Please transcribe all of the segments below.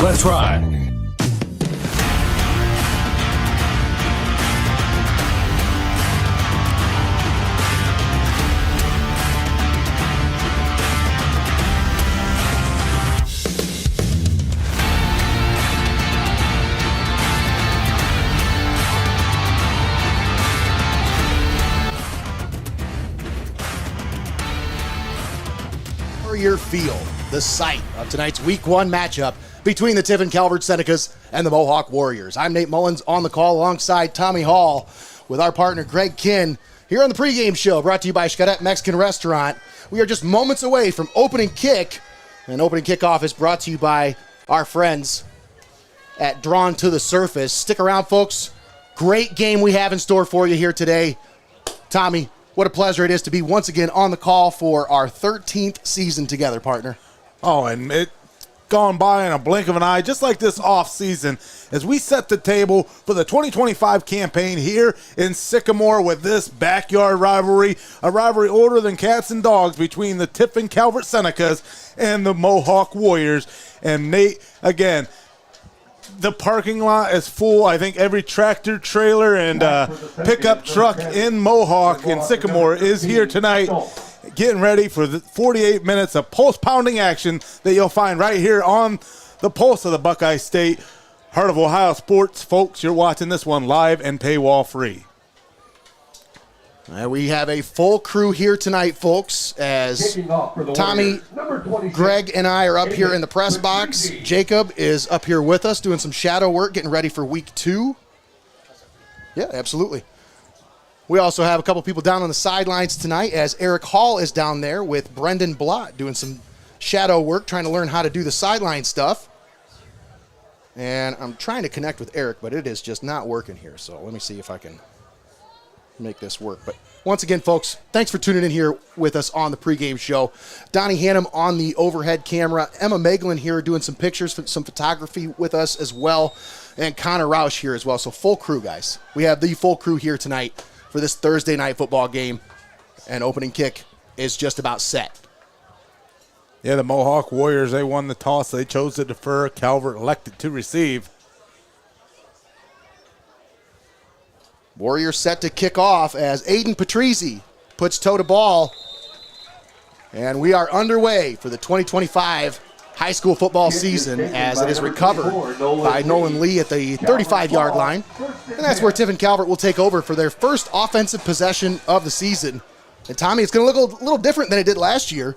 Let's ride. Warrior Field, the site of tonight's Week 1 matchup between the Tiffin Calvert Senecas and the Mohawk Warriors. I'm Nate Mullins on the call alongside Tommy Hall with our partner Greg Kinn here on the pregame show brought to you by Xcaret Mexican Restaurant. We are just moments away from opening kick, and opening kickoff is brought to you by our friends at Drawn to the Surface. Stick around, folks. Great game we have in store for you here today. Tommy, what a pleasure it is to be once again on the call for our 13th season together, partner. Oh, and it gone by in a blink of an eye, just like this off season, as we set the table for the 2025 campaign here in Sycamore with this backyard rivalry, a rivalry older than cats and dogs between the Tiffin Calvert Senecas and the Mohawk Warriors. And Nate, again, the parking lot is full. I think every tractor, trailer, and pickup truck in Mohawk and Sycamore is here tonight, getting ready for the 48 minutes of pulse-pounding action that you'll find right here on the pulse of the Buckeye State, heart of Ohio sports. Folks, you're watching this one live and paywall free. We have a full crew here tonight, folks, as Tommy, Greg, and I are up here in the press box. Jacob is up here with us doing some shadow work, getting ready for week 2. Yeah, absolutely. We also have a couple people down on the sidelines tonight, as Eric Hall is down there with Brendan Blott doing some shadow work, trying to learn how to do the sideline stuff. And I'm trying to connect with Eric, but it is just not working here. So let me see if I can make this work. But once again, folks, thanks for tuning in here with us on the pregame show. Donnie Hannum on the overhead camera. Emma Meglin here doing some pictures, some photography with us as well. And Connor Roush here as well. So full crew, guys. We have the full crew here tonight for this Thursday night football game. And opening kick is just about set. Yeah, the Mohawk Warriors, they won the toss. They chose to defer. Calvert elected to receive. Warriors set to kick off as Aiden Patrizzi puts toe to ball. And we are underway for the 2025 high school football season as it is recovered by Nolan Lee at the 35-yard line. And that's where Tiffin Calvert will take over for their first offensive possession of the season. And Tommy, it's going to look a little different than it did last year,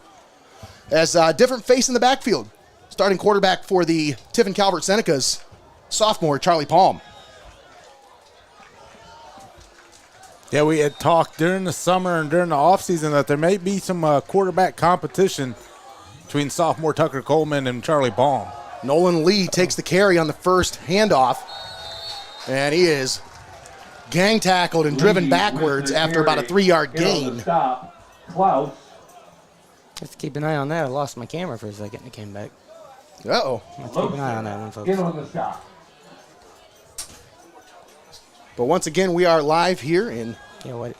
as a different face in the backfield. Starting quarterback for the Tiffin Calvert Senecas, sophomore Charlie Palm. Yeah, we had talked during the summer and during the offseason that there may be some quarterback competition between sophomore Tucker Coleman and Charlie Palm. Nolan Lee takes the carry on the first handoff, and he is gang tackled and driven backwards after about a 3-yard gain. Clouse. Let's keep an eye on that. I lost my camera for a second and it came back. Uh-oh. Let's keep an eye on that one, folks. Get on the stop. But once again, we are live here in... Yeah, what?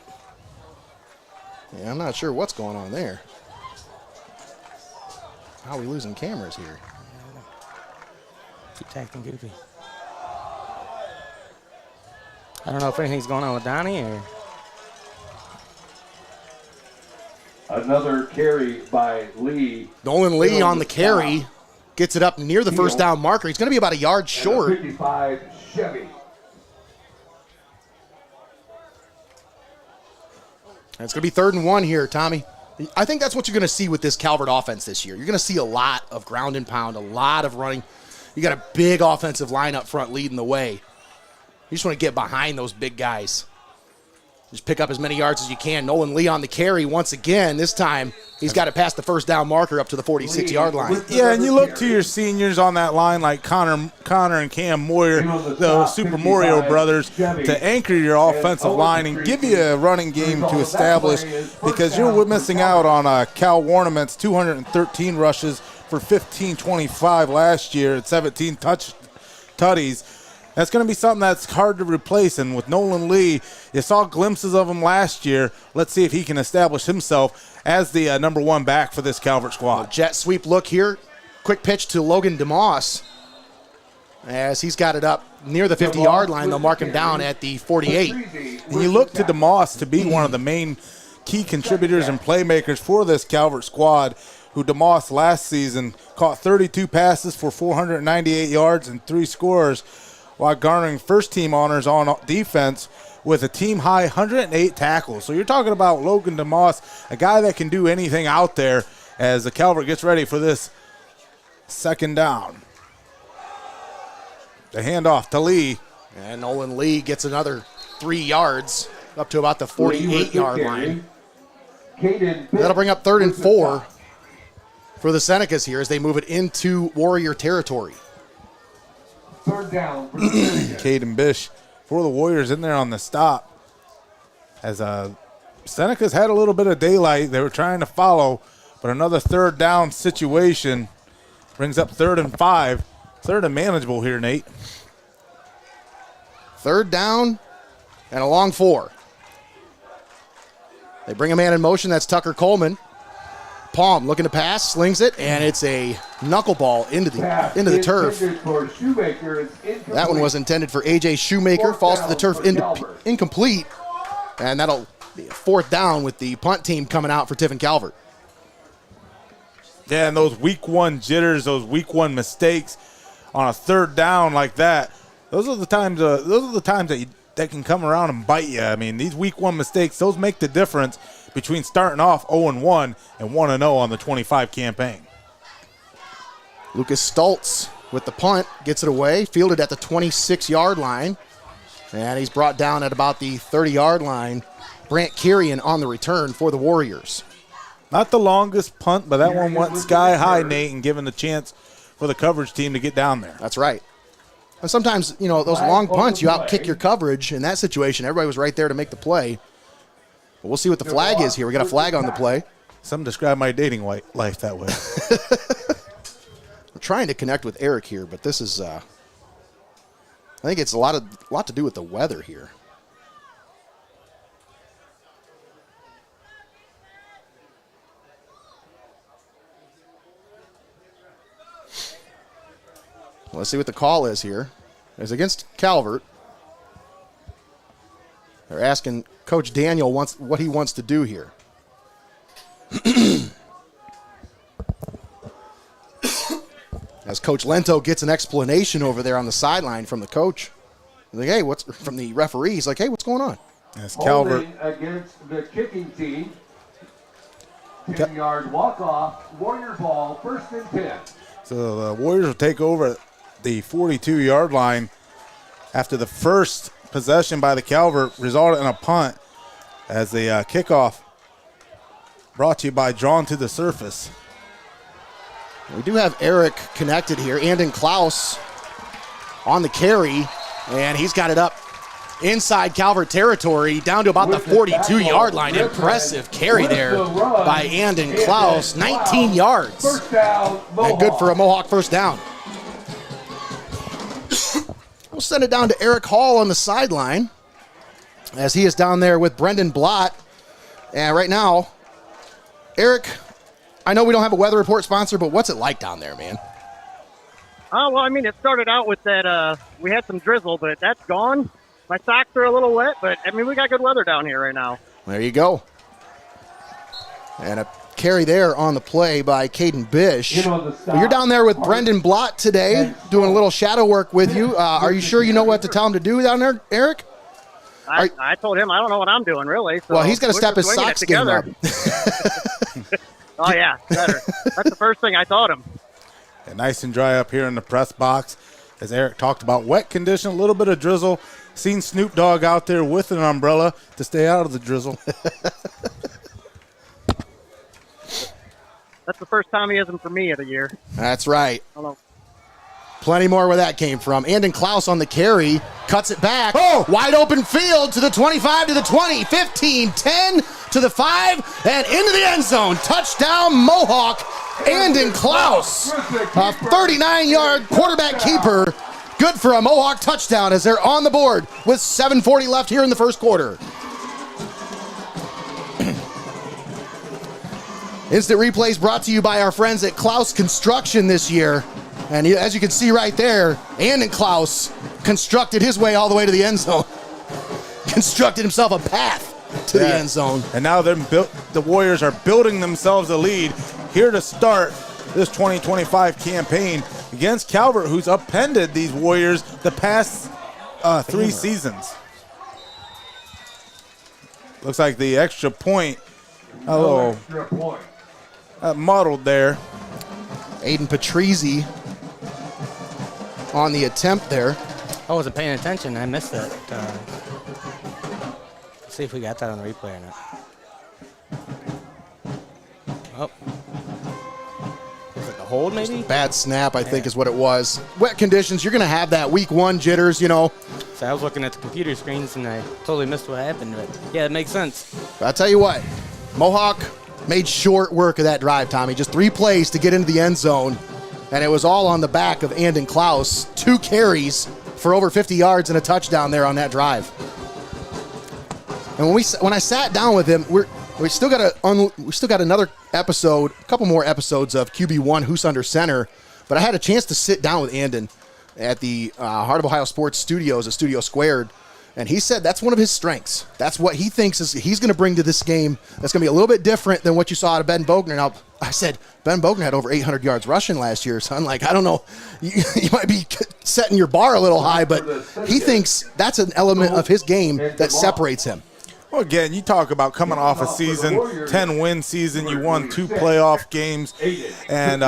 Yeah, I'm not sure what's going on there. How are we losing cameras here? Keep acting goofy. I don't know if anything's going on with Donnie or... Another carry by Lee. Nolan Lee on the carry. Gets it up near the first down marker. He's going to be about a yard short. 55 Chevy. And it's going to be 3rd and 1 here, Tommy. I think that's what you're going to see with this Calvert offense this year. You're going to see a lot of ground and pound, a lot of running. You got a big offensive line up front leading the way. You just want to get behind those big guys. Just pick up as many yards as you can. Nolan Lee on the carry once again. This time, he's got to pass the first down marker up to the 46-yard line. Yeah, and you look to your seniors on that line like Connor and Cam Moyer, the Super Mario brothers, to anchor your offensive line and give you a running game to establish, because you're missing out on Cal Warnament's 213 rushes for 1525 last year at 17 tutties. That's going to be something that's hard to replace. And with Nolan Lee, you saw glimpses of him last year. Let's see if he can establish himself as the number 1 back for this Calvert squad. Jet sweep look here. Quick pitch to Logan DeMoss. as he's got it up near the 50-yard line. They'll mark him down at the 48. And you look to DeMoss to be one of the main key contributors and playmakers for this Calvert squad, who DeMoss last season caught 32 passes for 498 yards and 3 scores, while garnering first-team honors on defense with a team-high 108 tackles. So you're talking about Logan DeMoss, a guy that can do anything out there as the Calvert gets ready for this second down. The handoff to Lee. And Nolan Lee gets another 3 yards up to about the 48-yard line. That'll bring up 3rd and 4 for the Senecas here as they move it into Warrior territory. 3rd down for the Senecas. Caden Bish for the Warriors in there on the stop. As Senecas had a little bit of daylight, they were trying to follow, but another 3rd down situation brings up 3rd and 5. 3rd and manageable here, Nate. 3rd down and a long 4. They bring a man in motion. That's Tucker Coleman. Palm looking to pass, slings it, and it's a knuckleball into the turf. That one was intended for A.J. Shoemaker. Falls to the turf, incomplete. And that'll be a 4th down with the punt team coming out for Tiffin Calvert. Yeah, and those week 1 jitters, those week 1 mistakes on a 3rd down like that, those are the times that can come around and bite you. I mean, these week 1 mistakes, those make the difference between starting off 0-1 and 1-0 on the 25 campaign. Lucas Stultz with the punt, gets it away, fielded at the 26-yard line, and he's brought down at about the 30-yard line. Brant Kirian on the return for the Warriors. Not the longest punt, but that one went sky high, Nate, and given the chance for the coverage team to get down there. That's right. And sometimes, you know, those long punts, you outkick your coverage. In that situation, everybody was right there to make the play. But we'll see what the flag is here. We got a flag on the play. Some describe my dating life that way. We're trying to connect with Eric here, but this is, I think it's a lot to do with the weather here. Let's see what the call is here. It's against Calvert. They're asking Coach Daniel what he wants to do here. As Coach Lento gets an explanation over there on the sideline from the coach. He's like, hey, what's from the referee? He's like, hey, what's going on? That's Calvert against the kicking team. 10-yard walk-off, Warrior ball, 1st and 10. So the Warriors will take over the 42-yard line after the first possession by the Calvert resulted in a punt, as the kickoff brought to you by Drawn to the Surface. We do have Eric connected here, and Clouse on the carry, and he's got it up inside Calvert territory down to about the 42-yard line. Impressive carry there by Andon Clouse, 19 yards. And good for a Mohawk 1st down. We'll send it down to Eric Hall on the sideline as he is down there with Brendan Blott. And right now, Eric, I know we don't have a weather report sponsor, but what's it like down there, man? Well, I mean, it started out with that we had some drizzle, but that's gone. My socks are a little wet, but, I mean, we got good weather down here right now. There you go. And a carry there on the play by Caden Bish. You're down there with Brendan Blott today, doing a little shadow work with you. Are you sure you know what to tell him to do down there, Eric? I told him I don't know what I'm doing, really. So well, he's got to step his socks game up. Oh, yeah, better. That's the first thing I taught him. And nice and dry up here in the press box. As Eric talked about, wet condition, a little bit of drizzle. Seen Snoop Dogg out there with an umbrella to stay out of the drizzle. That's the first Tommyism for me of the year. That's right. Hello. Plenty more where that came from. Andon Clouse on the carry, cuts it back. Oh! Wide open field to the 25, to the 20, 15, 10, to the 5, and into the end zone. Touchdown, Mohawk. Andon Clouse, a 39-yard quarterback keeper. Good for a Mohawk touchdown as they're on the board with 7:40 left here in the first quarter. Instant replays brought to you by our friends at Clouse Construction this year. And as you can see right there, Andon Clouse constructed his way all the way to the end zone. Constructed himself a path to the end zone. And now the Warriors are building themselves a lead here to start this 2025 campaign against Calvert, who's upended these Warriors the past 3 seasons. Looks like the extra point, a little muddled there. Aiden Patrizzi on the attempt there. I wasn't paying attention. I missed that. Let's see if we got that on the replay or not. Oh. Was it the hold, maybe? Bad snap, I think, is what it was. Wet conditions, you're going to have that week 1 jitters, you know. So I was looking at the computer screens, and I totally missed what happened. But, yeah, it makes sense. But I'll tell you what, Mohawk made short work of that drive, Tommy. Just 3 plays to get into the end zone, and it was all on the back of Andon Clouse. 2 carries for over 50 yards and a touchdown there on that drive. And when I sat down with him, we still got another episode, a couple more episodes of QB1 Who's Under Center, but I had a chance to sit down with Andon at the Heart of Ohio Sports Studios at Studio Squared, and he said that's one of his strengths. That's what he thinks is he's going to bring to this game. That's going to be a little bit different than what you saw out of Ben Bogner. Now, I said Ben Bogner had over 800 yards rushing last year, so I'm like, I don't know, you might be setting your bar a little high, but he thinks that's an element of his game that separates him. Well, again, you talk about coming off a season, 10-win season. You won 2 playoff games. And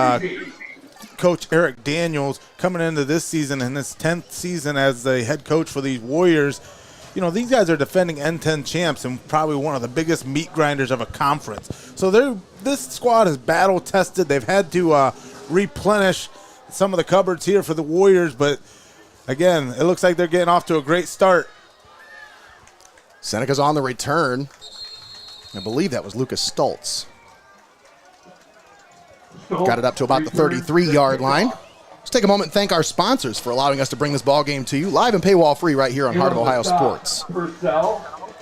Coach Eric Daniels coming into this season in his 10th season as the head coach for these Warriors. You know, these guys are defending N10 champs and probably one of the biggest meat grinders of a conference. So this squad is battle-tested. They've had to replenish some of the cupboards here for the Warriors. But, again, it looks like they're getting off to a great start. Seneca's on the return. I believe that was Lucas Stultz. Got it up to about the 33-yard line. Let's take a moment and thank our sponsors for allowing us to bring this ball game to you live and paywall free right here on Heart of Ohio Sports.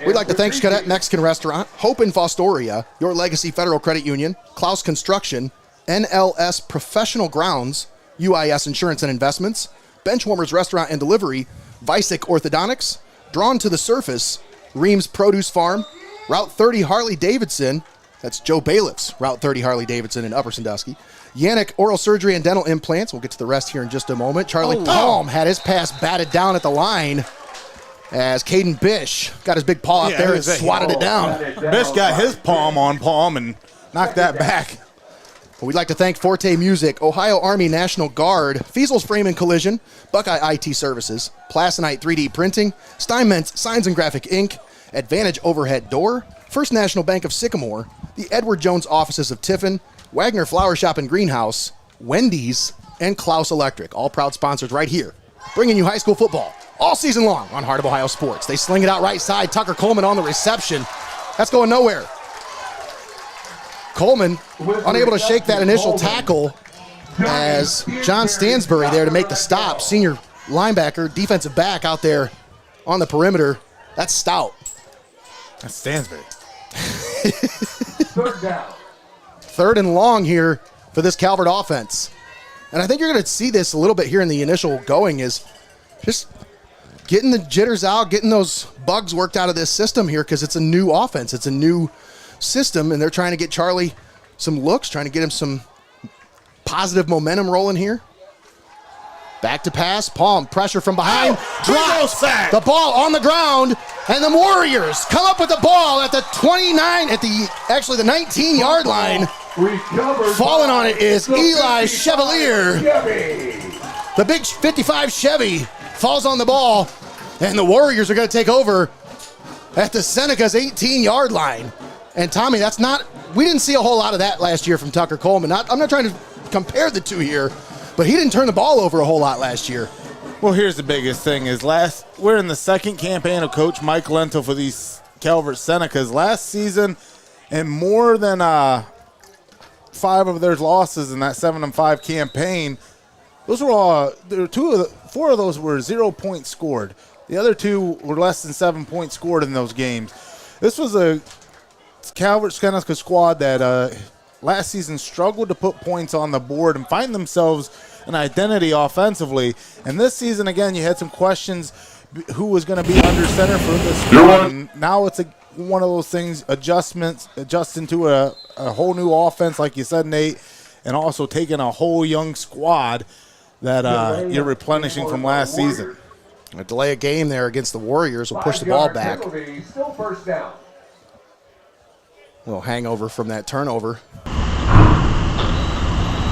We'd like to thank Xcaret Mexican Restaurant, Hope in Fostoria, Your Legacy Federal Credit Union, Clouse Construction, NLS Professional Grounds, UIS Insurance and Investments, Benchwarmers Restaurant and Delivery, Vicek Orthodontics, Drawn to the Surface, Rhiems Produce Farm, Route 30 Harley-Davidson, that's Joe Bailiff's Route 30 Harley-Davidson in Upper Sandusky, Yanich Oral Surgery and Dental Implants, we'll get to the rest here in just a moment. Charlie Palm had his pass batted down at the line as Caden Bish got his big paw up there and swatted it down. Bish got his palm on palm and knocked that back. Well, we'd like to thank Forte Music, Ohio Army National Guard, Feasel's Frame and Collision, Buckeye IT Services, Plasonite 3D Printing, Steinmetz Signs and Graphic Inc., Advantage Overhead Door, First National Bank of Sycamore, the Edward Jones Offices of Tiffin, Wagner Flower Shop and Greenhouse, Wendy's, and Clouse Electric, all proud sponsors right here, bringing you high school football all season long on Heart of Ohio Sports. They sling it out right side. Tucker Coleman on the reception. That's going nowhere. Coleman unable to shake that initial tackle as John Stansbury there to make the stop. Senior linebacker, defensive back out there on the perimeter. That's stout. That's Stansbury. Third down. 3rd and long here for this Calvert offense. And I think you're going to see this a little bit here in the initial going is just getting the jitters out, getting those bugs worked out of this system here because it's a new offense. It's a new system, and they're trying to get Charlie some looks, trying to get him some positive momentum rolling here. Back to pass, Palm, pressure from behind, drops the ball on the ground, and the Warriors come up with the ball at the 29, at the 19-yard line. Falling on it is Eli Chevalier. The big 55 Chevy falls on the ball, and the Warriors are going to take over at the Seneca's 18-yard line. And Tommy, we didn't see a whole lot of that last year from Tucker Coleman. I'm not trying to compare the two here, but he didn't turn the ball over a whole lot last year. Well, here's the biggest thing is we're in the second campaign of Coach Mike Lento for these Calvert Senecas. Last season, and more than 5 of their losses in that 7-5 campaign, those were all, 4 of those were 0 points scored. The other 2 were less than 7 points scored in those games. This was a Calvert Seneca squad that last season struggled to put points on the board and find themselves an identity offensively. And this season, again, you had some questions who was going to be under center for this squad. And now it's one of those things, adjusting to a whole new offense, like you said, Nate, and also taking a whole young squad that you're replenishing from last season. A delay a game there against the Warriors will push the ball back. Still first down. A little hangover from that turnover.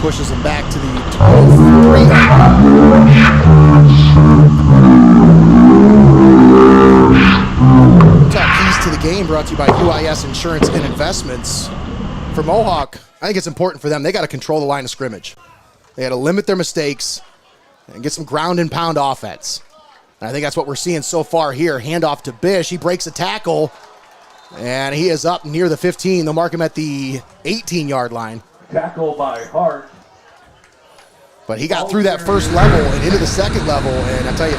Pushes them back to the 12-3. Top keys to the game brought to you by UIS Insurance and Investments. For Mohawk, I think it's important for them. They got to control the line of scrimmage. They got to limit their mistakes and get some ground and pound offense. And I think that's what we're seeing so far here. Handoff to Bish. He breaks a tackle, and he is up near the 15. They'll mark him at the 18-yard line. Tackle by Hart. But he got through that first level and into the second level, and I tell you,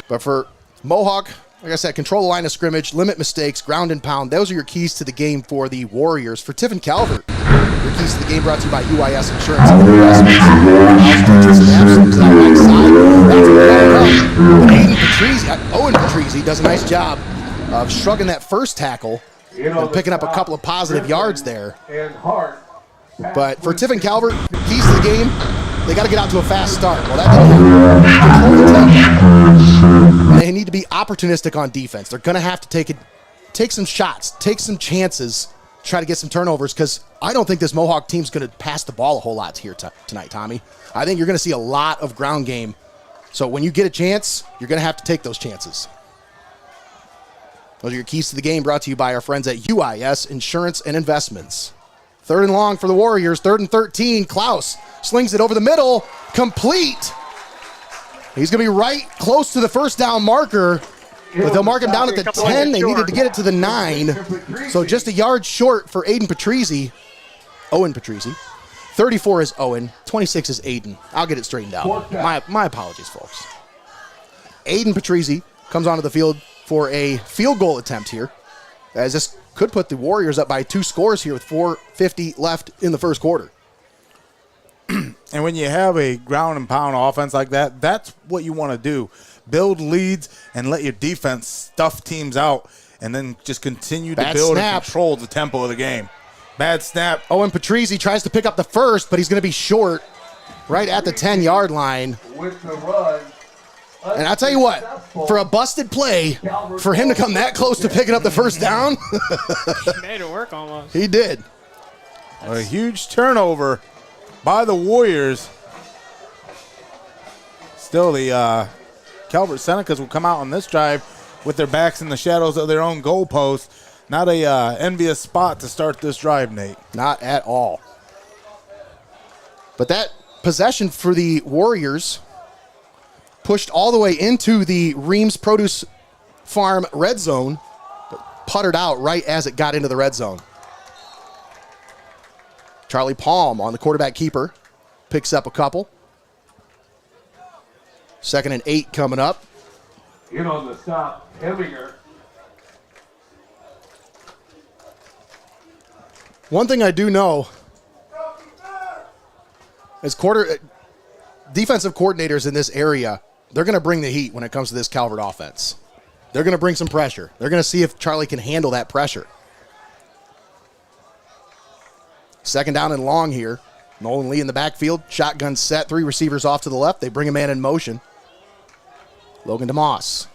but for Mohawk, like I said, control the line of scrimmage, limit mistakes, ground and pound. Those are your keys to the game for the Warriors. For Tiffin Calvert, your keys to the game brought to you by UIS Insurance Investments. Owen Patrizi does a nice job of shrugging that first tackle and picking up a couple of positive yards there. But for Tiffin Calvert, keys to the game, they got to get out to a fast start. Well, that didn't happen. They need to be opportunistic on defense. They're going to have to take some shots, take some chances, try to get some turnovers, because I don't think this Mohawk team's going to pass the ball a whole lot here tonight, Tommy. I think you're going to see a lot of ground game. So when you get a chance, you're going to have to take those chances. Those are your keys to the game brought to you by our friends at UIS Insurance and Investments. 3rd and long for the Warriors, 3rd and 13. Clouse slings it over the middle, complete. He's going to be right close to the first down marker, but they'll mark him down at the 10. They needed to get it to the 9, so just a yard short for Owen Patrizi. 34 is Owen, 26 is Aiden. I'll get it straightened out. My apologies, folks. Owen Patrizi comes onto the field for a field goal attempt here, as this could put the Warriors up by 2 scores here with 4:50 left in the first quarter. And when you have a ground and pound offense like that, that's what you want to do. Build leads and let your defense stuff teams out, and then just continue to build and control the tempo of the game. Bad snap. Owen Patrizi tries to pick up the first, but he's going to be short right at the 10-yard line. With the run. And I'll tell you what, for a busted play, for him to come that close to picking up the first down, He made it work almost. he did. A huge turnover by the Warriors. Still, the Calvert Senecas will come out on this drive with their backs in the shadows of their own goalpost. Not a envious spot to start this drive, Nate. Not at all. But that possession for the Warriors pushed all the way into the Rhiems Produce Farm red zone, but puttered out right as it got into the red zone. Charlie Palm on the quarterback keeper, picks up a couple. 2nd and 8 coming up. In on the stop, Heminger. One thing I do know is defensive coordinators in this area, they're going to bring the heat when it comes to this Calvert offense. They're going to bring some pressure. They're going to see if Charlie can handle that pressure. 2nd down and long here. Nolan Lee in the backfield. Shotgun set. 3 receivers off to the left. They bring a man in motion. Logan DeMoss.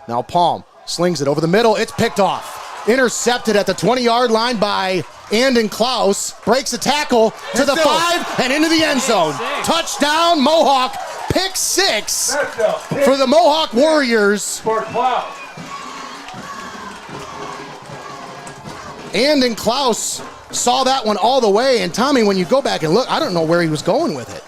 Now Palm slings it over the middle. It's picked off. Intercepted at the 20-yard line by Andon Clouse. Breaks a tackle to the 5 and into the end zone. Touchdown, Mohawk. Pick 6 for the Mohawk Warriors. For Clouse. Andon Clouse saw that one all the way. And Tommy, when you go back and look, I don't know where he was going with it.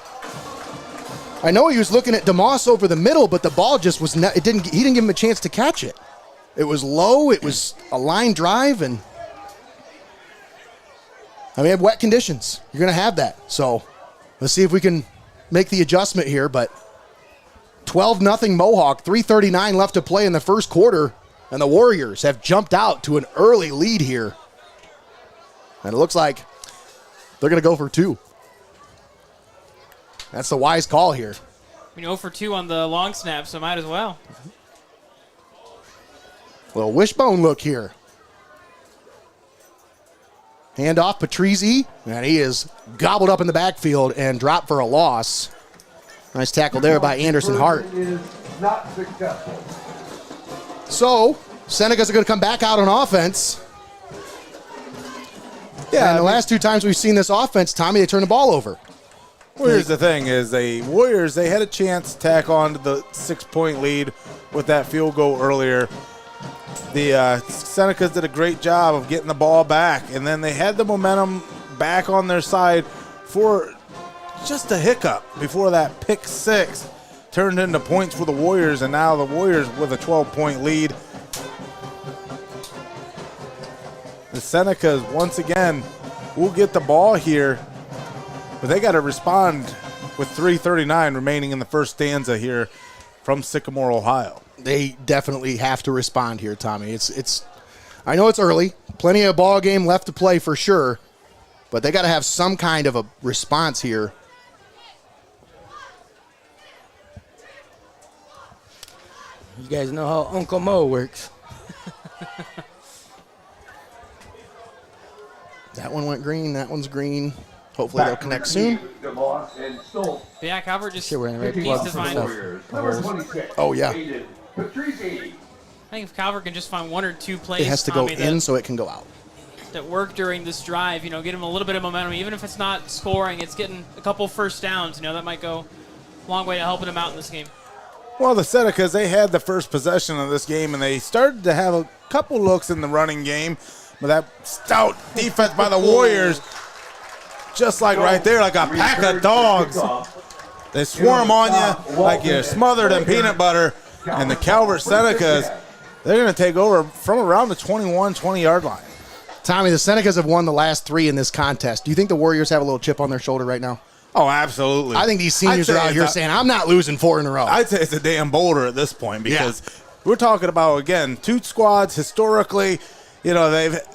I know he was looking at DeMoss over the middle, but the ball just was he didn't give him a chance to catch it. It was low. It was a line drive, and I mean, wet conditions. You're going to have that. So let's see if we can make the adjustment here. But 12-0 Mohawk, 3:39 left to play in the first quarter. And the Warriors have jumped out to an early lead here. And it looks like they're going to go for 2. That's the wise call here. 0 for 2 on the long snap, so might as well. Little wishbone look here. Hand off Patrizzi, and he is gobbled up in the backfield and dropped for a loss. Nice tackle there by Anderson Hart. Is not successful. So, Senecas are going to come back out on offense. Yeah, And the last 2 times we've seen this offense, Tommy, they turn the ball over. Well, here's the thing: is the Warriors, they had a chance to tack on to the 6-point lead with that field goal earlier. The Senecas did a great job of getting the ball back, and then they had the momentum back on their side for just a hiccup before that pick 6 turned into points for the Warriors, and now the Warriors with a 12-point lead. The Senecas, once again, will get the ball here, but they got to respond with 3:39 remaining in the first stanza here from Sycamore, Ohio. They definitely have to respond here, Tommy. It's. I know it's early, plenty of ball game left to play for sure, but they got to have some kind of a response here. You guys know how Uncle Mo works. That one went green. That one's green. Hopefully they'll connect soon. Yeah, Calvert just Shit, we're in the right needs plug to for find. stuff. Number 26. Oh, yeah. Patrizzi. I think if Calvert can just find 1 or 2 plays, It has to go Tommy, in so it can go out. that work during this drive, get him a little bit of momentum. Even if it's not scoring, it's getting a couple first downs. That might go a long way to helping him out in this game. Well, the Senecas, they had the first possession of this game, and they started to have a couple looks in the running game. But that stout defense by the Warriors, just like right there, like a pack of dogs. They swarm on you like you're smothered in peanut butter. And the Calvert Senecas, they're going to take over from around the 21, 20-yard line. Tommy, the Senecas have won the last 3 in this contest. Do you think the Warriors have a little chip on their shoulder right now? Oh, absolutely. I think these seniors are out here saying, I'm not losing 4 in a row. I'd say it's a damn boulder at this point because we're talking about, again, 2 squads historically. I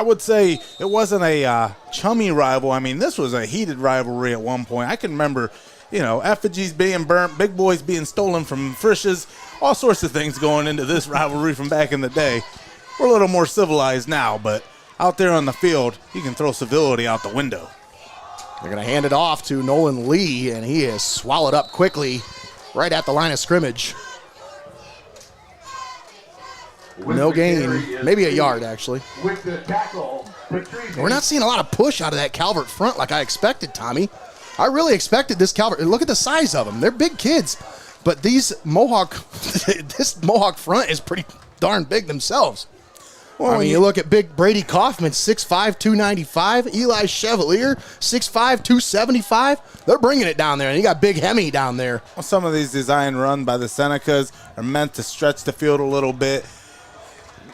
would say it wasn't a chummy rival. I mean, this was a heated rivalry at one point. I can remember, effigies being burnt, big boys being stolen from Frisch's, all sorts of things going into this rivalry from back in the day. We're a little more civilized now, but out there on the field, you can throw civility out the window. They're going to hand it off to Nolan Lee, and he is swallowed up quickly right at the line of scrimmage. No gain, maybe a yard, actually. With the tackle, Patrizzi. We're not seeing a lot of push out of that Calvert front like I expected, Tommy. I really expected this Calvert. Look at the size of them. They're big kids. But this Mohawk front is pretty darn big themselves. Well, I mean, you look at big Brady Kaufman, 6'5", 295. Eli Chevalier, 6'5", 275. They're bringing it down there. And you got Big Hemi down there. Well, some of these design run by the Senecas are meant to stretch the field a little bit.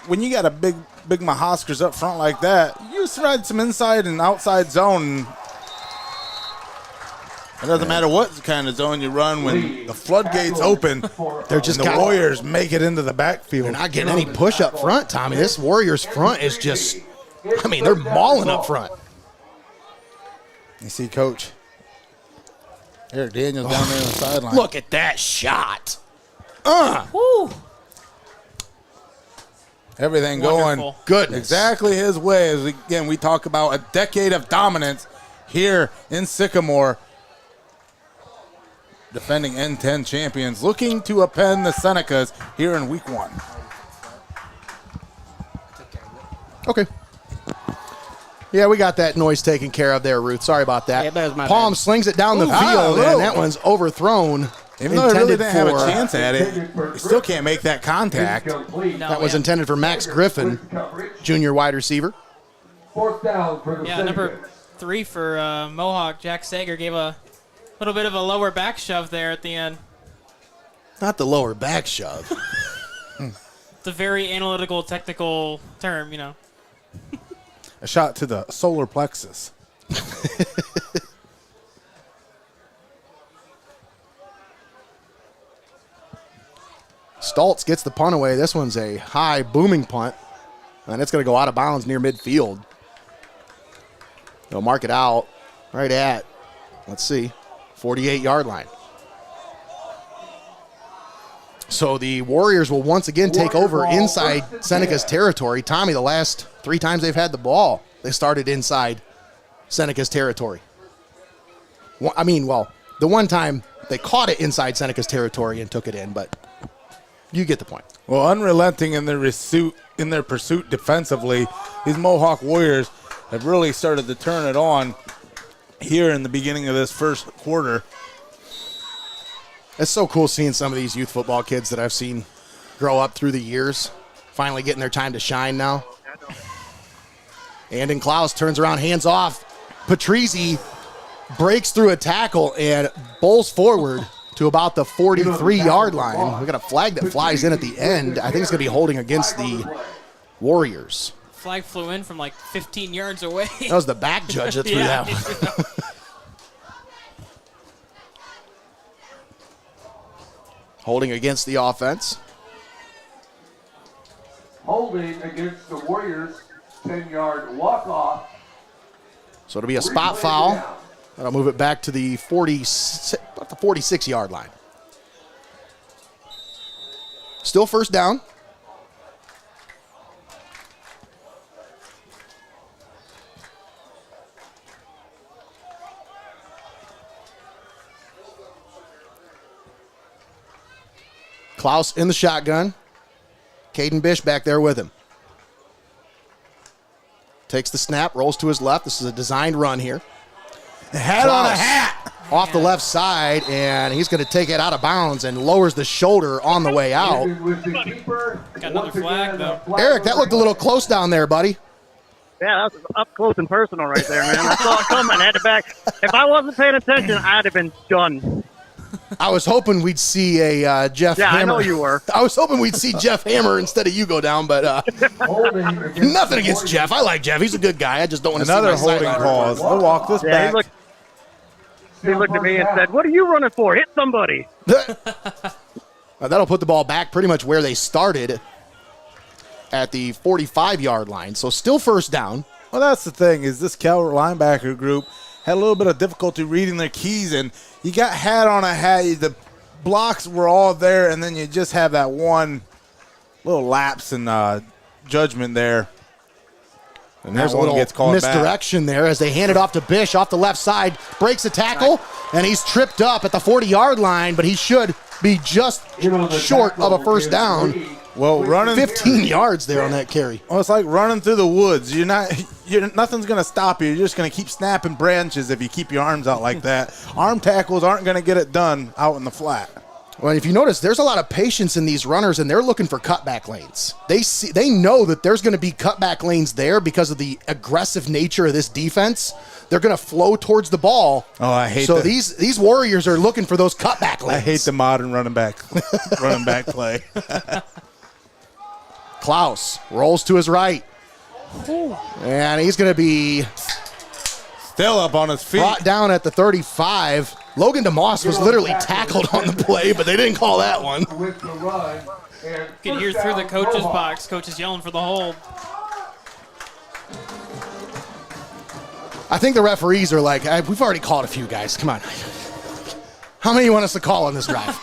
When you got a big Mahoskers up front like that, you just ride some inside and outside zone. It doesn't matter what kind of zone you run when the floodgates open. They're just the Warriors make it into the backfield. They're not getting any push up front, Tommy. This Warriors front is just, they're mauling up front. You see, Coach Eric Daniels down there on the sideline. Look at that shot. Woo! Everything Wonderful. going Goodness. exactly his way. As we talk about a decade of dominance here in Sycamore. Defending N10 champions, looking to append the Senecas here in week 1. Okay. Yeah, we got that noise taken care of there, Ruth. Sorry about that. Yeah, that was my Palm bad. slings it down the field, and that one's overthrown. Even though he really didn't have a for- chance at it, you still can't make that contact. That was intended for Max Griffin, junior wide receiver. 4th down for the Yeah, Senecas. number 3 for Mohawk, Jack Sager, gave a little bit of a lower back shove there at the end. Not the lower back shove. It's a very analytical, technical term, A shot to the solar plexus. Stoltz gets the punt away. This one's a high booming punt, and it's going to go out of bounds near midfield. They'll mark it out right at, let's see, 48-yard line. So the Warriors will once again take over inside Seneca's territory. Tommy, the last 3 times they've had the ball, they started inside Seneca's territory. The one time they caught it inside Seneca's territory and took it in, but you get the point. Well, unrelenting in their pursuit defensively, these Mohawk Warriors have really started to turn it on here in the beginning of this first quarter. It's so cool seeing some of these youth football kids that I've seen grow up through the years, finally getting their time to shine now. And in Clouse turns around, hands off. Patrizzi breaks through a tackle and bowls forward to about the 43-yard line. We got a flag that flies in at the end. I think it's going to be holding against the Warriors. Flag flew in from like 15 yards away. That was the back judge that threw that one. Holding against the offense. Holding against the Warriors, 10-yard walk-off. So it'll be a spot foul. That'll move it back to the 46-yard line. Still first down. Clouse in the shotgun. Caden Bish back there with him. Takes the snap, rolls to his left. This is a designed run here. Hat on a hat. Off the left side, and he's going to take it out of bounds and lowers the shoulder on the way out. Got another flag, though. Eric, that looked a little close down there, buddy. Yeah, that was up close and personal right there, man. I saw it coming. I had to back. If I wasn't paying attention, I'd have been done. I was hoping we'd see a Jeff Hammer. Yeah, I know you were. I was hoping we'd see Jeff Hammer instead of you go down, but nothing against Jeff. I like Jeff. He's a good guy. I just don't want to see Another my holding sideline cause. report. They'll walk this back. He looked at me and said, "What are you running for? Hit somebody." That'll put the ball back pretty much where they started at the 45-yard line. So still first down. Well, that's the thing, is this Calvert linebacker group had a little bit of difficulty reading their keys, and you got hat on a hat. The blocks were all there, and then you just have that one little lapse in judgment there. And there's a little misdirection there as they hand it off to Bish off the left side. Breaks a tackle, and he's tripped up at the 40-yard line, but he should be just short of a first down. Well, running 15 yards there on that carry. Well, it's like running through the woods. Nothing's going to stop you. You're just going to keep snapping branches if you keep your arms out like that. Arm tackles aren't going to get it done out in the flat. Well, if you notice, there's a lot of patience in these runners, and they're looking for cutback lanes. They know that there's going to be cutback lanes there because of the aggressive nature of this defense. They're going to flow towards the ball. Oh, I hate so these Warriors are looking for those cutback lanes. I hate the modern running back play. Clouse rolls to his right. And he's going to be still up on his feet. Brought down at the 35. Logan DeMoss was literally tackled on the play, but they didn't call that one. You can hear through the coach's box. Coach is yelling for the hold. I think the referees are like, we've already called a few guys. Come on. How many you want us to call on this drive?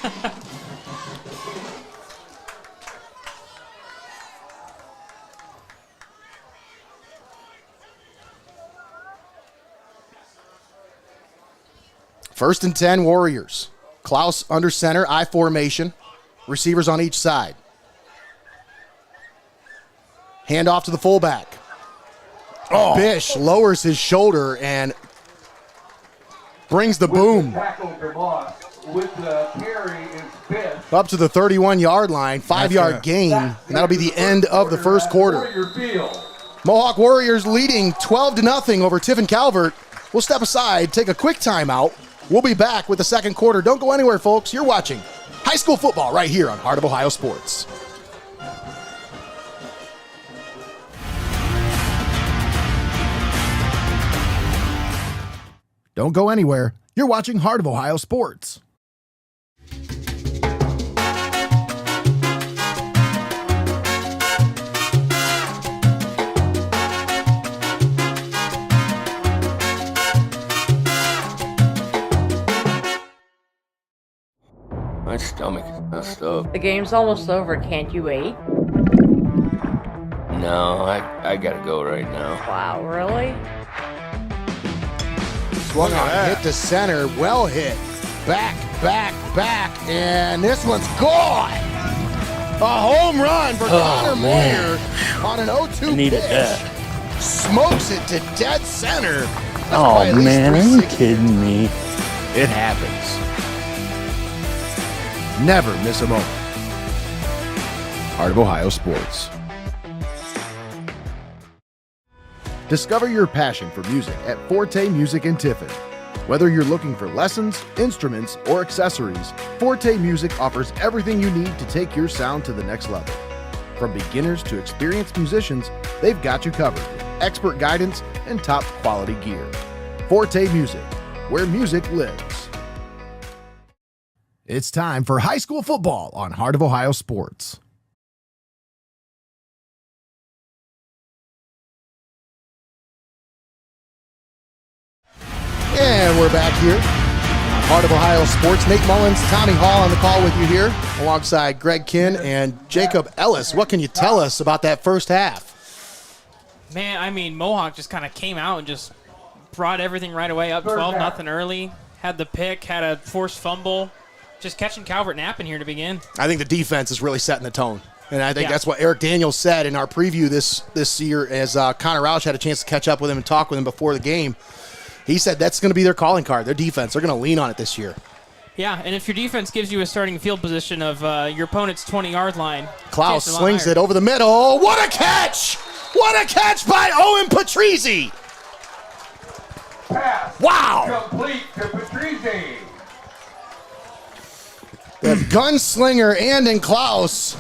First and 10, Warriors. Clouse under center, I formation. Receivers on each side. Hand off to the fullback. Oh. Bish lowers his shoulder and brings the boom. Up to the 31-yard line, 5-yard gain, and that'll be the end of the first quarter. Mohawk Warriors leading 12-0 over Tiffin Calvert. We'll step aside, take a quick timeout. We'll be back with the second quarter. Don't go anywhere, folks. You're watching high school football right here on Heart of Ohio Sports. Don't go anywhere. You're watching Heart of Ohio Sports. My stomach is messed up. The game's almost over. Can't you wait? No, I gotta go right now. Wow, really? Swung on, hit to center, well hit. Back, and this one's gone. A home run for Connor Moyer on an 0-2 Needed pitch. that. Smokes it to dead center. That's Oh, probably at least man, are you 360. kidding me? It happens. Never miss a moment. Heart of Ohio Sports. Discover your passion for music at Forte Music in Tiffin. Whether you're looking for lessons, instruments, or accessories, Forte Music offers everything you need to take your sound to the next level. From beginners to experienced musicians, they've got you covered with expert guidance and top quality gear. Forte Music, where music lives. It's time for high school football on Heart of Ohio Sports. And we're back here on Heart of Ohio Sports. Nate Mullins, Tommy Hall on the call with you here, alongside Greg Kinn and Jacob Ellis. What can you tell us about that first half? Man, I mean, Mohawk just kind of came out and just brought everything right away, up 12-0 early. Had the pick, had a forced fumble. Just catching Calvert napping here to begin. I think the defense is really setting the tone. And I think that's what Eric Daniels said in our preview this year as Connor Roush had a chance to catch up with him and talk with him before the game. He said that's going to be their calling card, their defense. They're going to lean on it this year. Yeah, and if your defense gives you a starting field position of your opponent's 20-yard line. Klaus slings it over the middle. What a catch! What a catch by Owen Patrizi! Pass. Wow! Complete to Patrizi. The gunslinger and Klaus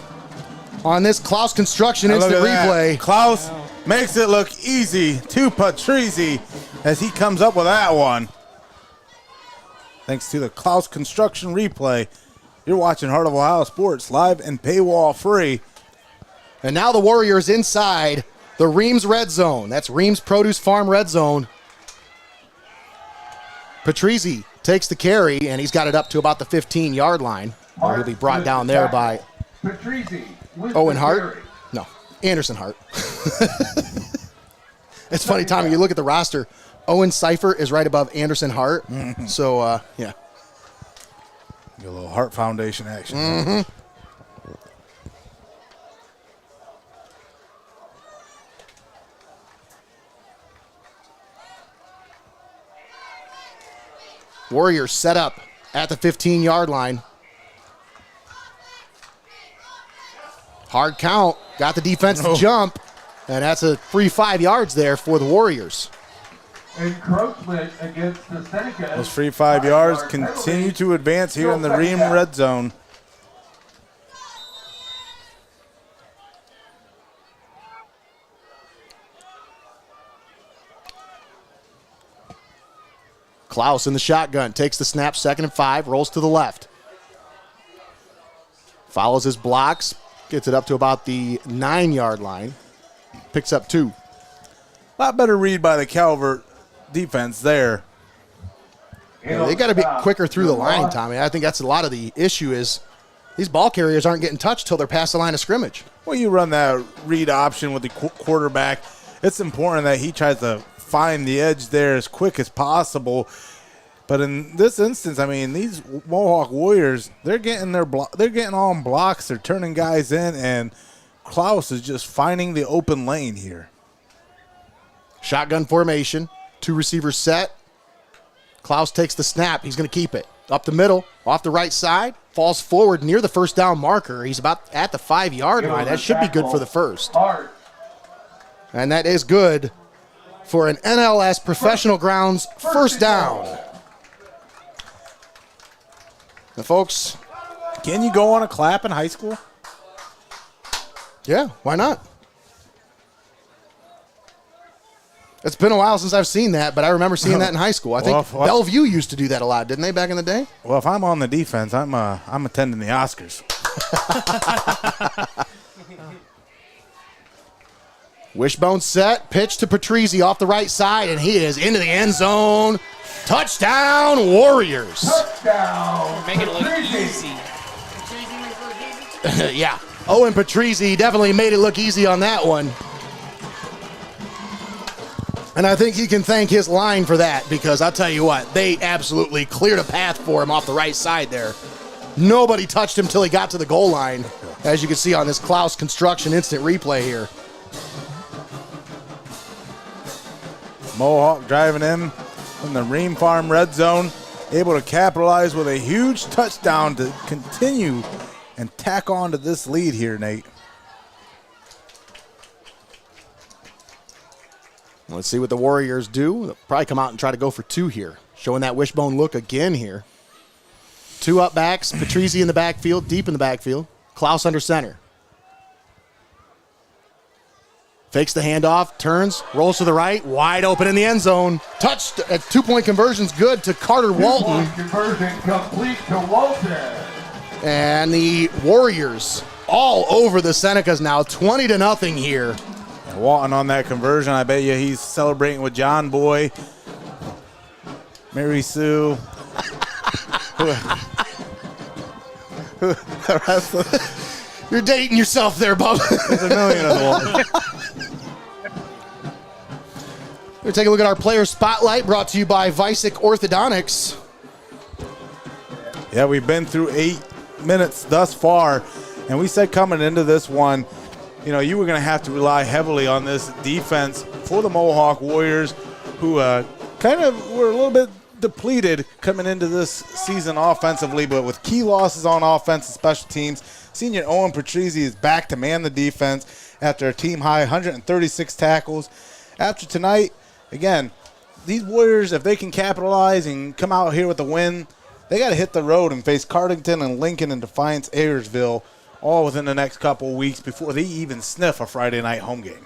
on this Clouse Construction Now look instant at that. replay. Klaus makes it look easy to Patrizi as he comes up with that one. Thanks to the Clouse Construction replay. You're watching Heart of Ohio Sports live and paywall free. And now the Warriors inside the Rhiems red zone. That's Rhiems Produce Farm red zone. Patrizi takes the carry, and he's got it up to about the 15-yard line. He'll be brought down there by Owen Hart. No, Anderson Hart. It's funny, Tommy, you look at the roster. Owen Cipher is right above Anderson Hart. Mm-hmm. So, yeah. Get a little Hart Foundation action. Mm-hmm. Warriors set up at the 15-yard line. Hard count. Got the defense to jump. And that's a free 5 yards there for the Warriors. Encroachment against the Senecas. Those free 5 yards continue to advance here in the Rhiems red zone. Klaus in the shotgun, takes the snap, 2nd and 5, rolls to the left. Follows his blocks, gets it up to about the 9-yard line. Picks up 2. A lot better read by the Calvert defense there. Yeah, they got to be quicker through the line, Tommy. I think that's a lot of the issue is these ball carriers aren't getting touched till they're past the line of scrimmage. When you run that read option with the quarterback, it's important that he tries to find the edge there as quick as possible. But in this instance, I mean, these Mohawk Warriors, they're getting on blocks, they're turning guys in, and Klaus is just finding the open lane here. Shotgun formation, 2 receivers set. Klaus takes the snap. He's going to keep it. Up the middle, off the right side, falls forward near the first down marker. He's about at the 5-yard line. That should be good for the first. And that is good for an NLS Professional Grounds first down. Now, folks. Can you go on a clap in high school? Yeah, why not? It's been a while since I've seen that, but I remember seeing that in high school. I think Bellevue used to do that a lot, didn't they, back in the day? Well, if I'm on the defense, I'm attending the Oscars. Wishbone set, pitch to Patrizi off the right side, and he is into the end zone. Touchdown, Warriors. Touchdown. Make it look easy. Yeah. Owen Patrizzi definitely made it look easy on that one. And I think he can thank his line for that, because I'll tell you what, they absolutely cleared a path for him off the right side there. Nobody touched him till he got to the goal line, as you can see on this Clouse Construction instant replay here. Mohawk driving in from the Rhiems Farm red zone, able to capitalize with a huge touchdown to continue and tack on to this lead here, Nate. Let's see what the Warriors do. They'll probably come out and try to go for 2 here. Showing that wishbone look again here. 2 up backs. Patrizzi in the backfield, deep in the backfield. Clouse under center. Fakes the handoff, turns, rolls to the right, wide open in the end zone. Touched at 2-point conversion's good to Carter Walton. 2-point conversion complete to Walton. And the Warriors all over the Senecas now, 20-0 here. And Walton on that conversion, I bet you he's celebrating with John Boy, Mary Sue. You're dating yourself there, Bub. There's a million of them. We're going to take a look at our player spotlight, brought to you by Vicek Orthodontics. Yeah, we've been through 8 minutes thus far, and we said coming into this one, you know, you were going to have to rely heavily on this defense for the Mohawk Warriors, who kind of were a little bit depleted coming into this season offensively, but with key losses on offense and special teams, senior Owen Patrizzi is back to man the defense after a team-high 136 tackles. After tonight, again, these Warriors, if they can capitalize and come out here with a win, they got to hit the road and face Cardington and Lincoln and Defiance Ayersville all within the next couple of weeks before they even sniff a Friday night home game.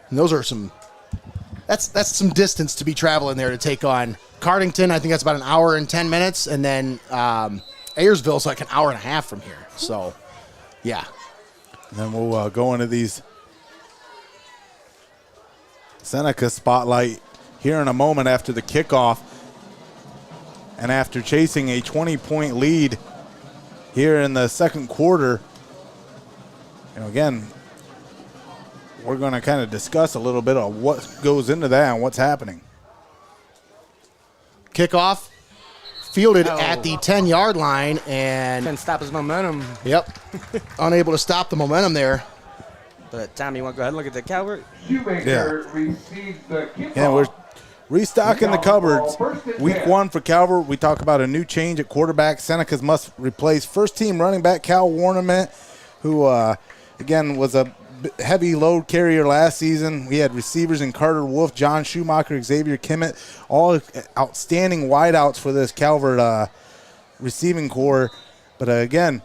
And those are some – that's some distance to be traveling there to take on Cardington. I think that's about an hour and 10 minutes. And then Ayersville's like an hour and a half from here. So, yeah. And then we'll go into these Seneca spotlight here in a moment after the kickoff. And after chasing a 20-point lead here in the second quarter, you know, again, we're going to kind of discuss a little bit of what goes into that and what's happening. Kickoff fielded at the 10-yard line, and Couldn't stop his momentum. yep, unable to stop the momentum there. But Tommy, you want to go ahead and look at the Calvert? Shoemaker receives the kickoff. Yeah, we're restocking the cupboards. Week 1 for Calvert, we talk about a new change at quarterback. Senecas must replace first-team running back Cal Warnament, who, again, was a heavy load carrier last season. We had receivers in Carter Wolf, John Schumacher, Xavier Kimmett, all outstanding wideouts for this Calvert receiving core. But, again,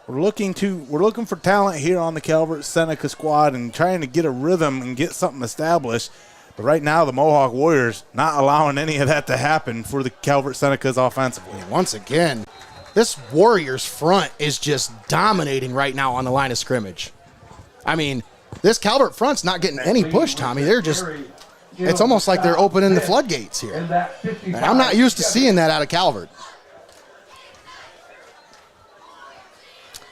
we're looking for talent here on the Calvert Seneca squad and trying to get a rhythm and get something established. But right now, the Mohawk Warriors not allowing any of that to happen for the Calvert Senecas offensively. Once again, this Warriors front is just dominating right now on the line of scrimmage. I mean, this Calvert front's not getting any push, Tommy. They're just, it's almost like they're opening the floodgates here. And I'm not used to seeing that out of Calvert.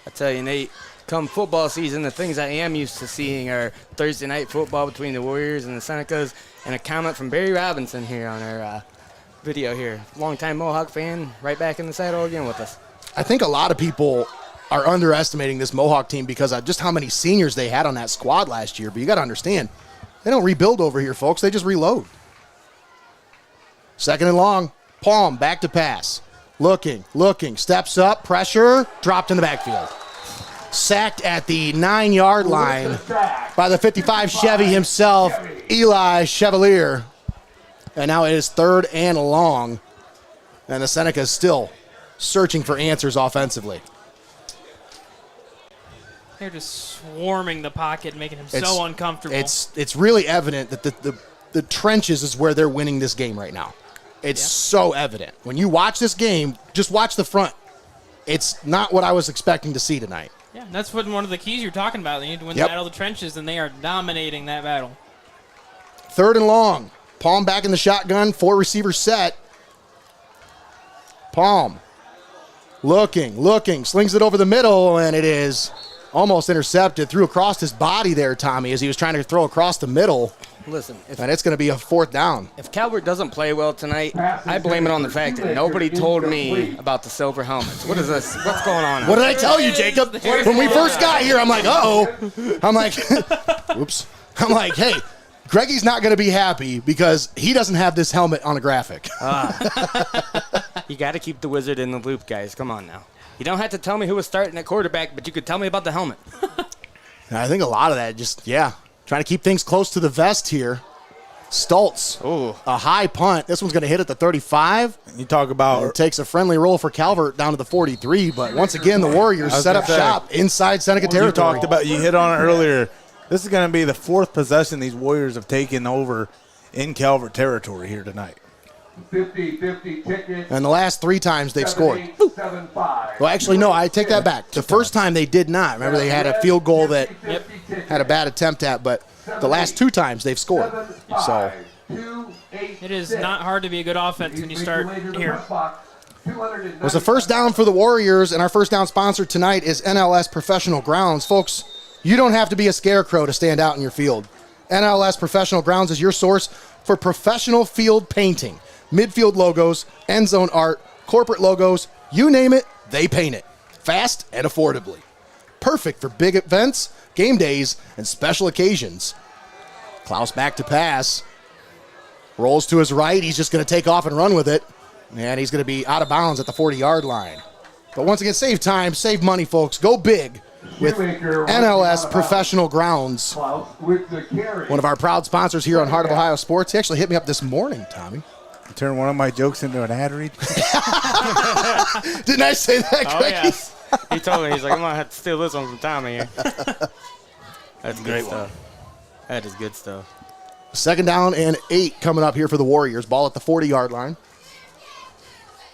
I tell you, Nate, come football season, the things I am used to seeing are Thursday night football between the Warriors and the Senecas, and a comment from Barry Robinson here on our video here. Longtime Mohawk fan, right back in the saddle again with us. I think a lot of people are underestimating this Mohawk team because of just how many seniors they had on that squad last year. But you got to understand, they don't rebuild over here, folks. They just reload. Second and long. Palm back to pass. Looking, steps up, pressure, dropped in the backfield. Sacked at the 9-yard line by the 55 Chevy himself, Eli Chevalier. And now it is 3rd and long. And the Seneca is still searching for answers offensively. They're just swarming the pocket, making him so uncomfortable. It's really evident that the trenches is where they're winning this game right now. It's so evident. When you watch this game, just watch the front. It's not what I was expecting to see tonight. Yeah, that's one of the keys you're talking about. They need to win the battle of the trenches, and they are dominating that battle. 3rd and long. Palm back in the shotgun, 4 receiver set. Palm Looking, slings it over the middle, and it is almost intercepted. Threw across his body there, Tommy, as he was trying to throw across the middle. Listen, And it's going to be a 4th down. if Calvert doesn't play well tonight, I blame it on the fact that nobody told me about the silver helmets. What is this? What's going on? What did I tell you, Jacob? When we first got here, I'm like, uh-oh. I'm like, oops. I'm like, hey, Greggy's not going to be happy because he doesn't have this helmet on a graphic. You got to keep the wizard in the loop, guys. Come on now. You don't have to tell me who was starting at quarterback, but you could tell me about the helmet. And I think a lot of that just, trying to keep things close to the vest here. Stoltz, a high punt. This one's going to hit at the 35. You talk about It takes a friendly roll for Calvert down to the 43, but once again, the Warriors set up shop inside Seneca territory. you hit on it earlier. This is going to be the 4th possession these Warriors have taken over in Calvert territory here tonight. 50-50 ticket. And the last 3 times they've scored. 7875. Well, actually, no, I take that back. The first time they did not. Remember, they had a field goal that had a bad attempt at, but the last 2 times they've scored. So It is not hard to be a good offense when you start here. it was a first down for the Warriors, and our first down sponsor tonight is NLS Professional Grounds. Folks, you don't have to be a scarecrow to stand out in your field. NLS Professional Grounds is your source for professional field painting. Midfield logos, end zone art, corporate logos, you name it, they paint it. Fast and affordably. Perfect for big events, game days, and special occasions. Clouse back to pass. Rolls to his right. He's just going to take off and run with it. And he's going to be out of bounds at the 40-yard line. But once again, save time, save money, folks. Go big with NLS Professional Grounds. One of our proud sponsors here on Heart of Ohio Sports. He actually hit me up this morning, Tommy. Turn one of my jokes into an ad read. Didn't I say that, Greg? Oh, yes. He told me, he's like, I'm going to have to steal this one from Tommy here. That's good stuff. That is good stuff. 2nd down and 8 coming up here for the Warriors. Ball at the 40-yard line.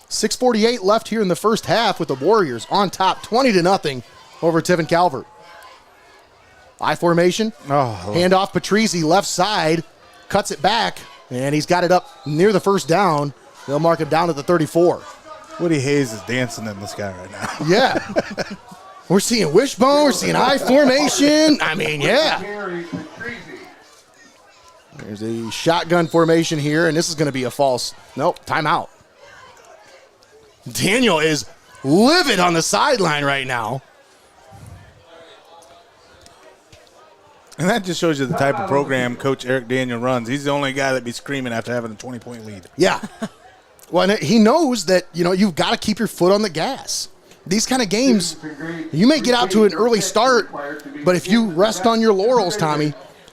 6:48 left here in the first half with the Warriors on top 20-0 over Tiffin Calvert. I formation. Handoff Patrizi left side. Cuts it back. And he's got it up near the first down. They'll mark him down at the 34. Woody Hayes is dancing in the sky right now. Yeah. We're seeing wishbone. We're seeing I formation. I mean, yeah. There's a shotgun formation here, and this is going to be a false. Nope, timeout. Daniel is livid on the sideline right now. And that just shows you the type of program Coach Eric Daniel runs. He's the only guy that'd be screaming after having a 20-point lead. Yeah. Well, and he knows that, you've got to keep your foot on the gas. These kind of games, you may get out to an early start, but if you rest on your laurels, Tommy,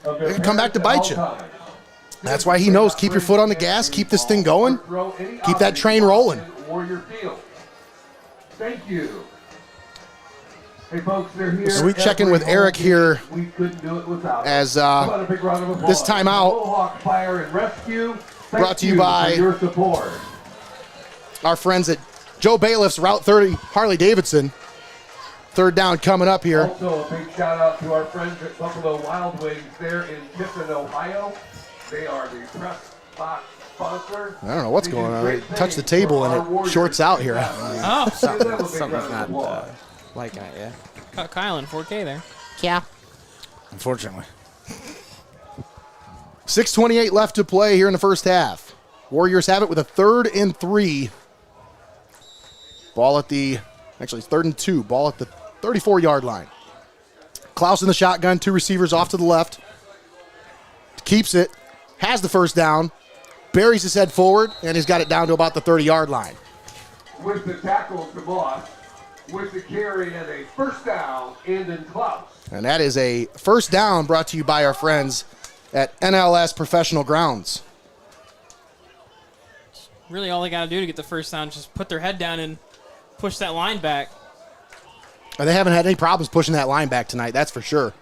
it can come back to bite you. That's why he knows, keep your foot on the gas, keep this thing going, keep that train rolling. Thank you. Hey folks, they're here. So we check in with Eric here We couldn't do it without as How about a big round of applause? this timeout Mohawk Fire and Rescue. brought to you by for your support. our friends at Joe Bailiff's Route 30 Harley-Davidson. 3rd down coming up here. Also, a big shout out to our friends at Buffalo Wild Wings there in Tiffin, Ohio. They are the press box sponsor. I don't know what's going on. I touched the table and it shorts out here. Oh, Something's not liking it, yeah. caught Kyle in 4K there. Yeah. Unfortunately. 6:28 left to play here in the first half. Warriors have it with a 3rd and 3. Ball at the, actually it's 3rd and 2. Ball at the 34-yard line. Clouse in the shotgun, 2 receivers off to the left. Keeps it, has the first down, buries his head forward, and he's got it down to about the 30-yard line. With the tackle to Moss, with the carry and a first down, Andon Clouse. And that is a first down brought to you by our friends at NLS Professional Grounds. Really, all they got to do to get the first down is just put their head down and push that line back. And they haven't had any problems pushing that line back tonight, that's for sure.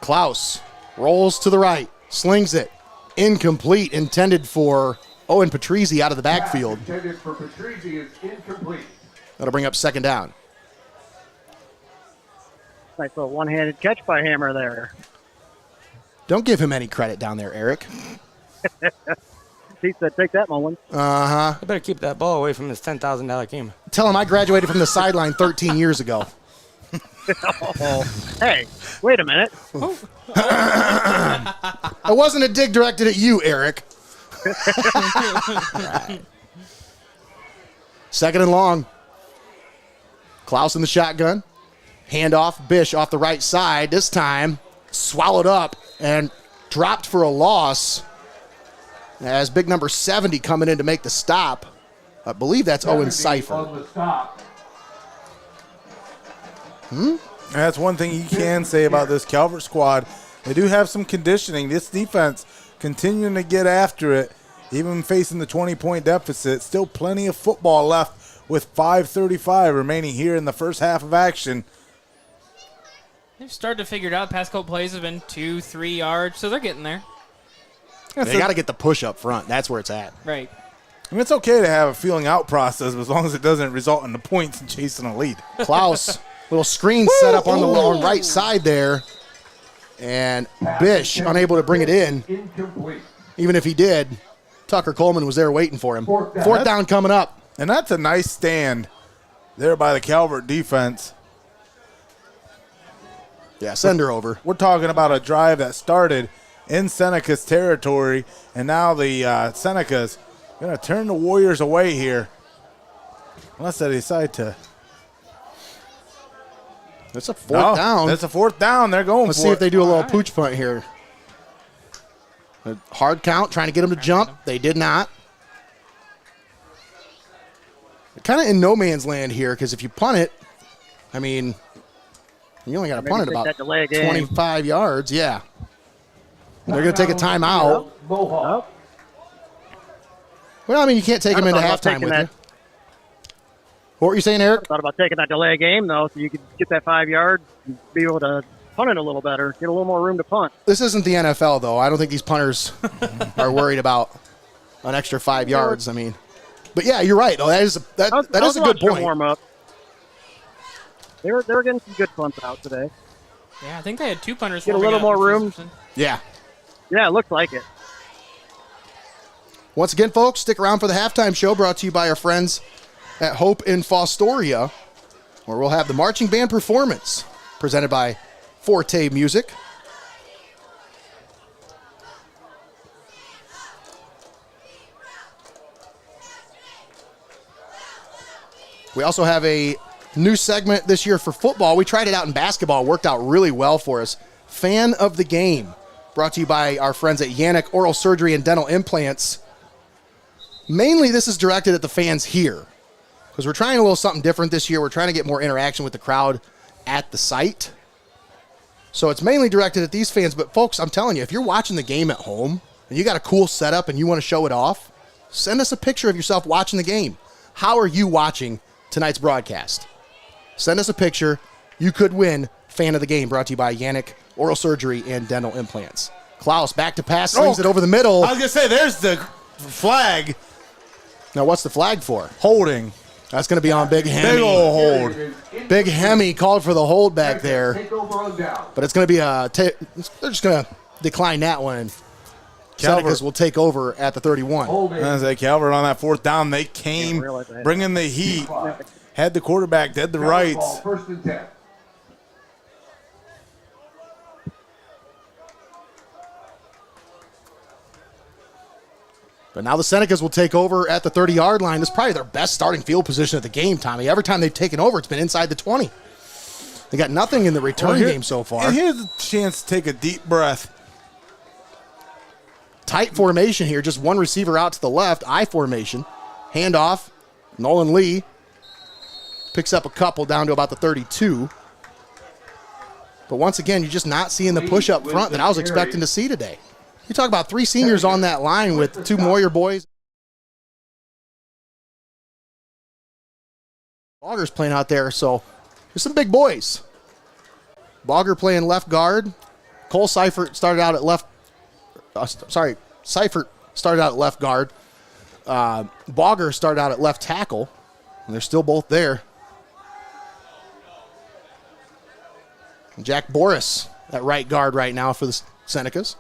Clouse rolls to the right, slings it. Incomplete, intended for Owen Patrizi out of the backfield. Intended for Patrizi is incomplete. That'll bring up 2nd down. Nice little one-handed catch by Hammer there. Don't give him any credit down there, Eric. He said, take that, Mullins. Uh-huh. I better keep that ball away from this $10,000 camera. Tell him I graduated from the sideline 13 years ago. Hey, wait a minute. It wasn't a dig directed at you, Eric. Second and long. Clouse in the shotgun. Handoff. Bish off the right side. This time swallowed up and dropped for a loss. As big number 70 coming in to make the stop. I believe that's Owen Seifert. That's one thing you can say about this Calvert squad. They do have some conditioning. This defense continuing to get after it, even facing the 20-point deficit. Still plenty of football left with 5:35 remaining here in the first half of action. They've started to figure it out. Past couple plays have been 2-3 yards, so they're getting there. They got to get the push up front. That's where it's at. Right. I mean, it's okay to have a feeling out process as long as it doesn't result in the points and chasing a lead. Klaus, little screen set up on the right side there. And Bish unable to bring it in. Incomplete. Even if he did, Tucker Coleman was there waiting for him. Fourth down coming up. And that's a nice stand there by the Calvert defense. Yeah, send her over. We're talking about a drive that started in Seneca's territory, and now the Senecas going to turn the Warriors away here. Unless they decide to. That's a fourth down. That's a fourth down. They're going Let's for see it. if they do a little pooch punt here. A hard count, trying to get them to jump. They did not. They're kind of in no man's land here because if you punt it, I mean, you only got to punt it about 25 yards. Yeah. They're going to take a timeout. Mohawk. Well, I mean, you can't take them into halftime with you. What were you saying, Eric? Thought about taking that delay game, though, so you could get that 5 yards and be able to punt it a little better, get a little more room to punt. This isn't the NFL, though. I don't think these punters are worried about an extra 5 yards. I mean, but yeah, you're right. That is a good point. Warm up. They were getting some good punts out today. Yeah, I think they had two punters. Get a little more room. Yeah. Yeah, it looks like it. Once again, folks, stick around for the halftime show brought to you by our friends at Hope in Fostoria, where we'll have the marching band performance presented by Forte Music. We also have a new segment this year for football. We tried it out in basketball. It worked out really well for us. Fan of the Game, brought to you by our friends at Yanich Oral Surgery and Dental Implants. Mainly, this is directed at the fans here because we're trying a little something different this year. We're trying to get more interaction with the crowd at the site. So it's mainly directed at these fans. But, folks, I'm telling you, if you're watching the game at home and you got a cool setup and you want to show it off, send us a picture of yourself watching the game. How are you watching tonight's broadcast? Send us a picture. You could win Fan of the Game, brought to you by Yanich Oral Surgery and Dental Implants. Klaus, back to pass, slings it over the middle. I was going to say, there's the flag. Now, what's the flag for? Holding. That's going to be on Big Hemi. Big old hold. Big Hemi called for the hold back there. But it's going to be they're just going to decline that one. Senecas will take over at the 31. As they Calvert on that fourth down, they came bringing the heat. Had the quarterback dead to rights. First and 10. But now the Senecas will take over at the 30-yard line. This is probably their best starting field position of the game, Tommy. Every time they've taken over, it's been inside the 20. They got nothing in the return game so far. And here's a chance to take a deep breath. Tight formation here. Just one receiver out to the left. I formation. Handoff. Nolan Lee picks up a couple down to about the 32. But once again, you're just not seeing the push up front that I was expecting to see today. You talk about three seniors on that line with two Moyer boys. Bogger's playing out there, so there's some big boys. Bogger playing left guard. Cole Seifert started out at left. Seifert started out at left guard. Bogger started out at left tackle, and they're still both there. Jack Boris at right guard right now for the Senecas.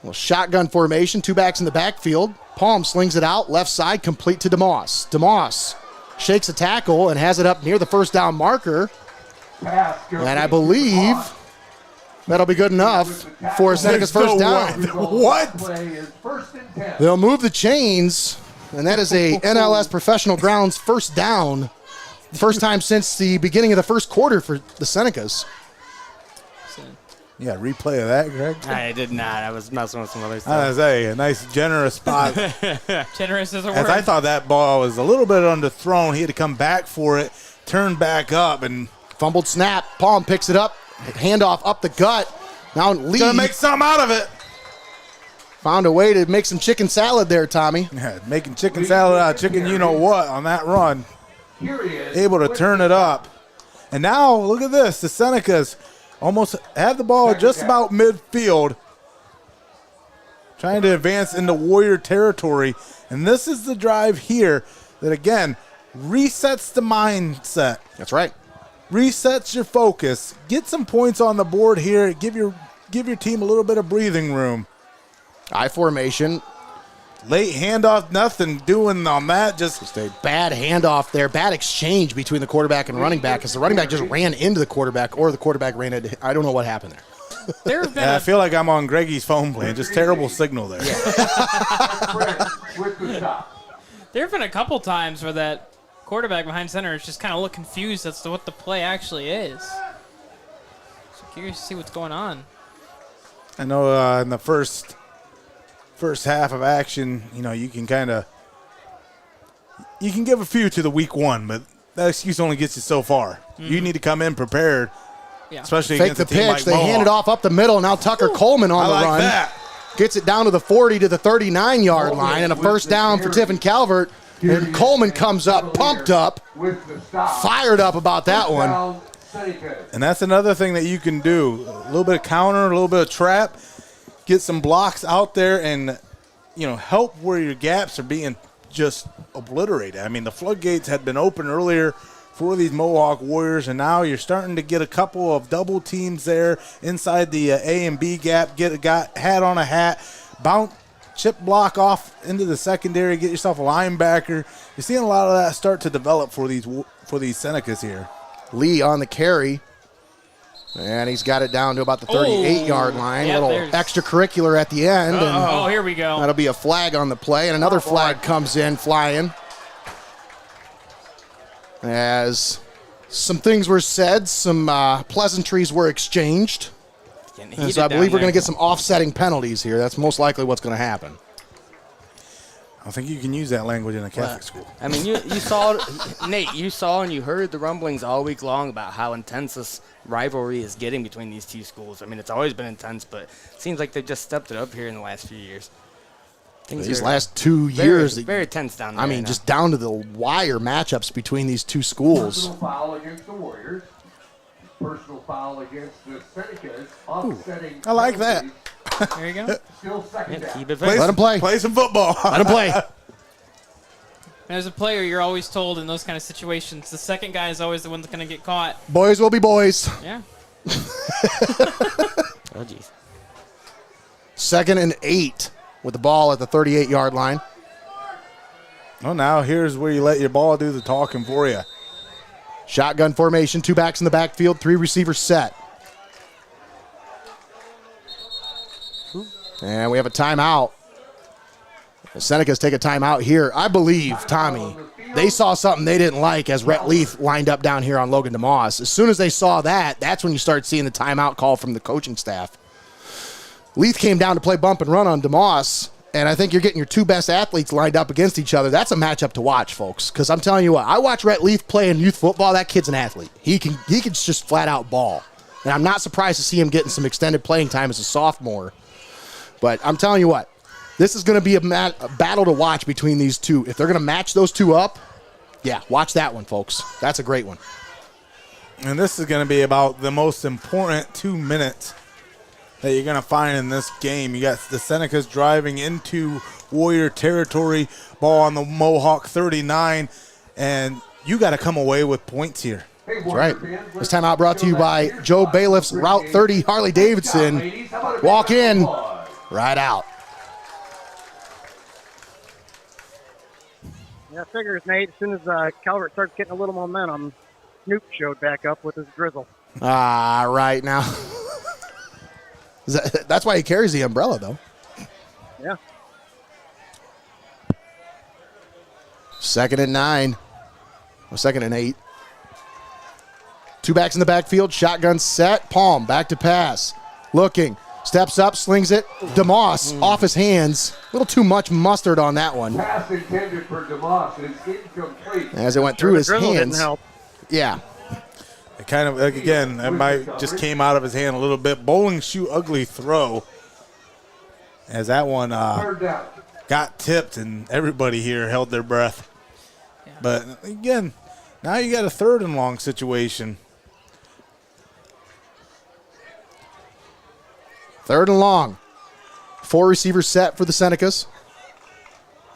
Well, shotgun formation, 2 backs in the backfield. Palm slings it out, left side, complete to DeMoss. DeMoss shakes a tackle and has it up near the first down marker. And I believe that'll be good enough for Seneca's first down. What? They'll move the chains, and that is a NLS Professional Grounds first down. First time since the beginning of the first quarter for the Senecas. Yeah, replay of that, Greg. I did not. I was messing with some other I was stuff. gonna say, a nice generous spot. Generous is a word. As I thought that ball was a little bit underthrown, he had to come back for it, turn back up, and Fumbled snap. Palm picks it up. Handoff up the gut. Now Lee gonna make something out of it. found a way to make some chicken salad there, Tommy. Yeah, making chicken salad out of chicken you-know-what on that run. Able to turn it up. And now, look at this. The Senecas almost have the ball just about midfield, trying to advance into Warrior territory. And this is the drive here that, again, resets the mindset. That's right. Resets your focus. Get some points on the board here. Give your team a little bit of breathing room. I formation. Late handoff, nothing doing on that. Just A bad handoff there. Bad exchange between the quarterback and running back because the running back just ran into the quarterback or the quarterback ran into. I don't know what happened there. There have been I feel like I'm on Greggy's phone plan. Just terrible signal there. there have been a couple times where that quarterback behind center is just kind of look confused as to what the play actually is. So curious to see what's going on. I know in the first half of action, you can give a few to the week one, but that excuse only gets you so far. You need to come in prepared, especially Fake against the a team pitch. like They Mohawk. hand it off up the middle. Now Tucker Coleman on I the like run. that. Gets it down to the 40 to the 39-yard line and a first down for Tiffin Calvert. And Coleman comes up, pumped up, fired up about that one. And that's another thing that you can do. A little bit of counter, a little bit of trap. Get some blocks out there and, help where your gaps are being just obliterated. I mean, the floodgates had been open earlier for these Mohawk Warriors, and now you're starting to get a couple of double teams there inside the A and B gap. Get a hat on a hat, bounce, chip block off into the secondary, get yourself a linebacker. You're seeing a lot of that start to develop for these Senecas here. Lee on the carry. And he's got it down to about the 38-yard line. Yeah, Little there's- extracurricular at the end. And Oh, here we go. that'll be a flag on the play. And another flag comes in flying. As some things were said, some pleasantries were exchanged. Getting And heated so I believe down we're going to there. get some offsetting penalties here. That's most likely what's going to happen. I think you can use that language in a Catholic school. I mean, you saw, Nate, you saw and you heard the rumblings all week long about how intense this rivalry is getting between these two schools. I mean, it's always been intense, but it seems like they've just stepped it up here in the last few years. These last 2 very, years, very tense down there. I mean, right just down to the wire matchups between these two schools. Personal foul against the Warriors. Personal foul against the Senecas. Offsetting. I like that. penalties. There you go. Still second now. down. Keep it fair. Let him play. Play some football. Let him play. As a player, you're always told in those kind of situations, the second guy is always the one that's going to get caught. Boys will be boys. Yeah. Oh, jeez. 2nd and 8 with the ball at the 38-yard line. Well, now here's where you let your ball do the talking for you. Shotgun formation, 2 backs in the backfield, 3 receivers set. And we have a timeout. The Senecas take a timeout here. I believe, Tommy, they saw something they didn't like as Rhett Leith lined up down here on Logan DeMoss. As soon as they saw that, that's when you start seeing the timeout call from the coaching staff. Leith came down to play bump and run on DeMoss, and I think you're getting your 2 best athletes lined up against each other. That's a matchup to watch, folks, because I'm telling you what, I watch Rhett Leith play in youth football. That kid's an athlete. He can just flat out ball. And I'm not surprised to see him getting some extended playing time as a sophomore. But I'm telling you what, this is going to be a battle to watch between these two. If they're going to match those two up, yeah, watch that one, folks. That's a great one. And this is going to be about the most important 2 minutes that you're going to find in this game. You got the Senecas driving into Warrior territory, ball on the Mohawk 39, and you got to come away with points here. That's right. This time out brought to you by Joe Bailiff's Route 30 Harley-Davidson. Walk in, right out. Yeah, figures, Nate. As soon as Calvert starts getting a little momentum, Snoop showed back up with his drizzle. Right now. That's why he carries the umbrella, though. Yeah. 2nd and 9. Or 2nd and 8. Two backs in the backfield. Shotgun set. Palm back to pass. Looking. Steps up. Slings it. DeMoss off his hands. A little too much mustard on that one. Pass intended for DeMoss. It's incomplete. As it went through his drizzle hands. didn't help. Yeah. It kind of, again, it might just came out of his hand a little bit. Bowling shoe ugly throw. As that one got tipped and everybody here held their breath. Yeah. But again, now you got a 3rd and long situation. 3rd and long. 4 receivers set for the Senecas.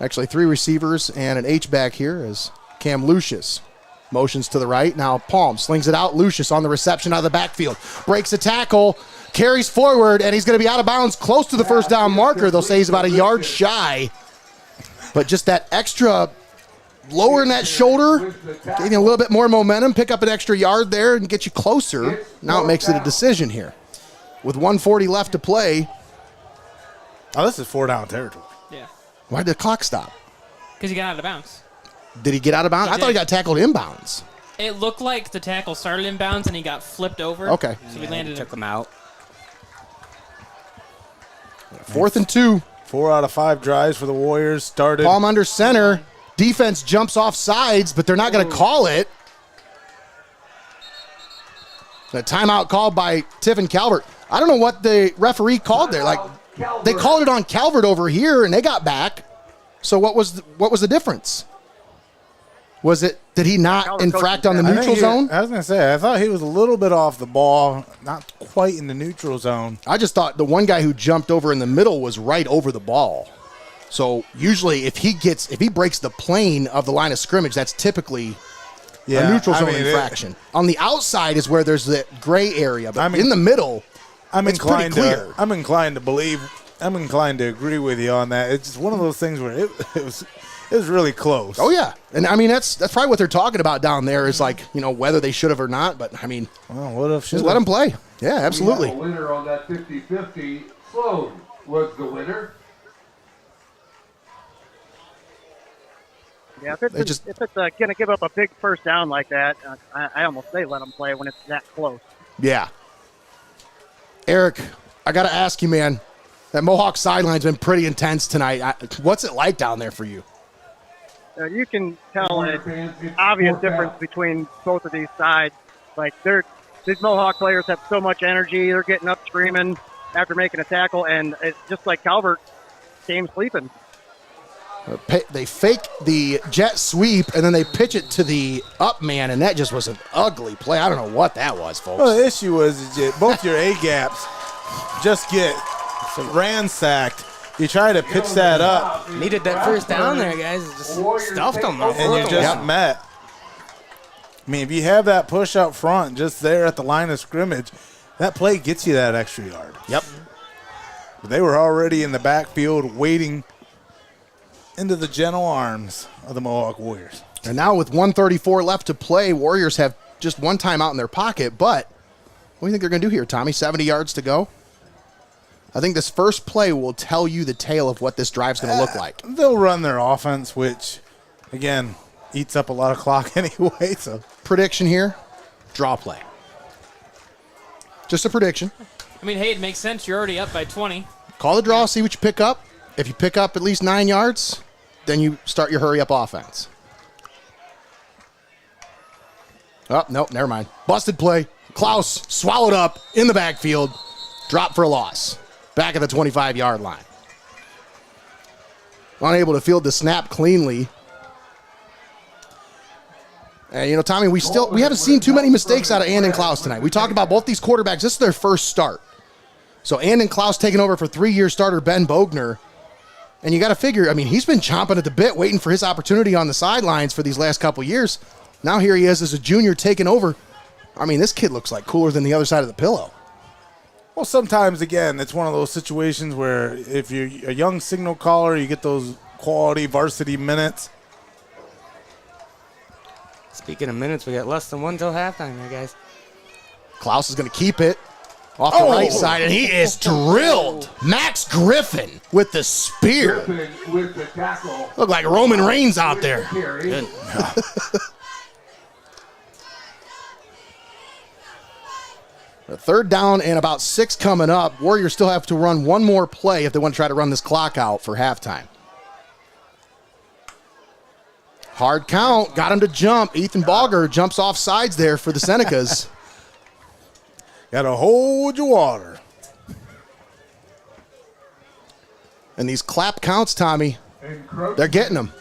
Actually, 3 receivers and an H-back here as Cam Lucius motions to the right. Now Palm slings it out. Lucius on the reception out of the backfield. Breaks a tackle. Carries forward, and he's going to be out of bounds close to the first down marker. They'll say he's about a yard shy. But just that extra lowering that shoulder, getting a little bit more momentum, pick up an extra yard there and get you closer. Now it makes it a decision here. With 1:40 left to play. Oh, this is 4-down territory. Yeah. Why did the clock stop? Because he got out of bounds. Did he get out of bounds? I thought he got tackled inbounds. It looked like the tackle started in bounds and he got flipped over. Okay. So he landed. Took him out. 4th and 2. 4 out of 5 drives for the Warriors started. Palm under center. Defense jumps off sides, but they're not going to call it. The timeout called by Tiffin Calvert. I don't know what the referee called there. Like, they called it on Calvert over here, and they got back. So what was the difference? Was it, did he not infract on the neutral zone? I was going to say, I thought he was a little bit off the ball, not quite in the neutral zone. I just thought the one guy who jumped over in the middle was right over the ball. So usually if he breaks the plane of the line of scrimmage, that's typically a neutral zone infraction. On the outside is where there's the gray area, but in the middle, it's pretty clear. I'm inclined to agree with you on that. It's just one of those things where it was really close. Oh yeah, and I mean that's probably what they're talking about down there is like whether they should have or not. But I mean, well, what if just let them play? Yeah, absolutely. We have a winner on that 50-50. Sloan was the winner. Yeah, if it's going to give up a big first down like that, I almost say let them play when it's that close. Yeah. Eric, I got to ask you, man, that Mohawk sideline's been pretty intense tonight. What's it like down there for you? You can tell an obvious difference between both of these sides. Like these Mohawk players have so much energy. They're getting up screaming after making a tackle, and it's just like Calvert came sleeping. They fake the jet sweep, and then they pitch it to the up man, and that just was an ugly play. I don't know what that was, folks. Well, the issue was both your A-gaps just get ransacked. You try to pitch that up. Needed that first down there, guys. Just stuffed them. And you just met. I mean, if you have that push up front just there at the line of scrimmage, that play gets you that extra yard. Yep. But they were already in the backfield waiting into the gentle arms of the Mohawk Warriors. And now with 1:34 left to play, Warriors have just one timeout in their pocket, but what do you think they're going to do here, Tommy? 70 yards to go? I think this first play will tell you the tale of what this drive's going to look like. They'll run their offense, which, again, eats up a lot of clock anyway. So prediction here, draw play. Just a prediction. I mean, hey, it makes sense. You're already up by 20. Call the draw, see what you pick up. If you pick up at least 9 yards, then you start your hurry-up offense. Oh, nope, never mind. Busted play. Clouse swallowed up in the backfield. Drop for a loss. Back at the 25-yard line. Unable to field the snap cleanly. And, Tommy, we haven't seen too many mistakes out of Andon Clouse tonight. We talked about both these quarterbacks. This is their first start. So Andon Clouse taking over for 3-year starter Ben Bogner. And you got to figure, I mean, he's been chomping at the bit, waiting for his opportunity on the sidelines for these last couple years. Now here he is as a junior taking over. I mean, this kid looks like cooler than the other side of the pillow. Well, sometimes, again, it's one of those situations where if you're a young signal caller, you get those quality varsity minutes. Speaking of minutes, we got less than one till halftime here, guys. Klaus is going to keep it off the right side, and he is drilled. Max Griffin with the spear. Griffin with the tackle. Look like Roman Reigns out there. Good. A third down and about 6 coming up. Warriors still have to run one more play if they want to try to run this clock out for halftime. Hard count. Got him to jump. Ethan Balger jumps off sides there for the Senecas. Got to hold your water. And these clap counts, Tommy, they're getting them.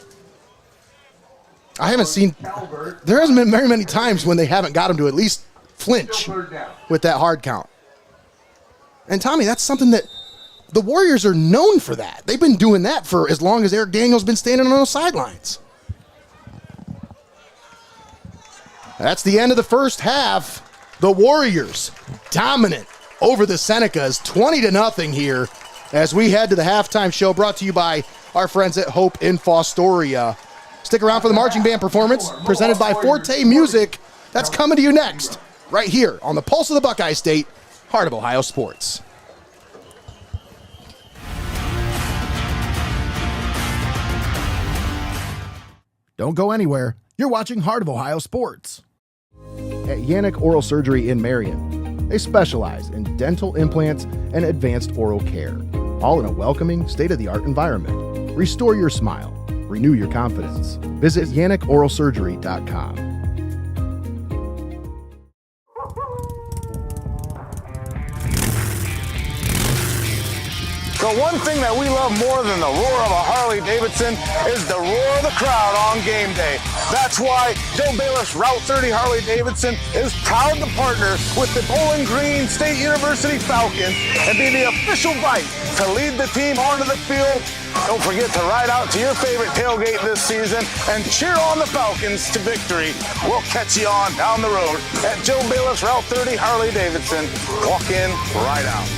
I haven't seen, there hasn't been very many times when they haven't got him to at least flinch with that hard count. And Tommy, that's something that the Warriors are known for that. They've been doing that for as long as Eric Daniels been standing on those sidelines. That's the end of the first half. The Warriors dominant over the Senecas, 20-0 here as we head to the halftime show brought to you by our friends at Hope in Fostoria. Stick around for the marching band performance presented by Forte Music. That's coming to you next, right here on the Pulse of the Buckeye State, Heart of Ohio Sports. Don't go anywhere. You're watching Heart of Ohio Sports. At Yanich Oral Surgery in Marion, they specialize in dental implants and advanced oral care, all in a welcoming, state-of-the-art environment. Restore your smile. Renew your confidence. Visit YanichOralSurgery.com. The one thing that we love more than the roar of a Harley-Davidson is the roar of the crowd on game day. That's why Joe Bayless Route 30 Harley-Davidson is proud to partner with the Bowling Green State University Falcons and be the official bike to lead the team onto the field. Don't forget to ride out to your favorite tailgate this season and cheer on the Falcons to victory. We'll catch you on down the road at Joe Bayless Route 30 Harley-Davidson. Walk in, ride out.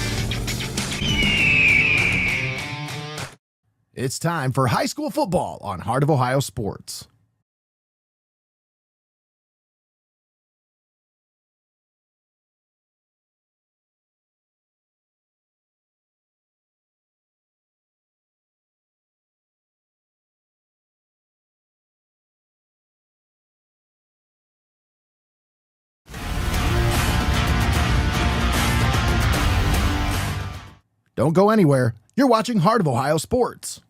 It's time for high school football on Heart of Ohio Sports. Don't go anywhere. You're watching Heart of Ohio Sports.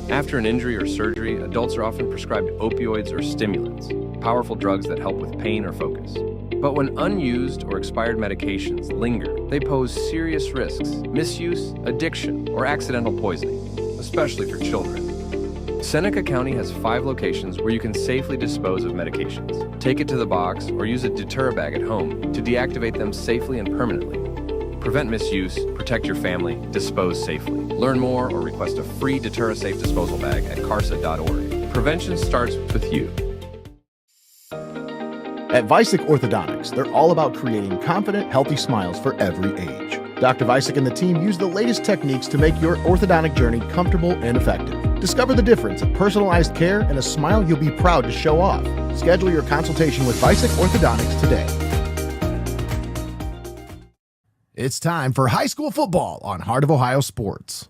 After an injury or surgery, adults are often prescribed opioids or stimulants, powerful drugs that help with pain or focus. But when unused or expired medications linger, they pose serious risks, misuse, addiction, or accidental poisoning, especially for children. Seneca County has 5 locations where you can safely dispose of medications. Take it to the box or use a deter bag at home to deactivate them safely and permanently. Prevent misuse, protect your family, dispose safely. Learn more or request a free Deter-A-Safe disposal bag at carsa.org. Prevention starts with you. At Vicek Orthodontics, they're all about creating confident, healthy smiles for every age. Dr. Vicek and the team use the latest techniques to make your orthodontic journey comfortable and effective. Discover the difference of personalized care and a smile you'll be proud to show off. Schedule your consultation with Vicek Orthodontics today. It's time for high school football on Heart of Ohio Sports.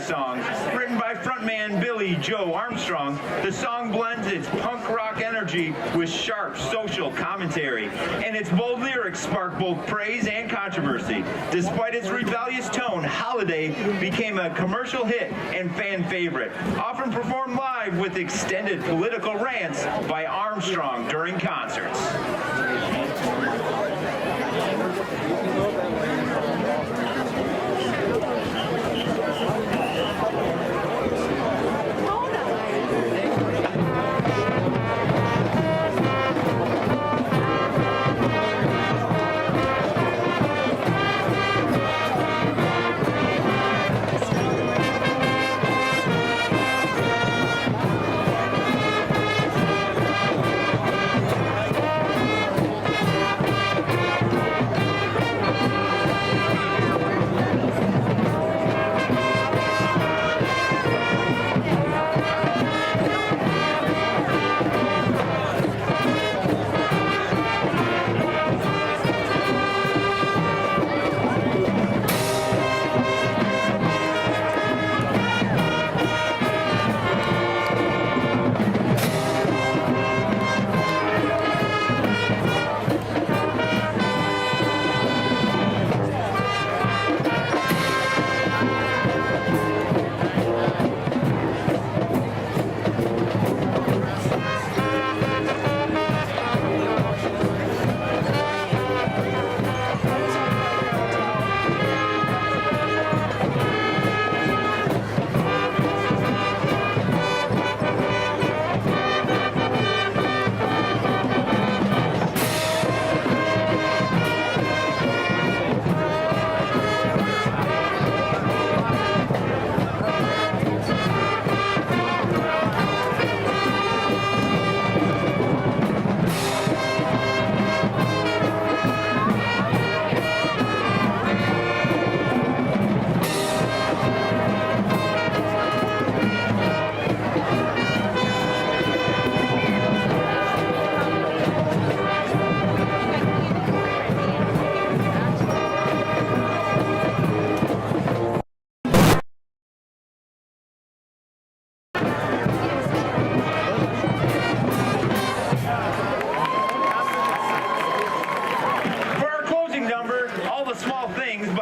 jazz songs. Written by frontman Billy Joe Armstrong, the song blends its punk rock energy with sharp social commentary, and its bold lyrics spark both praise and controversy. Despite its rebellious tone, Holiday became a commercial hit and fan favorite, often performed live with extended political rants by Armstrong during concerts.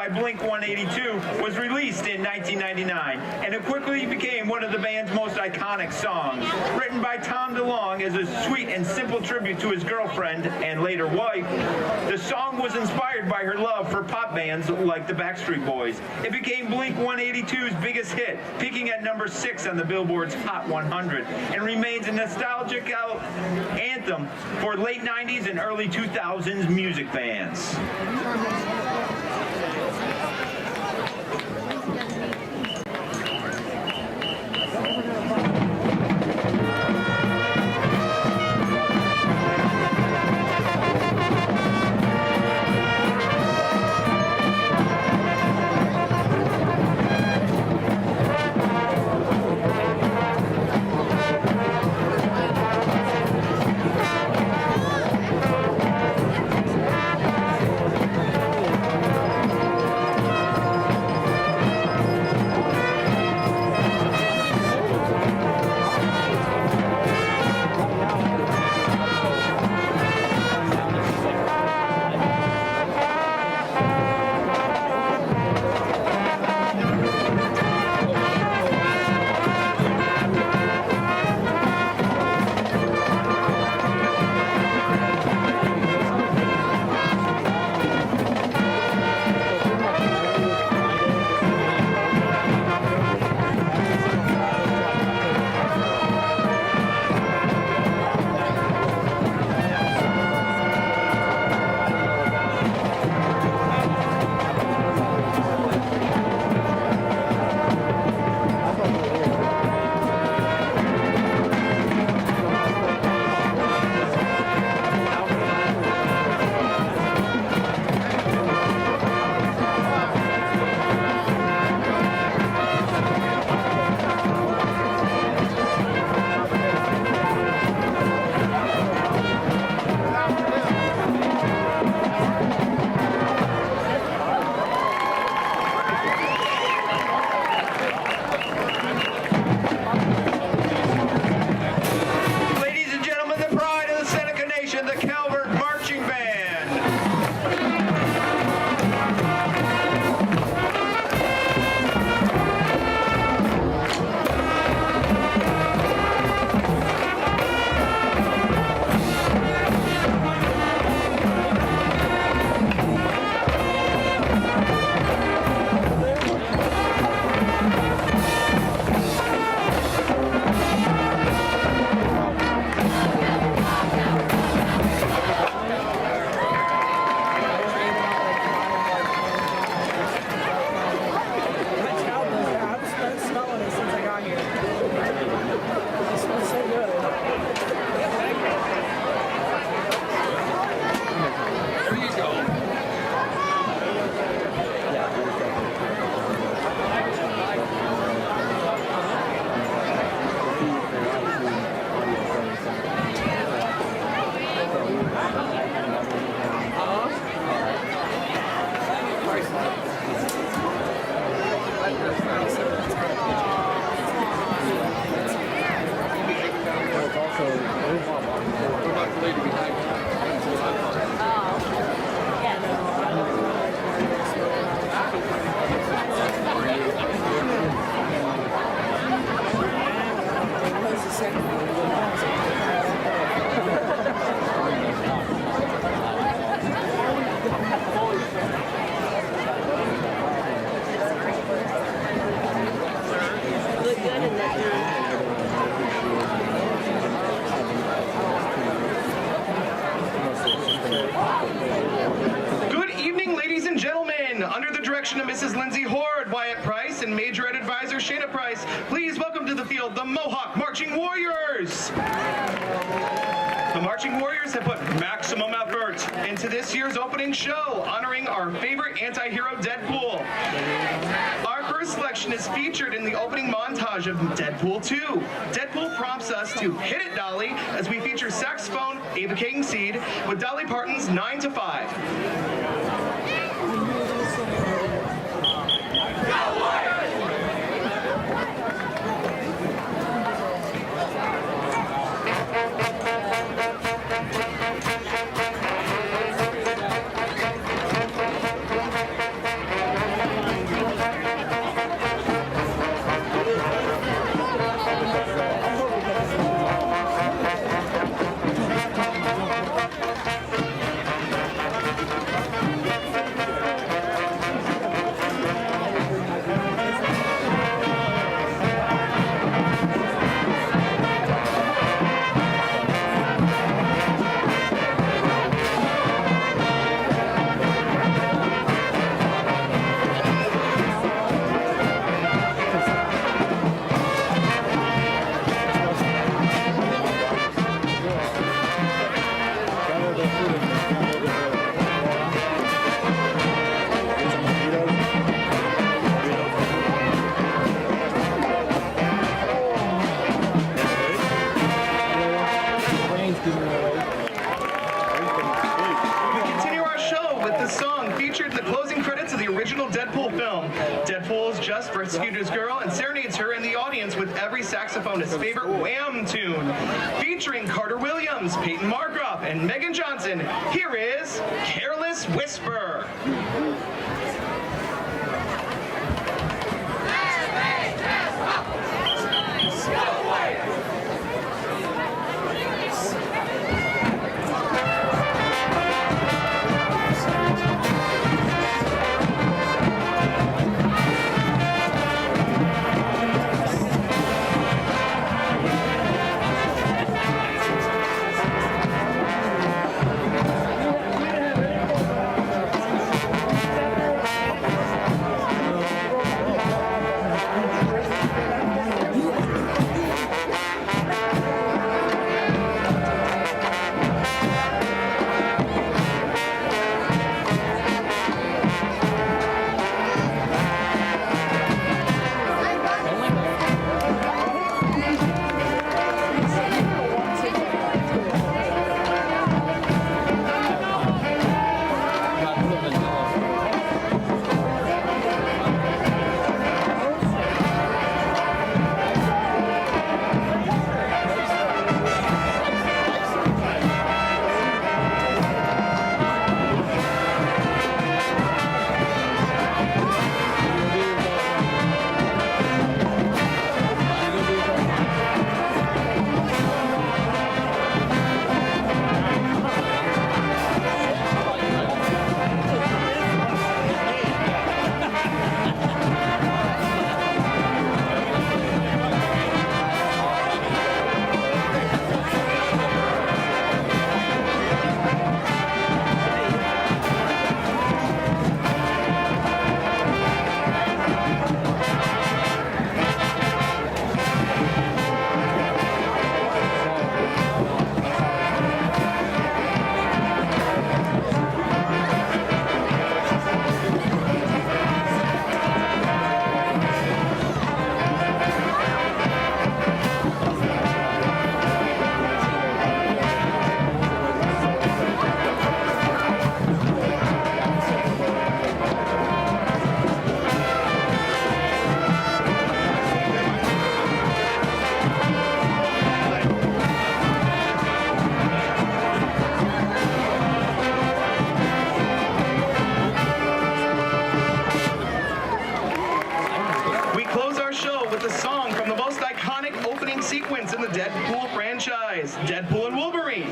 Blink-182 was released in 1999, and it quickly became one of the band's most iconic songs. Written by Tom DeLonge as a sweet and simple tribute to his girlfriend and later wife, the song was inspired by her love for pop bands like the Backstreet Boys. It became Blink-182's biggest hit, peaking at number 6 on the Billboard's Hot 100, and remains a nostalgic anthem for late 90s and early 2000s music fans. Shayna Price, please welcome to the field the Mohawk Marching Warriors. The Marching Warriors have put maximum effort into this year's opening show, honoring our favorite anti-hero Deadpool. Our first selection is featured in the opening montage of Deadpool 2. Deadpool prompts us to hit it, Dolly, as we feature saxophone Ava Cadenseed with Dolly Parton's 9 to 5. Go Warriors! Just rescued his girl and serenades her in the audience with every saxophonist's favorite Wham tune. Featuring Carter Williams, Peyton Markgraf, and Megan Johnson, here is Careless Whisper. Deadpool and Wolverine.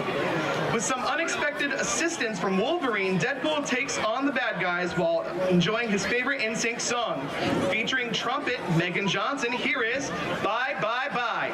With some unexpected assistance from Wolverine, Deadpool takes on the bad guys while enjoying his favorite NSYNC song. Featuring trumpet Megan Johnson, here is Bye Bye Bye.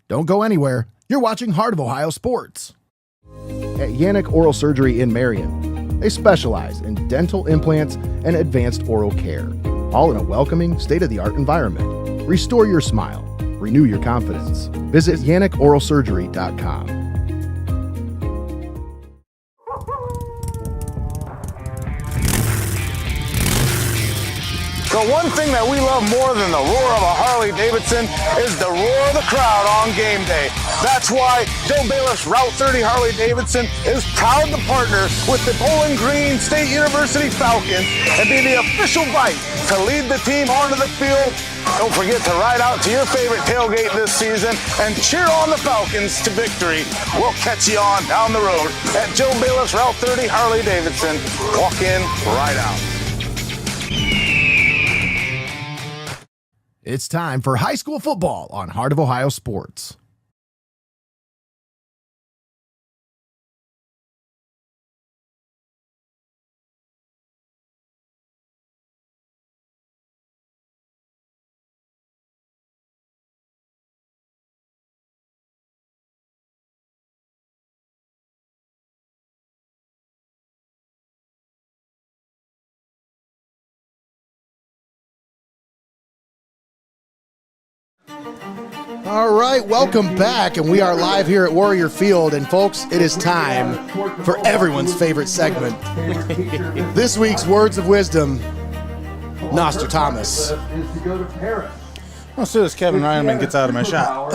Don't go anywhere. You're watching Heart of Ohio Sports. At Yanich Oral Surgery in Marion, they specialize in dental implants and advanced oral care, all in a welcoming, state-of-the-art environment. Restore your smile. Renew your confidence. Visit YanichOralSurgery.com. The one thing that we love more than the roar of a Harley-Davidson is the roar of the crowd on game day. That's why Joe Bailiff's Route 30 Harley-Davidson is proud to partner with the Bowling Green State University Falcons and be the official bike to lead the team onto the field. Don't forget to ride out to your favorite tailgate this season and cheer on the Falcons to victory. We'll catch you on down the road at Joe Bailiff's Route 30 Harley-Davidson. Walk in, ride out. It's time for high school football on Heart of Ohio Sports. All right, welcome back, and we are live here at Warrior Field, and folks, it is time for everyone's favorite segment. This week's Words of Wisdom, Nostradamus. As soon as Kevin Ryan gets out of my shot.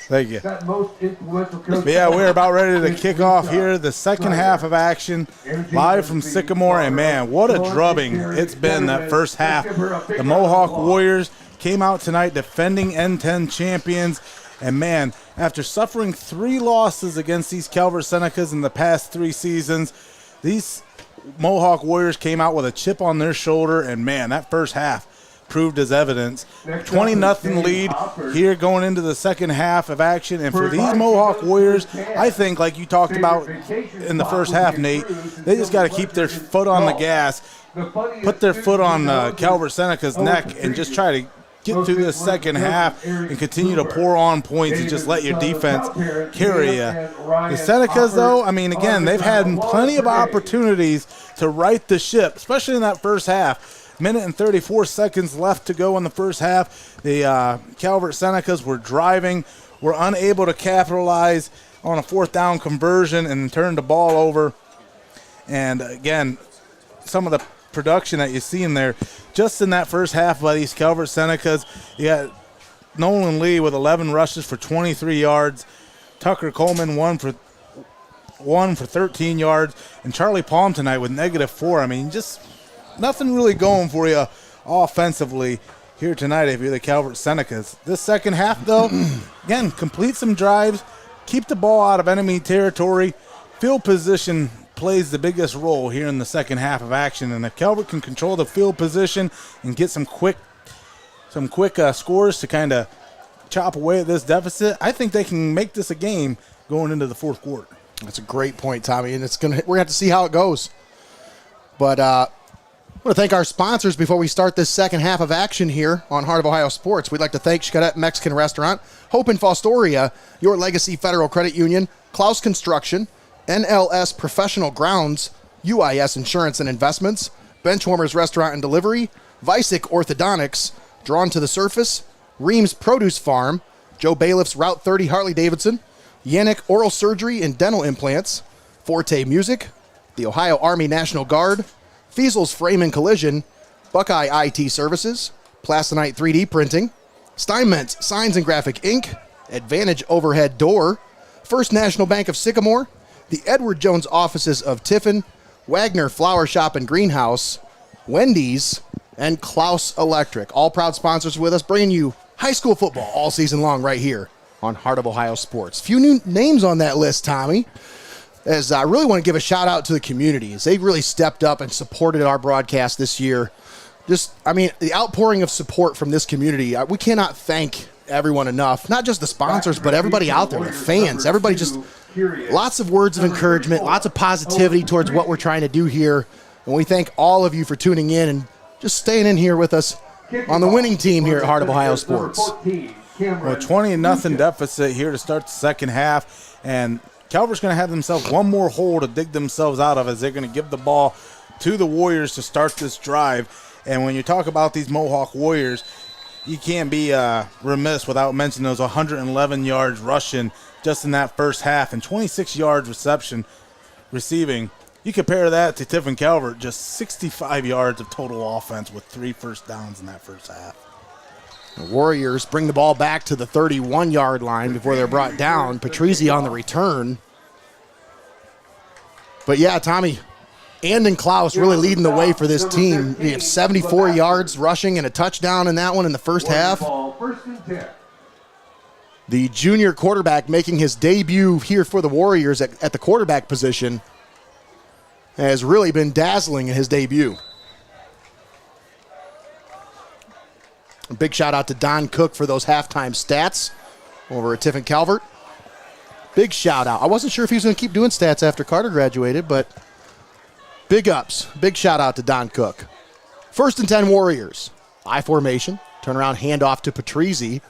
Thank you. But yeah, we're about ready to kick off here the second half of action, live from Sycamore, and man, what a drubbing it's been that first half. The Mohawk Warriors came out tonight defending N10 champions, and man, after suffering 3 losses against these Calvert Senecas in the past 3 seasons, these Mohawk Warriors came out with a chip on their shoulder, and man, that first half proved as evidence. 20-0 lead here going into the second half of action, and for these Mohawk Warriors, I think, like you talked about in the first half, Nate, they just got to keep their foot on the gas, put their foot on Calvert Seneca's neck, and just try to get through this second half and continue to pour on points and just let your defense carry you. The Senecas, though, I mean, again, they've had plenty of opportunities to right the ship, especially in that first half. Minute and 34 seconds left to go in the first half. The Calvert Senecas were driving, were unable to capitalize on a 4th down conversion and turned the ball over. And again, some of the production that you see in there just in that first half by these Calvert Senecas. You got Nolan Lee with 11 rushes for 23 yards, Tucker Coleman one for 13 yards, and Charlie Palm tonight with -4. I mean, just nothing really going for you offensively here tonight if you're the Calvert Senecas. This second half, though, again, complete some drives, keep the ball out of enemy territory. Field position plays the biggest role here in the second half of action, and if Calvert can control the field position and get some quick scores to kind of chop away at this deficit, I think they can make this a game going into the fourth quarter. That's a great point, Tommy, and we're gonna have to see how it goes. But I want to thank our sponsors before we start this second half of action here on Heart of Ohio Sports. We'd like to thank Xcaret Mexican Restaurant, Hope in Fostoria, Your Legacy Federal Credit Union, Clouse Construction, NLS Professional Grounds, UIS Insurance and Investments, Benchwarmers Restaurant and Delivery, Vicek Orthodontics, Drawn to the Surface, Rhiems Produce Farm, Joe Bailiff's Route 30 Harley-Davidson, Yanich Oral Surgery and Dental Implants, Forte Music, the Ohio Army National Guard, Feasel's Frame and Collision, Buckeye IT Services, Plasonite 3D Printing, Steinmetz Signs and Graphic Ink, Advantage Overhead Door, First National Bank of Sycamore, the Edward Jones offices of Tiffin, Wagner Flower Shop and Greenhouse, Wendy's, and Clouse Electric. All proud sponsors with us, bringing you high school football all season long right here on Heart of Ohio Sports. Few new names on that list, Tommy, as I really want to give a shout out to the community, as they really stepped up and supported our broadcast this year. The outpouring of support from this community, we cannot thank everyone enough. Not just the sponsors, but everybody out there, the fans, everybody, just lots of words of encouragement, lots of positivity towards what we're trying to do here. And we thank all of you for tuning in and just staying in here with us on the winning team here at Heart of Ohio Sports. Well, 20-0 deficit here to start the second half, and Calvert's going to have themselves one more hole to dig themselves out of, as they're going to give the ball to the Warriors to start this drive. And when you talk about these Mohawk Warriors, you can't be remiss without mentioning those 111 yards rushing just in that first half and 26 yards receiving. You compare that to Tiffin Calvert, just 65 yards of total offense with 3 first downs in that first half. The Warriors bring the ball back to the 31-yard line before they're brought down. Patrizzi on the return. But yeah, Tommy, and Clouse really leading the way for this team. You have 74 yards rushing and a touchdown in that one in the first half. The junior quarterback making his debut here for the Warriors at the quarterback position has really been dazzling in his debut. A big shout out to Don Cook for those halftime stats over at Tiffin Calvert. Big shout out. I wasn't sure if he was going to keep doing stats after Carter graduated, but big ups. Big shout out to Don Cook. 1st and 10 Warriors. I formation. Turnaround handoff to Patrizzi.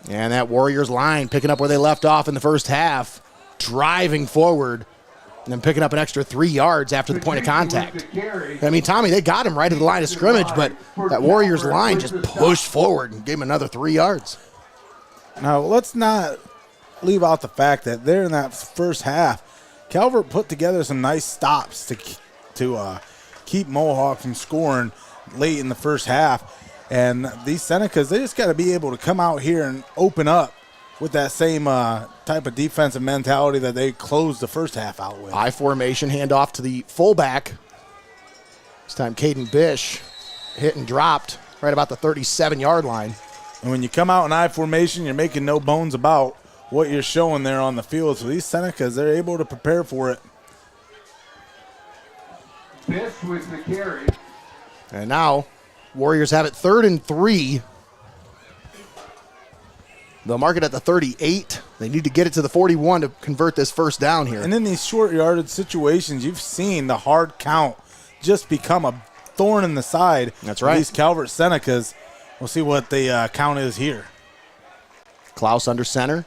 And that Warriors line picking up where they left off in the first half. Driving forward. And then picking up an extra 3 yards after the point of contact. I mean, Tommy, they got him right at the line of scrimmage, but that Warriors line just pushed forward and gave him another 3 yards. Now, let's not leave out the fact that there in that first half, Calvert put together some nice stops to keep Mohawk from scoring late in the first half. And these Senecas, they just got to be able to come out here and open up with that same type of defensive mentality that they closed the first half out with. I formation handoff to the fullback. This time Caden Bish hit and dropped right about the 37-yard line. And when you come out in I formation, you're making no bones about what you're showing there on the field. So these Senecas, they're able to prepare for it. Bish with the carry. And now Warriors have it 3rd and 3. They'll mark it at the 38. They need to get it to the 41 to convert this first down here. And in these short yardage situations, you've seen the hard count just become a thorn in the side. That's right. These Calvert Senecas. We'll see what the count is here. Clouse under center.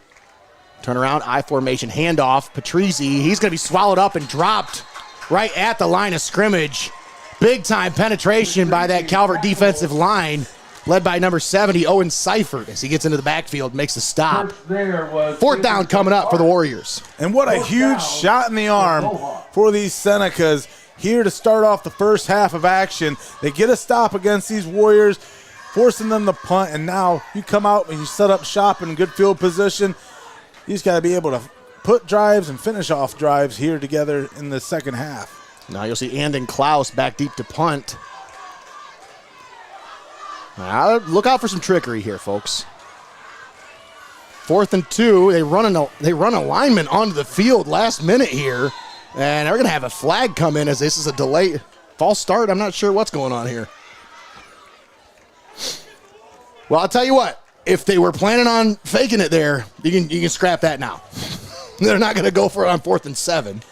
Turnaround, I formation, handoff. Patrizzi, he's going to be swallowed up and dropped right at the line of scrimmage. Big time penetration by that Calvert defensive line, led by number 70, Owen Seifert, as he gets into the backfield, makes the stop. 4th down coming up for the Warriors. And what a huge shot in the arm for these Senecas here to start off the first half of action. They get a stop against these Warriors, forcing them to punt, and now you come out and you set up shop in good field position. You just got to be able to put drives and finish off drives here together in the second half. Now you'll see Andon Clouse back deep to punt. Now, look out for some trickery here, folks. 4th and 2. They run a lineman onto the field last minute here, and they're going to have a flag come in as this is a delay. False start. I'm not sure what's going on here. Well, I'll tell you what. If they were planning on faking it there, you can scrap that now. They're not going to go for it on 4th and 7.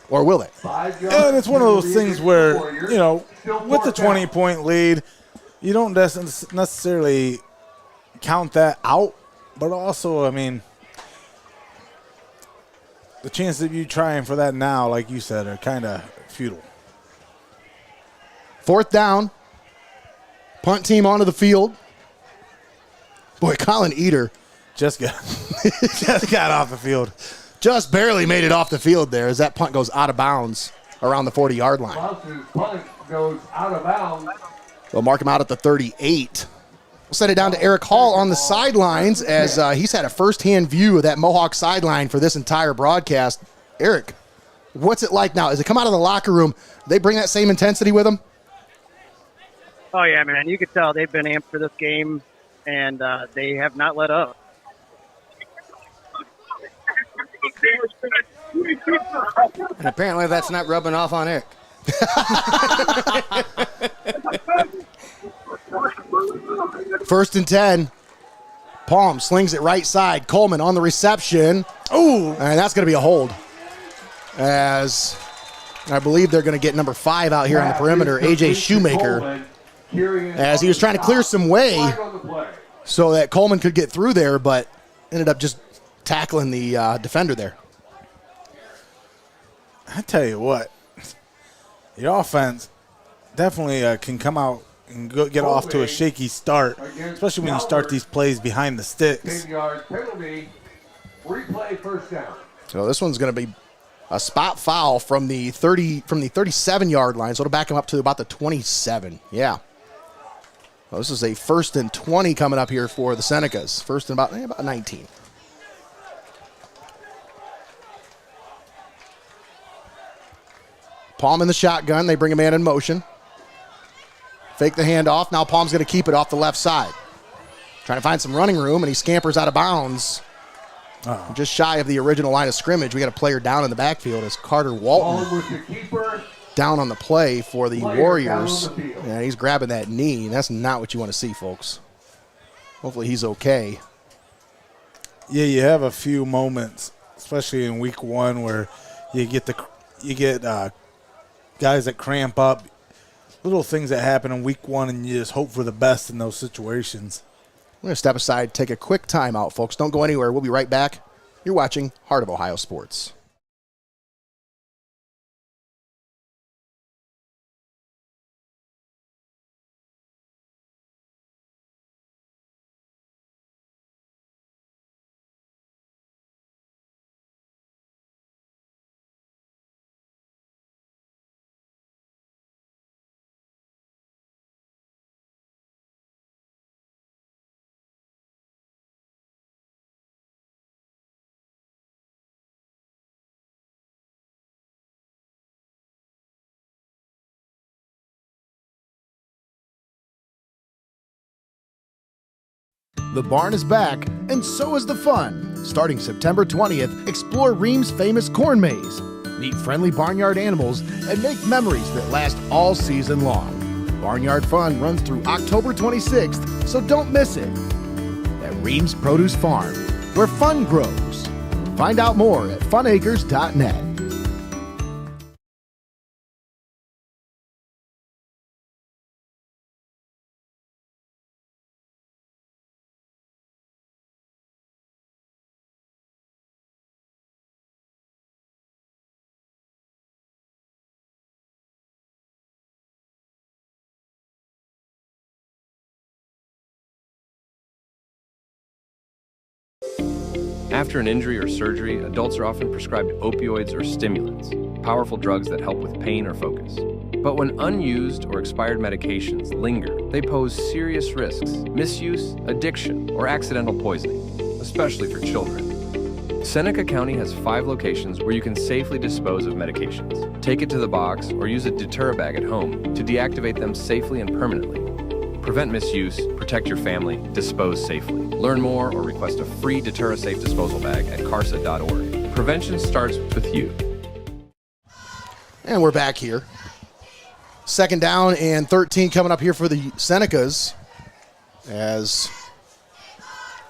Or will they? And it's one of those things where, you know, with the 20-point lead, you don't necessarily count that out. But also, I mean, the chances of you trying for that now, like you said, are kind of futile. 4th down. Punt team onto the field. Boy, Colin Eder just got off the field. Just barely made it off the field there as that punt goes out of bounds. around the 40-yard line. Clouse's punt goes out of bounds. They'll mark him out at the 38. We'll send it down to Eric Hall on the sidelines as he's had a first-hand view of that Mohawk sideline for this entire broadcast. Eric, what's it like now? As they come out of the locker room, they bring that same intensity with them? Oh, yeah, man. You could tell they've been amped for this game, and they have not let up. And apparently that's not rubbing off on Eric. First and 10. Palm slings it right side. Coleman on the reception. Ooh, and that's going to be a hold. As I believe they're going to get number 5 out here on the perimeter, A.J. Shoemaker, as he was trying to clear some way so that Coleman could get through there, but ended up just tackling the defender there. I tell you what, the offense definitely can come out and get off to a shaky start, especially when you start these plays behind the sticks. 10-yard penalty, replay first down. So this one's going to be a spot foul from the 37-yard line, so it'll back him up to about the 27. Yeah. Well, this is a 1st and 20 coming up here for the Senecas. First and about 19. Palm in the shotgun. They bring a man in motion. Fake the handoff. Now Palm's going to keep it off the left side. Trying to find some running room, and he scampers out of bounds. Just shy of the original line of scrimmage. We got a player down in the backfield as Carter Walton down on the play for the Warriors. And he's grabbing that knee. That's not what you want to see, folks. Hopefully he's okay. Yeah, you have a few moments, especially in week 1, where you get guys that cramp up, little things that happen in week 1, and you just hope for the best in those situations. We're going to step aside, take a quick timeout, folks. Don't go anywhere. We'll be right back. You're watching Heart of Ohio Sports. The barn is back, and so is the fun. Starting September 20th, explore Rhiems' famous corn maze. Meet friendly barnyard animals and make memories that last all season long. Barnyard Fun runs through October 26th, so don't miss it. At Rhiems Produce Farm, where fun grows. Find out more at funacres.net. After an injury or surgery, adults are often prescribed opioids or stimulants, powerful drugs that help with pain or focus. But when unused or expired medications linger, they pose serious risks: misuse, addiction, or accidental poisoning, especially for children. Seneca County has 5 locations where you can safely dispose of medications. Take it to the box or use a deter bag at home to deactivate them safely and permanently. Prevent misuse, protect your family, dispose safely. Learn more or request a free Deterra-Safe disposal bag at carsa.org. Prevention starts with you. And we're back here. 2nd down and 13 coming up here for the Senecas, as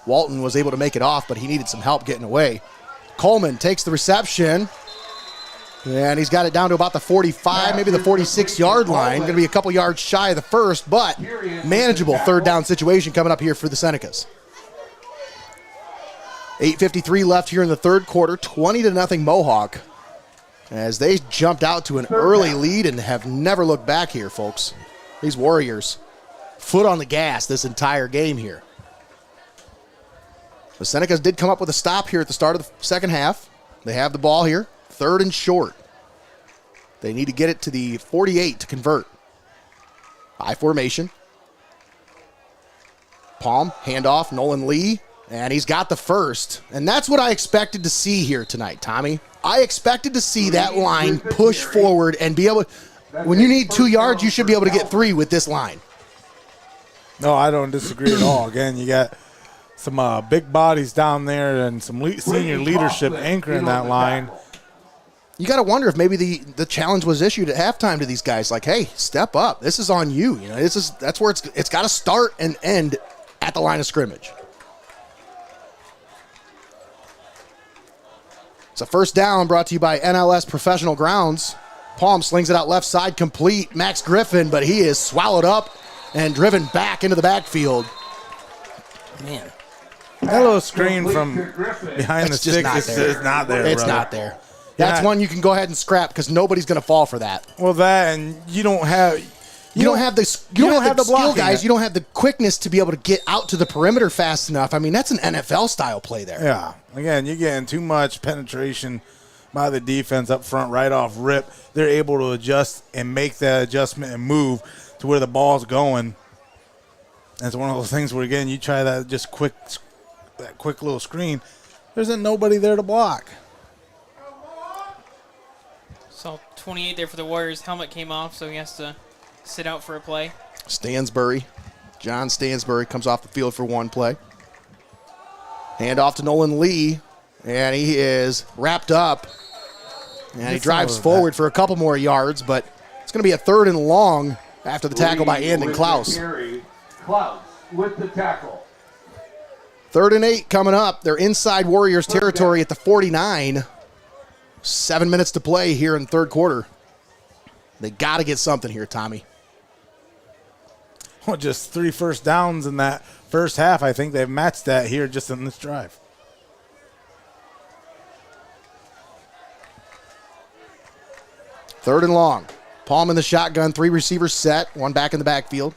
Walton was able to make it off, but he needed some help getting away. Coleman takes the reception, and he's got it down to about the 45, maybe the 46-yard line. Going to be a couple yards shy of the first, but manageable 3rd down situation coming up here for the Senecas. 8:53 left here in the 3rd quarter, 20-0 Mohawk, as they jumped out to an early lead and have never looked back here, folks. These Warriors, foot on the gas this entire game here. The Senecas did come up with a stop here at the start of the second half. They have the ball here, 3rd and short. They need to get it to the 48 to convert. I formation. Palm, handoff, Nolan Lee, and he's got the first. And that's what I expected to see here tonight, Tommy. I expected to see that line push forward and be able to, when you need 2 yards, you should be able to get 3 with this line. No, I don't disagree at all. Again, you got some big bodies down there and some senior leadership anchoring that line. You got to wonder if maybe the challenge was issued at halftime to these guys, like, hey, step up. This is on you. You know, that's where it's got to start and end at the line of scrimmage. It's a first down brought to you by NLS Professional Grounds. Palm slings it out left side, complete. Max Griffin, but he is swallowed up and driven back into the backfield. Man. That little screen from behind the sticks is not there. It's not there. That's one you can go ahead and scrap because nobody's going to fall for that. Well, that and you don't have the skill blocking guys. You don't have the quickness to be able to get out to the perimeter fast enough. I mean, that's an NFL style play there. Yeah. Again, you're getting too much penetration by the defense up front right off rip. They're able to adjust and make that adjustment and move to where the ball's going. And it's one of those things where, again, you try that quick little screen. There's nobody there to block. Saw 28 there for the Warriors. Helmet came off, so he has to sit out for a play. John Stansbury comes off the field for one play. Hand off to Nolan Lee, and he is wrapped up. And he drives forward for a couple more yards, but it's going to be a 3rd and long after the tackle by Andon Clouse. Clouse with the tackle. 3rd and 8 coming up. They're inside Warriors territory at the 49. 7 minutes to play here in the third quarter. They got to get something here, Tommy. Well, just 3 first downs in that first half. I think they've matched that here just in this drive. Third and long. Palm in the shotgun, 3 receivers set, 1 back in the backfield.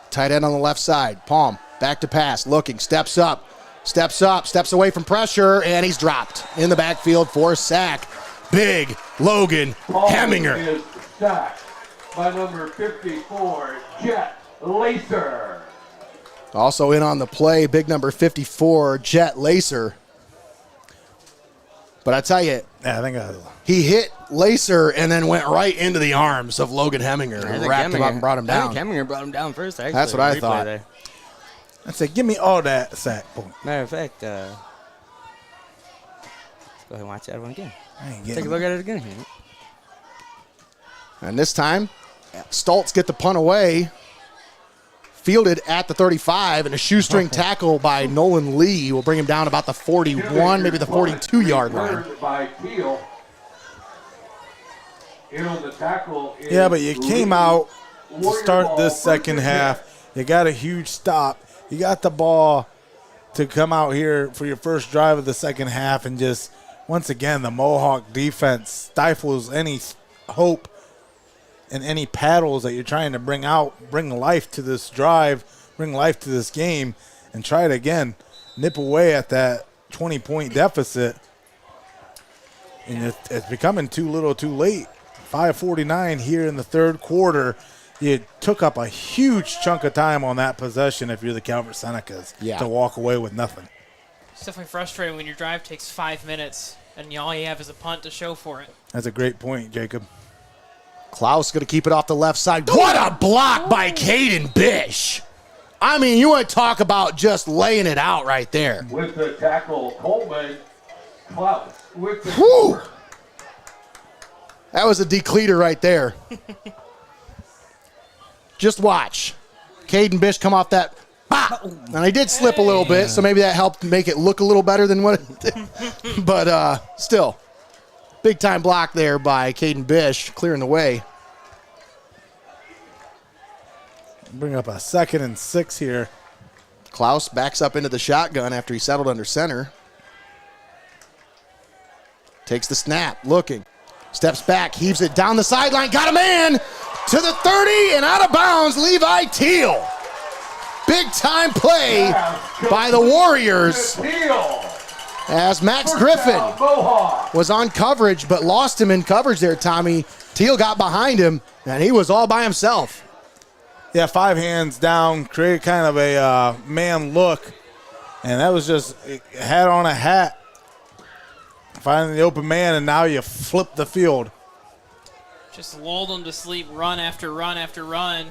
Tight end on the left side. Palm back to pass, looking, steps away from pressure, and he's dropped in the backfield for a sack. Big Logan Heminger. Is sacked by number 54, Jet Lacer. Also in on the play, big number 54, Jet Lacer. But I tell you, he hit Lacer and then went right into the arms of Logan Heminger and wrapped him up and brought him down. I think Heminger brought him down first, actually. That's what I thought. There. I said, give me all that sack point. Matter of fact, let's go ahead and watch that one again. Take a look at it again here. And this time, Stoltz get the punt away. Fielded at the 35, and a shoestring tackle by Nolan Lee will bring him down about the 41, maybe the 42-yard line. Yeah, but you came out to start this second half. You got a huge stop. You got the ball to come out here for your first drive of the second half, and just, once again, the Mohawk defense stifles any hope and any paddles that you're trying to bring life to this drive, bring life to this game, and try to, again, nip away at that 20-point deficit. And it's becoming too little too late. 5:49 here in the third quarter. You took up a huge chunk of time on that possession if you're the Calvert Senecas to walk away with nothing. It's definitely frustrating when your drive takes 5 minutes and all you have is a punt to show for it. That's a great point, Jacob. Klaus going to keep it off the left side. What a block by Caden Bish. I mean, you want to talk about just laying it out right there. With the tackle, Coleman. Klaus with the That was a decleater right there. Just watch. Caden Bish come off that. And he did slip a little bit, so maybe that helped make it look a little better than what it did. But still, big-time block there by Caden Bish, clearing the way. Bring up a 2nd and 6 here. Klaus backs up into the shotgun after he settled under center. Takes the snap, looking. Steps back, heaves it down the sideline. Got a man to the 30 and out of bounds, Levi Teal. Big-time play by the Warriors as Max Griffin was on coverage but lost him in coverage there, Tommy. Teal got behind him, and he was all by himself. Yeah, 5 hands down, created kind of a man look, and that was just hat on a hat. Finding the open man, and now you flip the field. Just lulled him to sleep, run after run after run.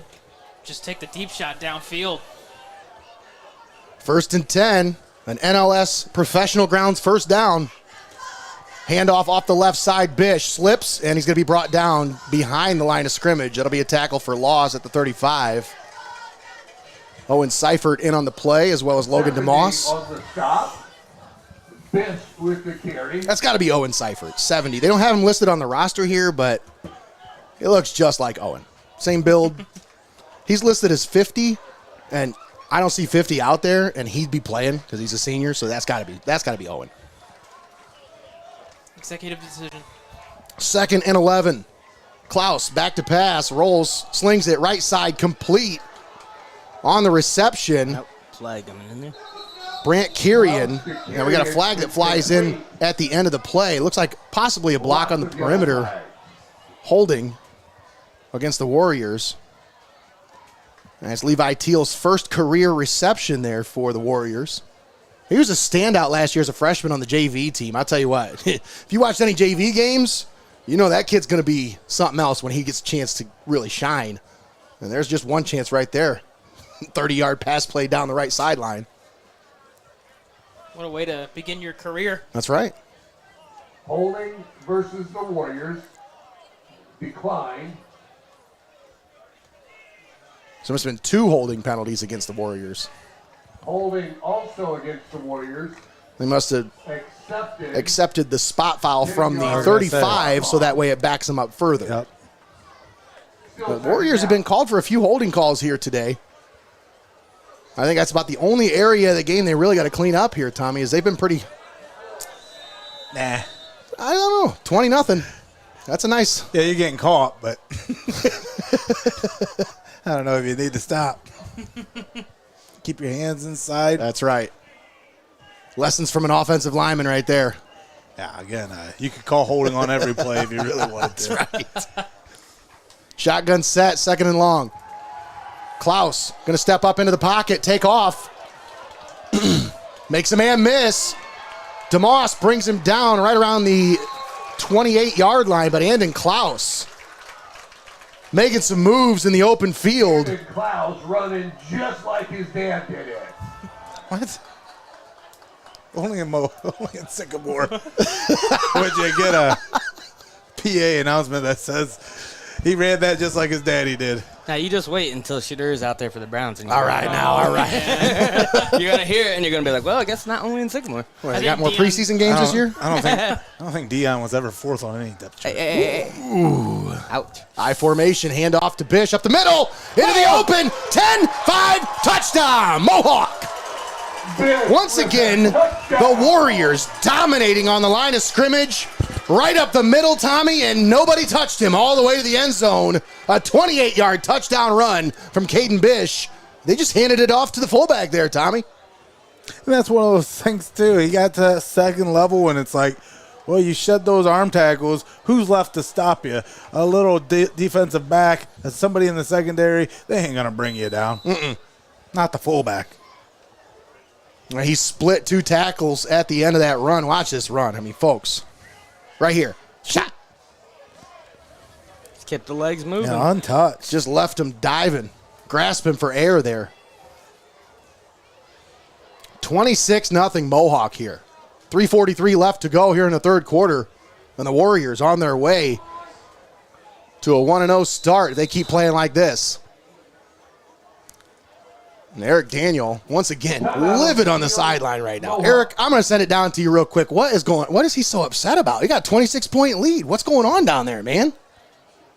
Just take the deep shot downfield. 1st and 10, an NLS Professional Grounds first down. Handoff off the left side, Bish slips, and he's going to be brought down behind the line of scrimmage. That'll be a tackle for loss at the 35. Owen Seifert in on the play, as well as Logan DeMoss. On the stop. Bish with the carry. That's got to be Owen Seifert, 70. They don't have him listed on the roster here, but it looks just like Owen. Same build. He's listed as 50, and I don't see 50 out there, and he'd be playing because he's a senior, so that's got to be Owen. Executive decision. 2nd and 11. Clouse back to pass, rolls, slings it right side, complete on the reception. Nope. Flag coming in there. Brant Kirian, and we got a flag that flies in at the end of the play. Looks like possibly a block on the perimeter, holding against the Warriors. That's Levi Teal's first career reception there for the Warriors. He was a standout last year as a freshman on the JV team. I'll tell you what, if you watched any JV games, you know that kid's going to be something else when he gets a chance to really shine. And there's just one chance right there. 30-yard pass play down the right sideline. What a way to begin your career. That's right. Holding versus the Warriors. Decline. So must have been 2 holding penalties against the Warriors. Holding also against the Warriors. They must have accepted the spot foul from the 35, so that way it backs them up further. Yep. The Warriors have been called for a few holding calls here today. I think that's about the only area of the game they really got to clean up here, Tommy, is they've been pretty... Nah. I don't know. 20-0. That's a nice... Yeah, you're getting caught, but I don't know if you need to stop. Keep your hands inside. That's right. Lessons from an offensive lineman right there. Yeah, again, you could call holding on every play if you really wanted to. That's right. Shotgun set, 2nd and long. Clouse going to step up into the pocket, take off. Makes a man miss. DeMoss brings him down right around the 28-yard line, but Andon Clouse making some moves in the open field. And Clouse running just like his dad did it. What? Only in Sycamore would you get a PA announcement that says he ran that just like his daddy did. Now you just wait until Shadur's out there for the Browns. And All right. you're gonna hear it and you're gonna be like, well, I guess not only in Sycamore. Well, they got more preseason games this year? I don't think Dion was ever 4th on any depth chart. Hey. Ooh. Ouch. I formation, handoff to Bish, up the middle, into the open, 10-5, touchdown, Mohawk. Once again, the Warriors dominating on the line of scrimmage, right up the middle, Tommy, and nobody touched him all the way to the end zone. A 28-yard touchdown run from Caden Bish. They just handed it off to the fullback there, Tommy. And that's one of those things, too. He got to that 2nd level, and it's like, well, you shed those arm tackles. Who's left to stop you? A little defensive back, somebody in the secondary. They ain't going to bring you down. Not the fullback. He split 2 tackles at the end of that run. Watch this run. I mean, folks, right here. Shot. Just kept the legs moving. Yeah, untouched. Just left him diving, grasping for air there. 26-0 Mohawk here. 3:43 left to go here in the 3rd quarter. And the Warriors on their way to a 1-0 start. They keep playing like this. And Eric Daniel, once again, livid on the sideline right now. Eric, I'm going to send it down to you real quick. What is he so upset about? He got a 26-point lead. What's going on down there, man?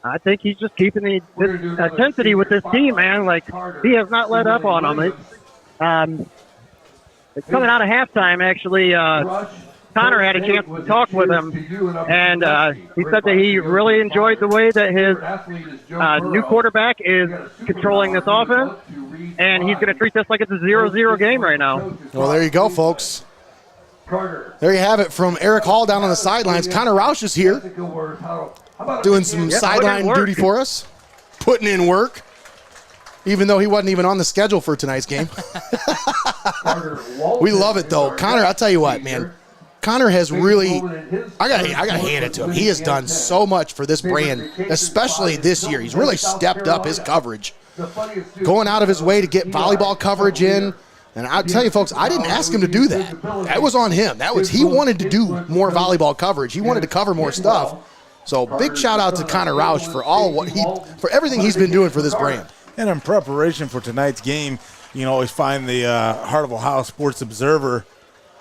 I think he's just keeping the intensity with this team, man. Like, he has not let up on them. It's coming out of halftime, actually. Connor had a chance to talk with him, and he said that he really enjoyed the way that his new quarterback is controlling this offense, and he's going to treat this like it's a 0-0 game right now. Well, there you go, folks. There you have it from Eric Hall down on the sidelines. Connor Roush is here. doing some sideline duty for us, putting in work, even though he wasn't even on the schedule for tonight's game. We love it, though. Connor, I'll tell you what, man. Connor has really, I gotta hand it to him. He has done so much for this brand, especially this year. He's really stepped up his coverage, going out of his way to get volleyball coverage in. And I'll tell you, folks, I didn't ask him to do that. That was on him. He wanted to do more volleyball coverage. He wanted to cover more stuff. So big shout out to Connor Roush for everything he's been doing for this brand. And in preparation for tonight's game, you can always find the Heart of Ohio Sports Observer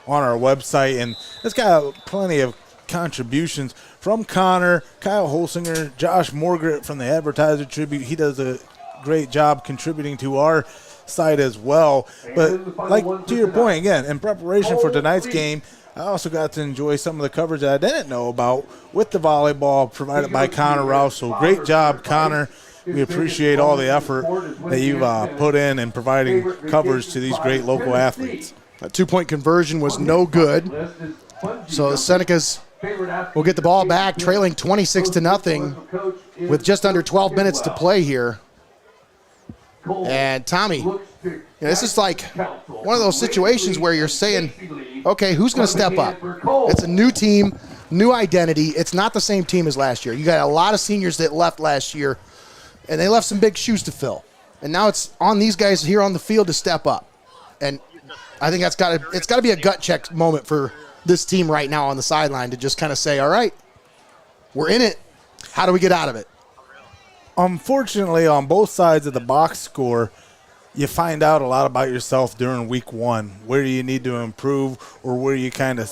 on our website, and it's got plenty of contributions from Connor, Kyle Holsinger, Josh Morgret from the Advertiser Tribute. He does a great job contributing to our site as well. But like to your point, again, in preparation for tonight's game, I also got to enjoy some of the coverage that I didn't know about with the volleyball provided by Connor Roush. So great job, Connor. We appreciate all the effort that you've put in providing coverage to these great local athletes. That 2-point conversion was no good. So the Senecas will get the ball back, trailing 26-0 with just under 12 minutes to play here. And Tommy, this is like one of those situations where you're saying, okay, who's going to step up? It's a new team, new identity. It's not the same team as last year. You got a lot of seniors that left last year, and they left some big shoes to fill. And now it's on these guys here on the field to step up. And I think it's got to be a gut check moment for this team right now on the sideline to just kind of say, all right, we're in it. How do we get out of it? Unfortunately, on both sides of the box score, you find out a lot about yourself during week one. Where do you need to improve, or where you kind of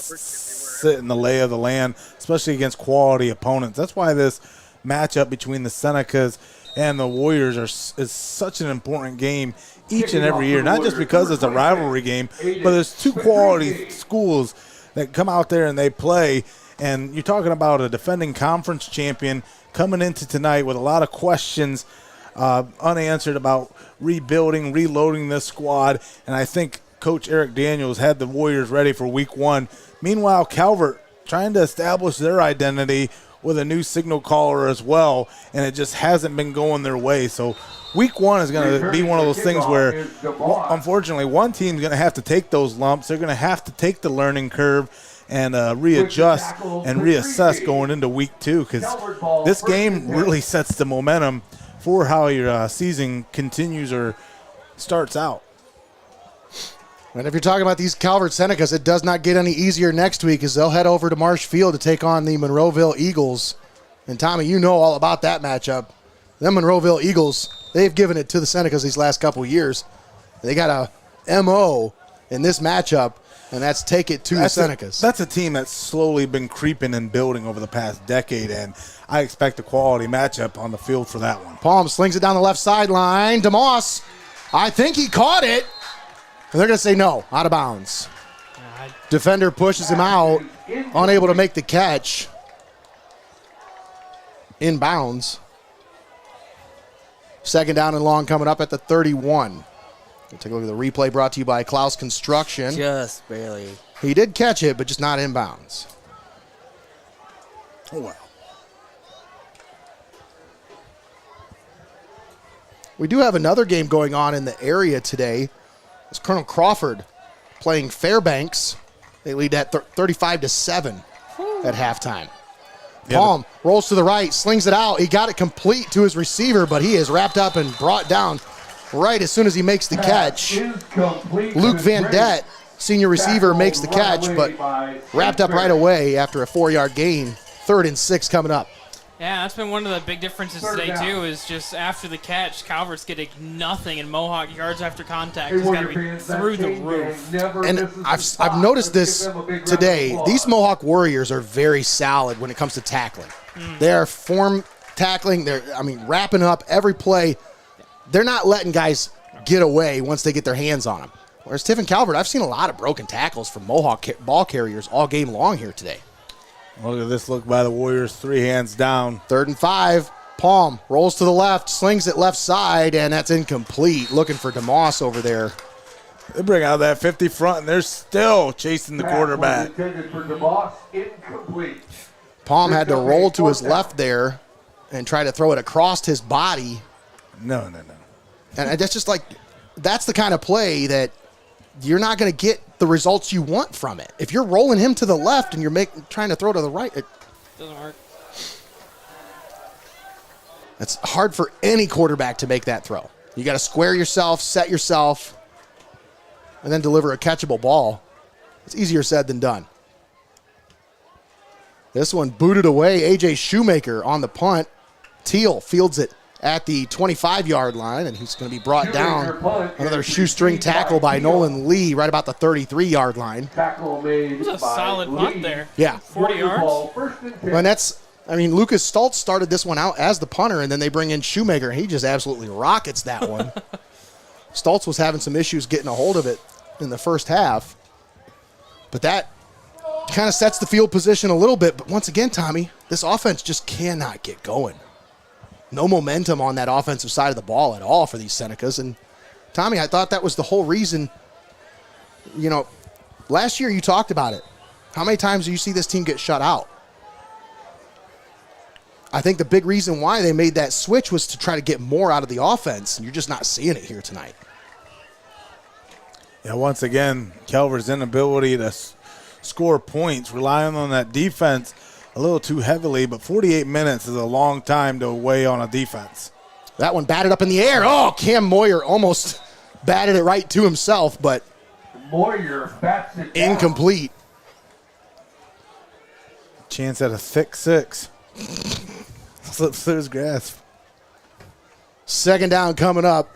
sit in the lay of the land, especially against quality opponents. That's why this matchup between the Senecas and the Warriors is such an important game each and every year, not just because it's a rivalry game, but there's two quality schools that come out there and they play. And you're talking about a defending conference champion coming into tonight with a lot of questions unanswered about rebuilding, reloading this squad. And I think Coach Eric Daniels had the Warriors ready for week one. Meanwhile, Calvert trying to establish their identity with a new signal caller as well, and it just hasn't been going their way. So week one is going to be one of those things where, unfortunately, one team's going to have to take those lumps. They're going to have to take the learning curve and readjust and reassess going into week two, because this game really sets the momentum for how your season continues or starts out. And if you're talking about these Calvert Senecas, it does not get any easier next week as they'll head over to Marsh Field to take on the Monroeville Eagles. And Tommy, you know all about that matchup. The Monroeville Eagles, they've given it to the Senecas these last couple of years. They got a MO in this matchup, and that's take it to the Senecas. That's a team that's slowly been creeping and building over the past decade, and I expect a quality matchup on the field for that one. Palm slings it down the left sideline. DeMoss, I think he caught it. And they're going to say no, out of bounds. Defender pushes him out, unable to make the catch. In bounds. Second down and long coming up at the 31. We'll take a look at the replay brought to you by Clouse Construction. Just barely. He did catch it, but just not in bounds. Oh, wow. We do have another game going on in the area today. It's Colonel Crawford playing Fairbanks. They lead at 35-7 at halftime. Palm rolls to the right, slings it out. He got it complete to his receiver, but he is wrapped up and brought down right as soon as he makes the catch. Luke Van Det, senior receiver, makes the catch, but wrapped up right away after a 4-yard gain. 3rd and 6 coming up. Yeah, that's been one of the big differences today, too, is just after the catch, Calvert's getting nothing, and Mohawk yards after contact has got to be through the roof. And I've noticed this today. These Mohawk Warriors are very solid when it comes to tackling. They're form tackling. They're wrapping up every play. They're not letting guys get away once they get their hands on them. Whereas Tiffin Calvert, I've seen a lot of broken tackles from Mohawk ball carriers all game long here today. Look at this look by the Warriors, 3 hands down. 3rd and 5. Palm rolls to the left, slings it left side, and that's incomplete. Looking for DeMoss over there. They bring out that 50 front, and they're still chasing the quarterback. Intended for DeMoss, incomplete. Palm had to roll to his left there and try to throw it across his body. No. And that's just like, that's the kind of play that you're not going to get the results you want from it. If you're rolling him to the left and you're trying to throw to the right, it doesn't work. It's hard for any quarterback to make that throw. You got to square yourself, set yourself, and then deliver a catchable ball. It's easier said than done. This one booted away. A.J. Shoemaker on the punt. Teal fields it at the 25-yard line, and he's going to be brought down. Another shoestring tackle by Nolan Lee right about the 33-yard line. Tackle made. It was a solid punt there. Yeah. 40 yards. And that's, I mean, Lucas Stoltz started this one out as the punter, and then they bring in Shoemaker. He just absolutely rockets that one. Stoltz was having some issues getting a hold of it in the first half. But that kind of sets the field position a little bit. But once again, Tommy, this offense just cannot get going. No momentum on that offensive side of the ball at all for these Senecas. And, Tommy, I thought that was the whole reason. You know, last year you talked about it. How many times do you see this team get shut out? I think the big reason why they made that switch was to try to get more out of the offense, and you're just not seeing it here tonight. Yeah, once again, Calvert's inability to score points, relying on that defense a little too heavily, but 48 minutes is a long time to weigh on a defense. That one batted up in the air. Oh, Cam Moyer almost batted it right to himself, but Moyer bats it down. incomplete. Chance at a thick six. Slips through his grasp. Second down coming up.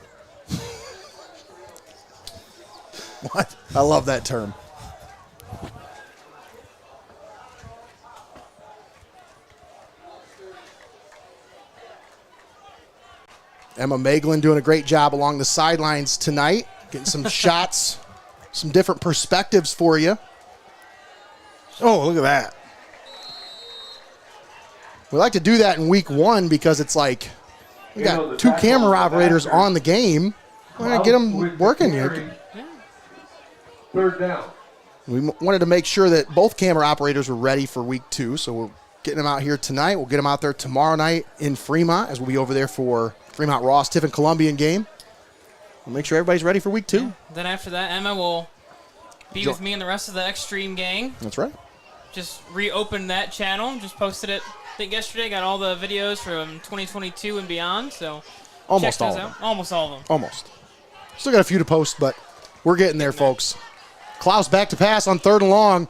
What? I love that term. Emma Maeglin doing a great job along the sidelines tonight, getting some shots, some different perspectives for you. Oh, look at that. We like to do that in week one because it's like we got two camera operators on the game. We're going to get them working here. Third down. We wanted to make sure that both camera operators were ready for week two, so we're getting them out here tonight. We'll get them out there tomorrow night in Fremont as we'll be over there for Fremont Ross Tiffin Columbian game. We'll make sure everybody's ready for week two. Yeah. Then after that, Emma will be with me and the rest of the Extreme gang. That's right. Just reopened that channel. Just posted it, I think, yesterday. Got all the videos from 2022 and beyond. So Almost check all those of out. them. Almost all of them. Almost. Still got a few to post, but we're getting there, folks. Clouse back to pass on 3rd and long.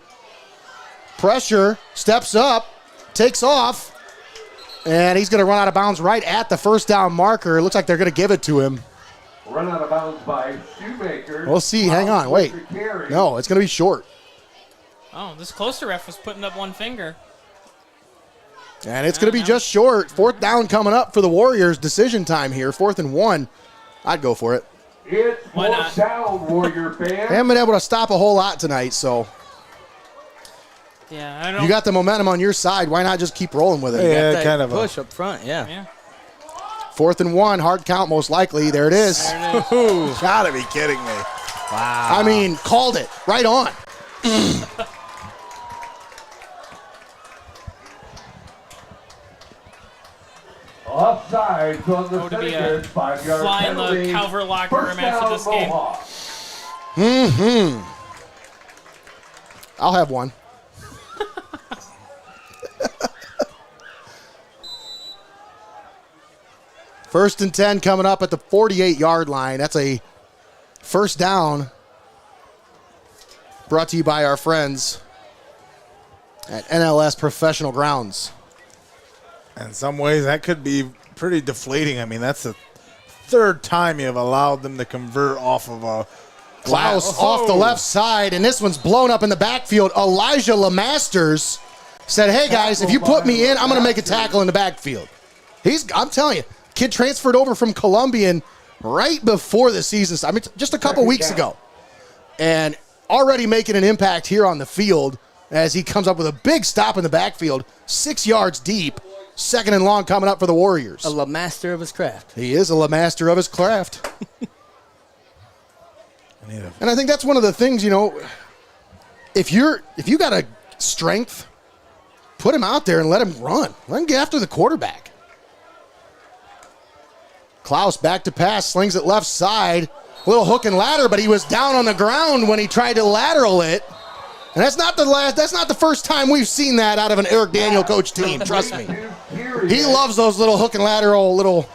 Pressure, steps up, takes off, and he's going to run out of bounds right at the first down marker. It looks like they're going to give it to him. Run out of bounds by Shoemaker. We'll see. Hang on. Wait. No, it's going to be short. Oh, this closer ref was putting up one finger. And it's going to be just short. 4th down coming up for the Warriors. Decision time here. 4th and 1. I'd go for it. It's 4th down, Warrior fans. They haven't been able to stop a whole lot tonight, so. Yeah, I don't. You got the momentum on your side. Why not just keep rolling with it? Yeah, kind of push up front. Yeah. 4th and 1, hard count most likely. There it is. There it is. Gotta be kidding me. Wow. I mean, called it. Right on. Offside on the to be a Senecas, 5-yard fly in the penalty. Calvert locker room First after down, this game. Mohawk. I'll have one. First and 10 coming up at the 48-yard line. That's a first down brought to you by our friends at NLS Professional Grounds. In some ways, that could be pretty deflating. I mean, that's the 3rd time you've allowed them to convert off of a Clouse off the left side, and this one's blown up in the backfield. Elijah LeMasters said, hey, guys, if you put me in, I'm going to make a tackle in the backfield. I'm telling you, kid transferred over from Columbian right before the season started. I mean, just a couple weeks ago. And already making an impact here on the field as he comes up with a big stop in the backfield, 6 yards deep. 2nd and long coming up for the Warriors. A master of his craft. He is a master of his craft. And I think that's one of the things, you know, if you got a strength put him out there and let him run. Let him get after the quarterback. Clouse back to pass, slings it left side. Little hook and ladder, but he was down on the ground when he tried to lateral it. And that's not the first time we've seen that out of an Eric Daniel coach team, trust me. He loves those little hook and lateral little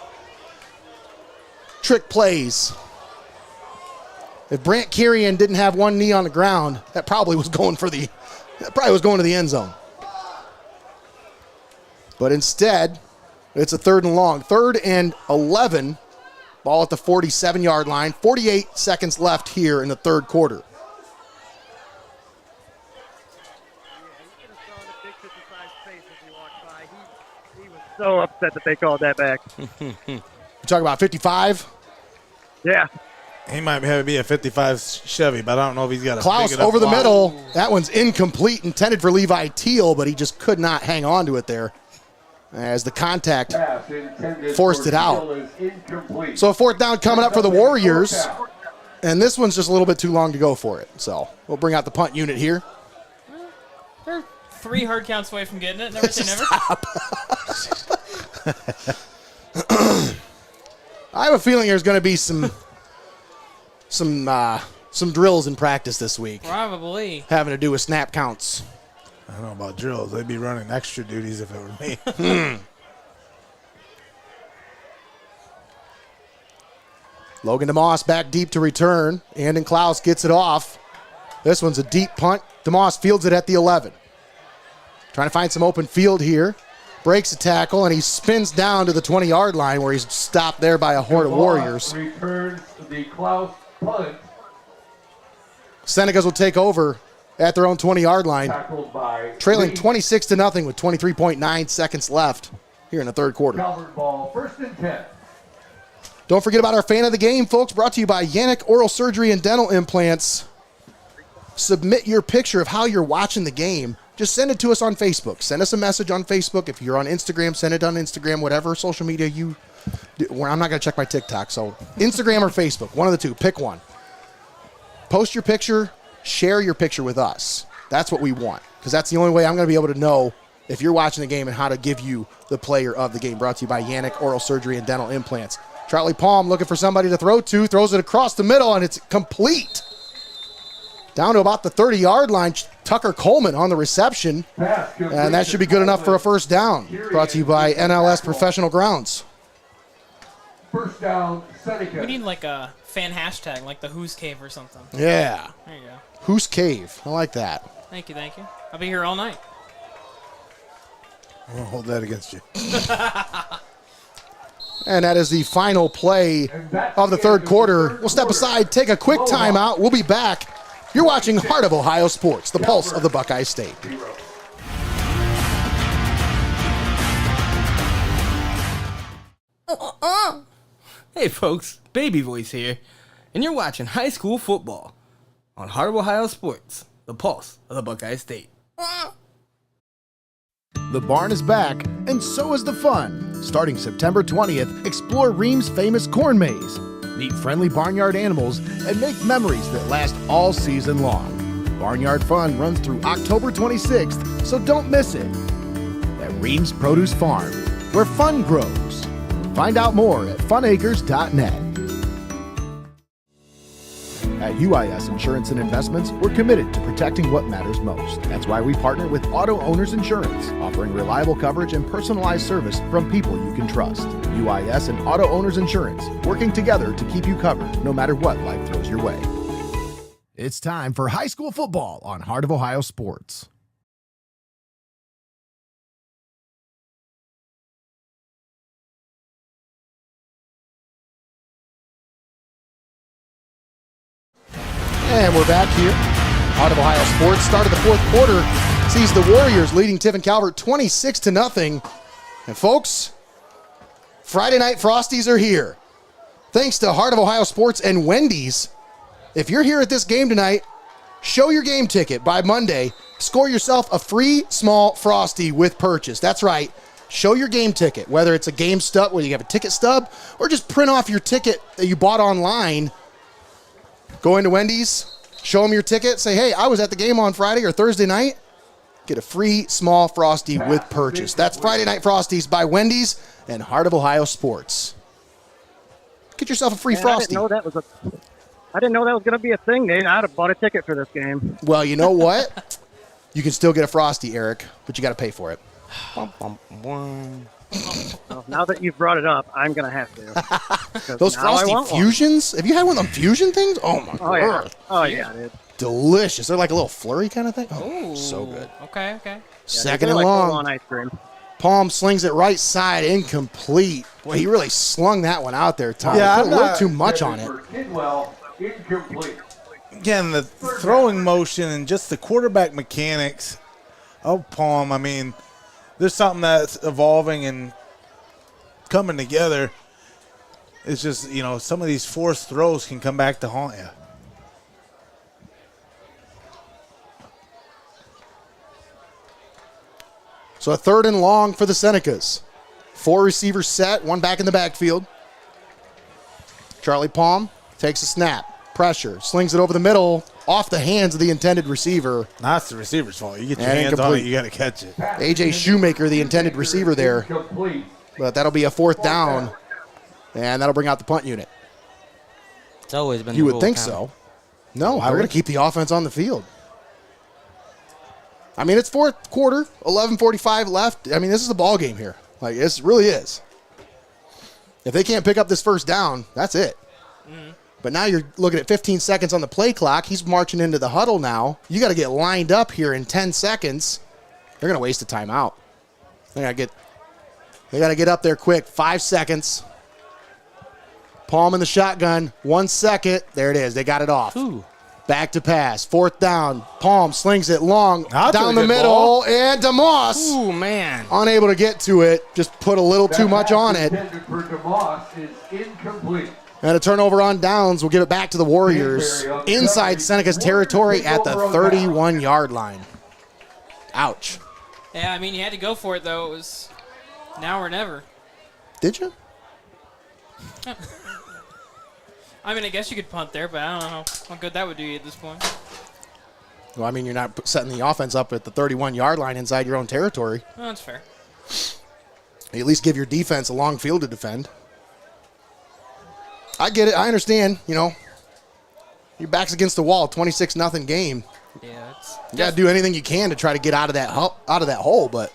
trick plays. If Brant Kirian didn't have one knee on the ground, that probably was going to the end zone. But instead, it's a 3rd and long. 3rd and 11. Ball at the 47-yard line. 48 seconds left here in the 3rd quarter. He was so upset that they called that back. You talking about 55? Yeah. He might have to be a 55 Chevy, but I don't know if he's got a Klaus big enough over the lot. middle. That one's incomplete, intended for Levi Teal, but he just could not hang on to it there as the contact forced it out. So a 4th down coming up for the Warriors, and this one's just a little bit too long to go for it. So we'll bring out the punt unit here. They're 3 hard counts away from getting it. Never say never. I have a feeling there's going to be some drills in practice this week. Probably. Having to do with snap counts. I don't know about drills. They'd be running extra duties if it were me. Logan DeMoss back deep to return. Andon Klaus gets it off. This one's a deep punt. DeMoss fields it at the 11. Trying to find some open field here. Breaks a tackle, and he spins down to the 20-yard line where he's stopped there by a horde of Warriors. Returns the Clouse punt. Senecas will take over at their own 20-yard line, trailing 26-0 with 23.9 seconds left here in the 3rd quarter. Calvert ball, 1st and 10. Don't forget about our fan of the game, folks, brought to you by Yanich Oral Surgery and Dental Implants. Submit your picture of how you're watching the game. Just send it to us on Facebook. Send us a message on Facebook. If you're on Instagram, send it on Instagram, whatever social media you do. I'm not going to check my TikTok, so Instagram or Facebook, one of the two. Pick one. Post your picture. Share your picture with us. That's what we want, because that's the only way I'm going to be able to know if you're watching the game and how to give you the player of the game. Brought to you by Yanich Oral Surgery and Dental Implants. Charlie Palm looking for somebody to throw to, throws it across the middle, and it's complete. Down to about the 30-yard line. Tucker Coleman on the reception, and that should be good enough for a 1st down. Brought to you by NLS Professional Grounds. 1st down, Senecas. We need like a fan hashtag, like the Who's Cave or something. Yeah. There you go. Who's Cave? I like that. Thank you. I'll be here all night. I won't hold that against you. And that is the final play of the 3rd quarter. We'll step aside, take a quick timeout. We'll be back. You're watching Heart of Ohio Sports, the pulse of the Buckeye State. Hey folks, Baby Voice here, and you're watching high school football on Heart of Ohio Sports, the pulse of the Buckeye State. The barn is back, and so is the fun. Starting September 20th, explore Rhiems' famous corn maze. Meet friendly barnyard animals and make memories that last all season long. Barnyard Fun runs through October 26th, so don't miss it. At Rhiems Produce Farm, where fun grows. Find out more at funacres.net. At UIS Insurance and Investments, we're committed to protecting what matters most. That's why we partner with Auto Owners Insurance, offering reliable coverage and personalized service from people you can trust. UIS and Auto Owners Insurance, working together to keep you covered no matter what life throws your way. It's time for high school football on Heart of Ohio Sports. And we're back here. Heart of Ohio Sports. Start of the 4th quarter sees the Warriors leading Tiffin Calvert 26-0. And folks, Friday night Frosties are here. Thanks to Heart of Ohio Sports and Wendy's. If you're here at this game tonight, show your game ticket by Monday. Score yourself a free small Frosty with purchase. That's right. Show your game ticket, whether it's a game stub, whether you have a ticket stub, or just print off your ticket that you bought online. Go into Wendy's, show them your ticket, say, hey, I was at the game on Friday or Thursday night. get a free small Frosty with purchase. That's Friday Night Frosties by Wendy's and Heart of Ohio Sports. Get yourself a free Frosty. I didn't know that was going to be a thing, Nate. I'd have bought a ticket for this game. Well, you know what? You can still get a Frosty, Eric, but you got to pay for it. Well, now that you've brought it up, I'm going to have to. Those Frosty Fusions? Have you had one of them Fusion things? Oh, my God. Yeah. Oh, yeah, dude. Delicious. They're like a little flurry kind of thing. Oh, so good. Okay. Second and and long. Full-on ice cream. Palm slings it right side, incomplete. Boy, he really slung that one out there, Tom. Yeah, Put a little too much on it. Incomplete. Again, the throwing motion and just the quarterback mechanics of Palm. I mean, there's something that's evolving and coming together. It's just, some of these forced throws can come back to haunt you. So a third and long for the Senecas. 4 receivers set, 1 back in the backfield. Charlie Palm takes a snap. Pressure. Slings it over the middle. Off the hands of the intended receiver. That's the receiver's fault. You get your hands on it, you got to catch it. A.J. Shoemaker, the intended receiver there. But that'll be a 4th down. And that'll bring out the punt unit. It's always been You the would think rule, so. No, we're going to keep the offense on the field. I mean, it's fourth quarter, 11:45 left. I mean, this is the ball game here. Like, it really is. If they can't pick up this first down, that's it. Mm-hmm. But now you're looking at 15 seconds on the play clock. He's marching into the huddle now. You got to get lined up here in 10 seconds. They're going to waste a timeout. They got to get up there quick. 5 seconds. Palm in the shotgun. 1 second. There it is. They got it off. Ooh. Back to pass. 4th down. Palm slings it long That's down a the good middle. ball. And DeMoss. Ooh, man. Unable to get to it. Just put a little too much on it. For DeMoss is incomplete. And a turnover on downs will give it back to the Warriors inside Seneca's territory at the 31-yard line. Ouch. Yeah, I mean, you had to go for it, though. It was now or never. Did you? I mean, I guess you could punt there, but I don't know how good that would do you at this point. Well, I mean, you're not setting the offense up at the 31-yard line inside your own territory. Oh, that's fair. You at least give your defense a long field to defend. I get it. I understand. Your back's against the wall. 26-0 game. Yeah, You got to do anything you can to try to get out of that hole. But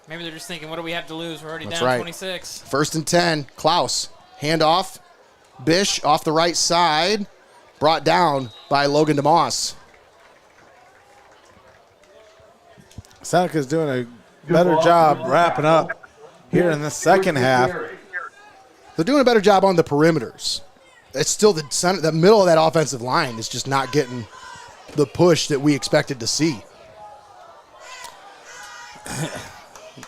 maybe they're just thinking, what do we have to lose? We're already that's down right. 26. 1st and 10. Clouse. Handoff. Bish off the right side. Brought down by Logan DeMoss. Seneca's doing a better job wrapping up here in the second half. They're doing a better job on the perimeters. It's still the middle of that offensive line is just not getting the push that we expected to see.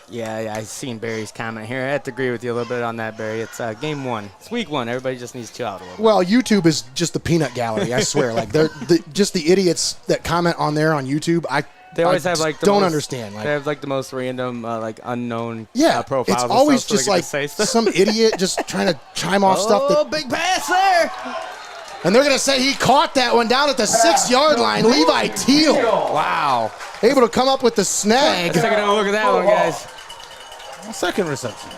Yeah, I seen Barry's comment here. I have to agree with you a little bit on that, Barry. It's game 1. It's week 1. Everybody just needs to chill out a little bit. Well, YouTube is just the peanut gallery, I swear. Like, they're just the idiots that comment on there on YouTube. They always have like don't understand. They have like the most random, profiles. unknown profiles. It's and always stuff, just so like some idiot just trying to chime off stuff. Oh, big pass there! And they're going to say he caught that one down at the 6-yard line. Levi Teal. Wow. Able to come up with the snag. Let's take a look at that one, guys. Second reception.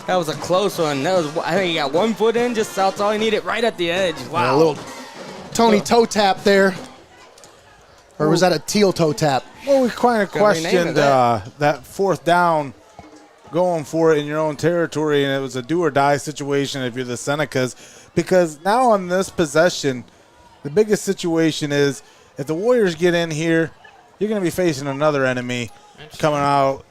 That was a close one. I think he got 1 foot in, just that's all he needed, right at the edge. Wow. Yeah, a little Tony toe tap there. Or was that a Teal toe tap? Well, we kind of questioned that 4th down going for it in your own territory, and it was a do-or-die situation if you're the Senecas, because now on this possession, the biggest situation is if the Warriors get in here, you're going to be facing another enemy coming out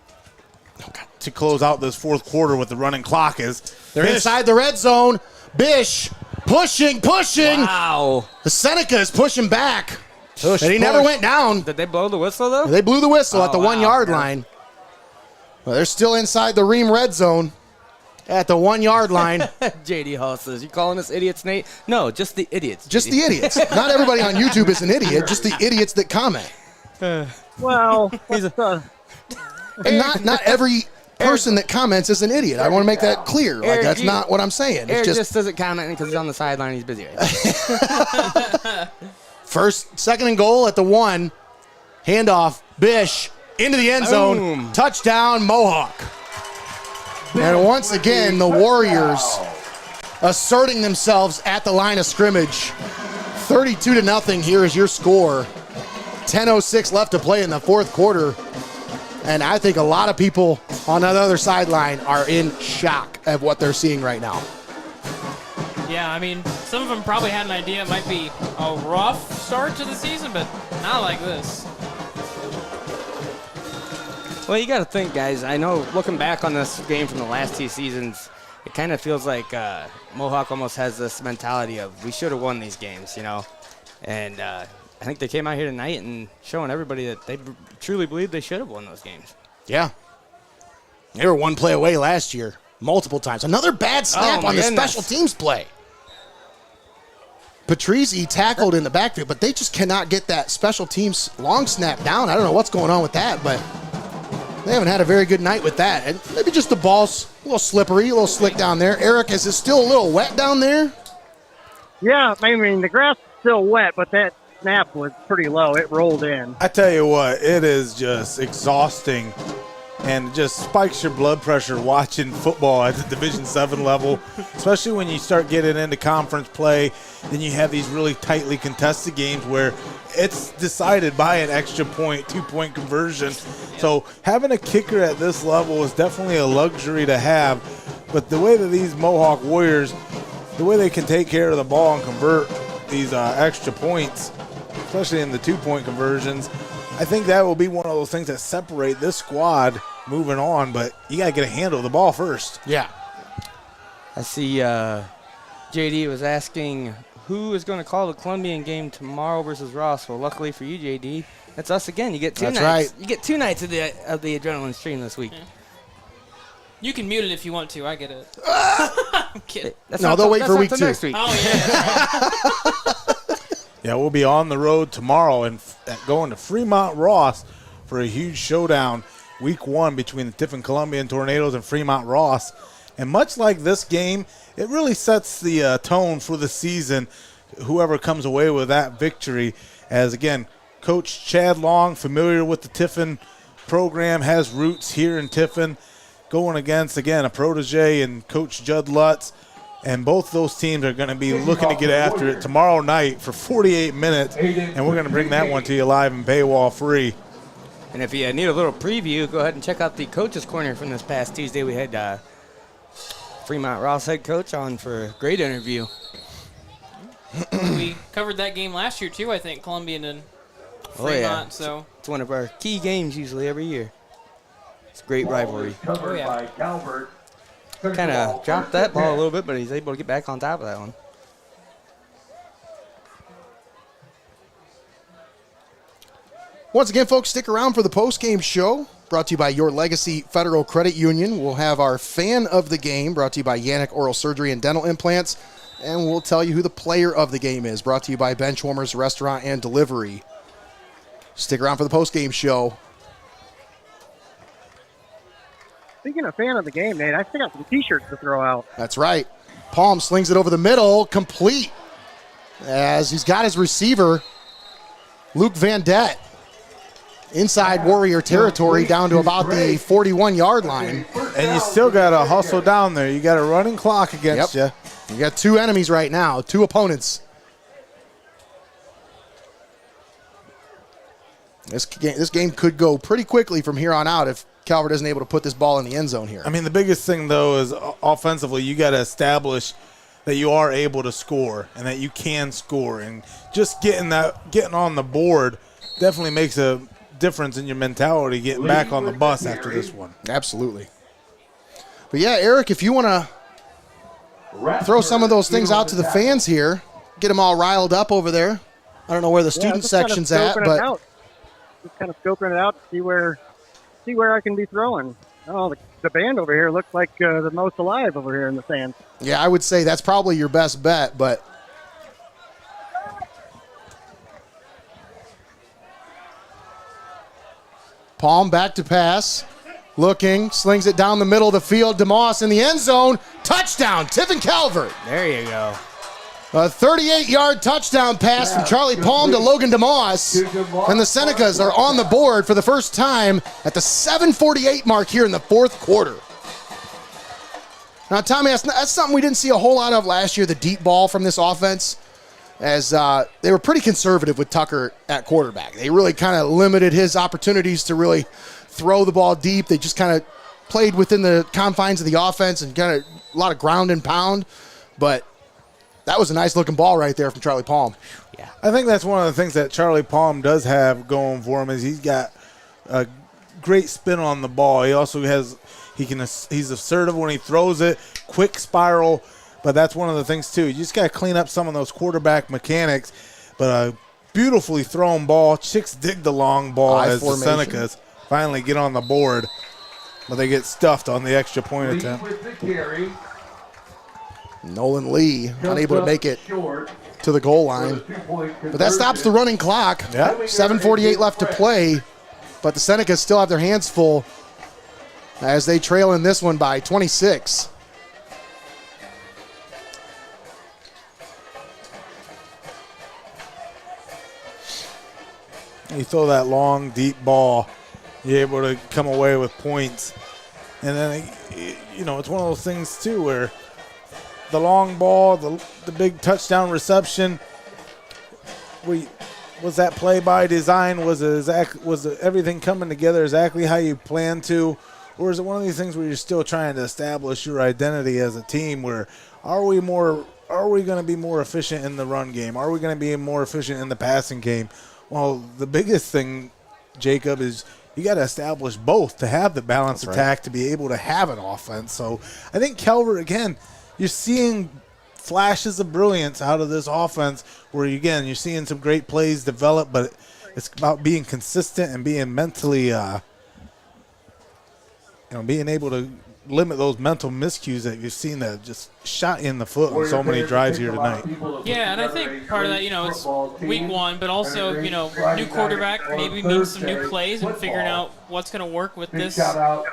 to close out this 4th quarter with the running clock. They're inside the red zone. Bish pushing. Wow. The Senecas pushing back. And he never went down. Did they blow the whistle, though? They blew the whistle at the 1-yard line. Well, they're still inside the Rhiems red zone at the 1-yard line. J.D. Hall says, you calling us idiots, Nate? No, just the idiots. Just the idiots. Not everybody on YouTube is an idiot, just the idiots that comment. Well, and not every person that comments is an idiot. I want to make that clear. Like, that's not what I'm saying. Eric It's just doesn't comment because he's on the sideline. He's busy. Second and goal at the 1. Handoff, Bish, into the end zone. Boom. Touchdown, Mohawk. And once again, the Warriors asserting themselves at the line of scrimmage. 32-0, here is your score. 10:06 left to play in the fourth quarter. And I think a lot of people on the other sideline are in shock at what they're seeing right now. Yeah, I mean, some of them probably had an idea it might be a rough start to the season, but not like this. Well, you got to think, guys. I know looking back on this game from the last 2 seasons, it kind of feels like Mohawk almost has this mentality of we should have won these games, you know. And I think they came out here tonight and showing everybody that they truly believe they should have won those games. Yeah. They were one play away last year, multiple times. Another bad snap on the special teams play. Patrizzi tackled in the backfield, but they just cannot get that special teams long snap down. I don't know what's going on with that, but they haven't had a very good night with that. And maybe just the ball's a little slippery, a little slick down there. Eric, is it still a little wet down there? Yeah, I mean, the grass is still wet, but that snap was pretty low. It rolled in. I tell you what, it is just exhausting and just spikes your blood pressure watching football at the Division 7 level, especially when you start getting into conference play. Then you have these really tightly contested games where it's decided by an extra point, 2-point conversion. So having a kicker at this level is definitely a luxury to have. But the way that these Mohawk Warriors, the way they can take care of the ball and convert these extra points, especially in the 2-point conversions, I think that will be one of those things that separate this squad moving on. But you got to get a handle of the ball first. Yeah. I see JD was asking who is going to call the Columbian game tomorrow versus Ross. Well, luckily for you, JD, that's us again. You get 2 nights. Right. You get 2 nights of the adrenaline stream this week. Yeah. You can mute it if you want to. I get it. I'm kidding. They'll wait for week 2. Next week. Oh, yeah. Yeah, we'll be on the road tomorrow and going to Fremont Ross for a huge showdown, week 1 between the Tiffin Columbian Tornadoes and Fremont Ross. And much like this game, it really sets the tone for the season, whoever comes away with that victory. As, again, Coach Chad Long, familiar with the Tiffin program, has roots here in Tiffin, going against, again, a protege and Coach Judd Lutz. And both those teams are going to be looking to get after it tomorrow night for 48 minutes, and we're going to bring that one to you live and paywall free. And if you need a little preview, go ahead and check out the Coach's Corner from this past Tuesday. We had Fremont Ross head coach on for a great interview. We covered that game last year, too, I think, Columbian and Fremont. Oh, yeah. So it's one of our key games usually every year. It's a great rivalry. Covered by Calvert. Kind of dropped that ball a little bit, but he's able to get back on top of that one. Once again, folks, stick around for the post-game show, brought to you by Your Legacy Federal Credit Union. We'll have our fan of the game, brought to you by Yanich Oral Surgery and Dental Implants, and we'll tell you who the player of the game is, brought to you by Benchwarmers Restaurant and Delivery. Stick around for the post-game show. Speaking of fan of the game, Nate, I still got some T-shirts to throw out. That's right. Palm slings it over the middle, complete, as he's got his receiver, Luke Van Det, inside Warrior territory down to about the 41-yard line. And you still got to hustle down there. You got a running clock against you. You got 2 enemies right now, 2 opponents. This game could go pretty quickly from here on out if Calvert isn't able to put this ball in the end zone here. I mean, the biggest thing, though, is offensively, you got to establish that you are able to score and that you can score. And just getting on the board definitely makes a difference in your mentality getting back on the bus after this one. Absolutely. But, yeah, Eric, if you want to throw some of those things out to the fans here, get them all riled up over there. I don't know where the student section's at, but just kind of scoping it out to see where I can be throwing. Oh, the band over here looks like the most alive over here in the stands. Yeah, I would say that's probably your best bet, but Palm back to pass, looking, slings it down the middle of the field. DeMoss in the end zone. Touchdown, Tiffin Calvert. There you go. A 38-yard touchdown pass from Charlie Palm to Logan DeMoss. And the Senecas are on the board for the first time at the 7:48 mark here in the fourth quarter. Now, Tommy, that's something we didn't see a whole lot of last year, the deep ball from this offense, as they were pretty conservative with Tucker at quarterback. They really kind of limited his opportunities to really throw the ball deep. They just kind of played within the confines of the offense and kind of a lot of ground and pound. But that was a nice-looking ball right there from Charlie Palm. Yeah, I think that's one of the things that Charlie Palm does have going for him is he's got a great spin on the ball. He also has he's assertive when he throws it, quick spiral. But that's one of the things too. You just got to clean up some of those quarterback mechanics. But a beautifully thrown ball. Chicks dig the long ball as the Senecas finally get on the board, but they get stuffed on the extra point attempt. With the carry. Nolan Lee unable to make it to the goal line. But that stops the running clock. Yeah. 7:48 left to play, but the Senecas still have their hands full as they trail in this one by 26. You throw that long, deep ball, you're able to come away with points. And then, you know, it's one of those things, too, where the long ball, the big touchdown reception, was that play by design? Was everything coming together exactly how you planned to? Or is it one of these things where you're still trying to establish your identity as a team where are we going to be more efficient in the run game? Are we going to be more efficient in the passing game? Well, the biggest thing, Jacob, is you got to establish both to have the balanced attack to be able to have an offense. So I think Calvert, again, you're seeing flashes of brilliance out of this offense where, again, you're seeing some great plays develop, but it's about being consistent and being mentally, being able to limit those mental miscues that you've seen that just shot in the foot on so many drives here tonight. Yeah, and I think part of that, it's week one, but also, new quarterback maybe means some new plays and figuring out what's going to work with this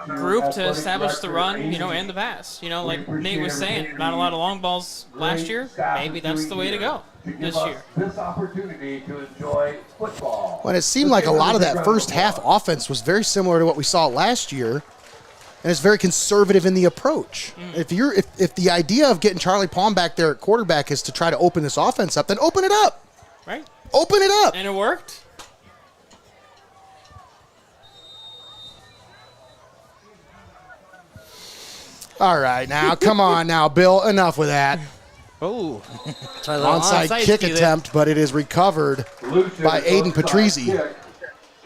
group to establish the run, and the pass. Like Nate was saying, not a lot of long balls last year. Maybe that's the way to go this year. This opportunity to enjoy football. Well, it seemed like a lot of that first half offense was very similar to what we saw last year. And it's very conservative in the approach. If the idea of getting Charlie Palm back there at quarterback is to try to open this offense up, then open it up. Right. Open it up. And it worked. All right, now, come on now, Bill. Enough with that. Oh. Onside kick attempt, but it is recovered by Aiden Patrizzi.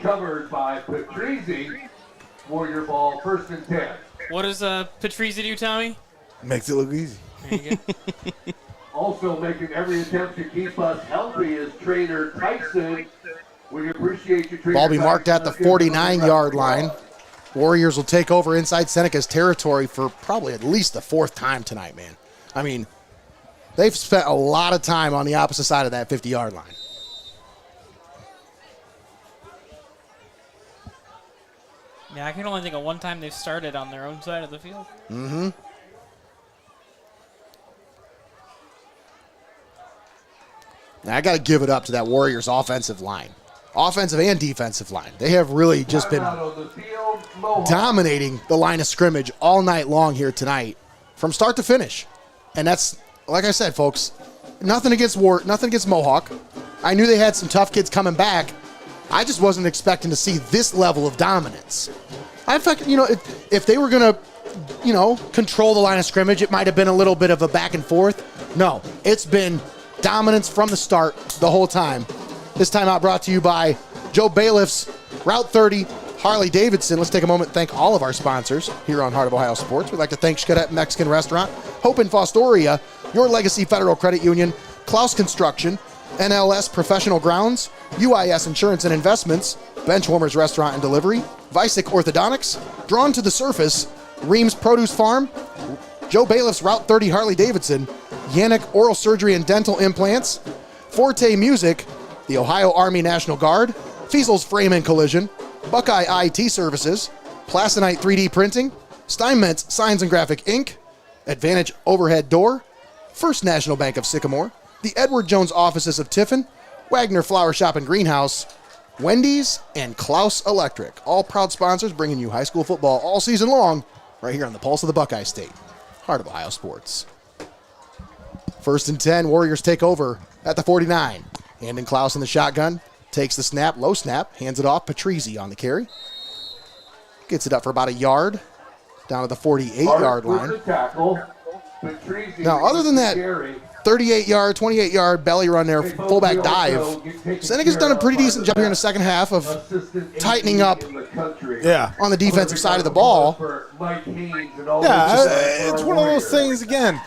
Covered by Patrizzi. Warrior ball, 1st and 10. What does Patrizzi do, Tommy? Makes it look easy. There you go. Also making every attempt to keep us healthy is trainer Tyson. We appreciate you, trainer. Ball be marked at the 49-yard line. Warriors will take over inside Seneca's territory for probably at least the 4th time tonight, man. I mean, they've spent a lot of time on the opposite side of that 50-yard line. Yeah, I can only think of one time they've started on their own side of the field. Mm-hmm. Now, I got to give it up to that Warriors offensive line. Offensive and defensive line. They have really just been dominating the line of scrimmage all night long here tonight from start to finish. And that's, like I said, folks, nothing against Mohawk. I knew they had some tough kids coming back. I just wasn't expecting to see this level of dominance. In fact, if they were going to, control the line of scrimmage, it might have been a little bit of a back and forth. No, it's been dominance from the start the whole time. This time out brought to you by Joe Bailiff's Route 30 Harley-Davidson. Let's take a moment and thank all of our sponsors here on Heart of Ohio Sports. We'd like to thank Xcaret Mexican Restaurant, Hope in Fostoria, Your Legacy Federal Credit Union, Clouse Construction, NLS Professional Grounds, UIS Insurance and Investments, Benchwarmers Restaurant and Delivery, Vicek Orthodontics, Drawn to the Surface, Rhiems Produce Farm, Joe Bailiff's Route 30 Harley-Davidson, Yanich Oral Surgery and Dental Implants, Forte Music, the Ohio Army National Guard, Feasel's Frame and Collision, Buckeye IT Services, Plasonite 3D Printing, Steinmetz Signs and Graphic Inc., Advantage Overhead Door, First National Bank of Sycamore, the Edward Jones offices of Tiffin, Wagner Flower Shop and Greenhouse, Wendy's, and Clouse Electric. All proud sponsors bringing you high school football all season long right here on the Pulse of the Buckeye State, heart of Ohio sports. 1st and 10, Warriors take over at the 49. Andon Clouse in the shotgun, takes the snap, low snap, hands it off. Patrizzi on the carry. Gets it up for about a yard, down to the 48-yard line. Now, other than that 38-yard, 28-yard belly run there, fullback dive, Senecas done a pretty decent job here in the second half of tightening up on the defensive side of the ball. Yeah, it's one of those things, again,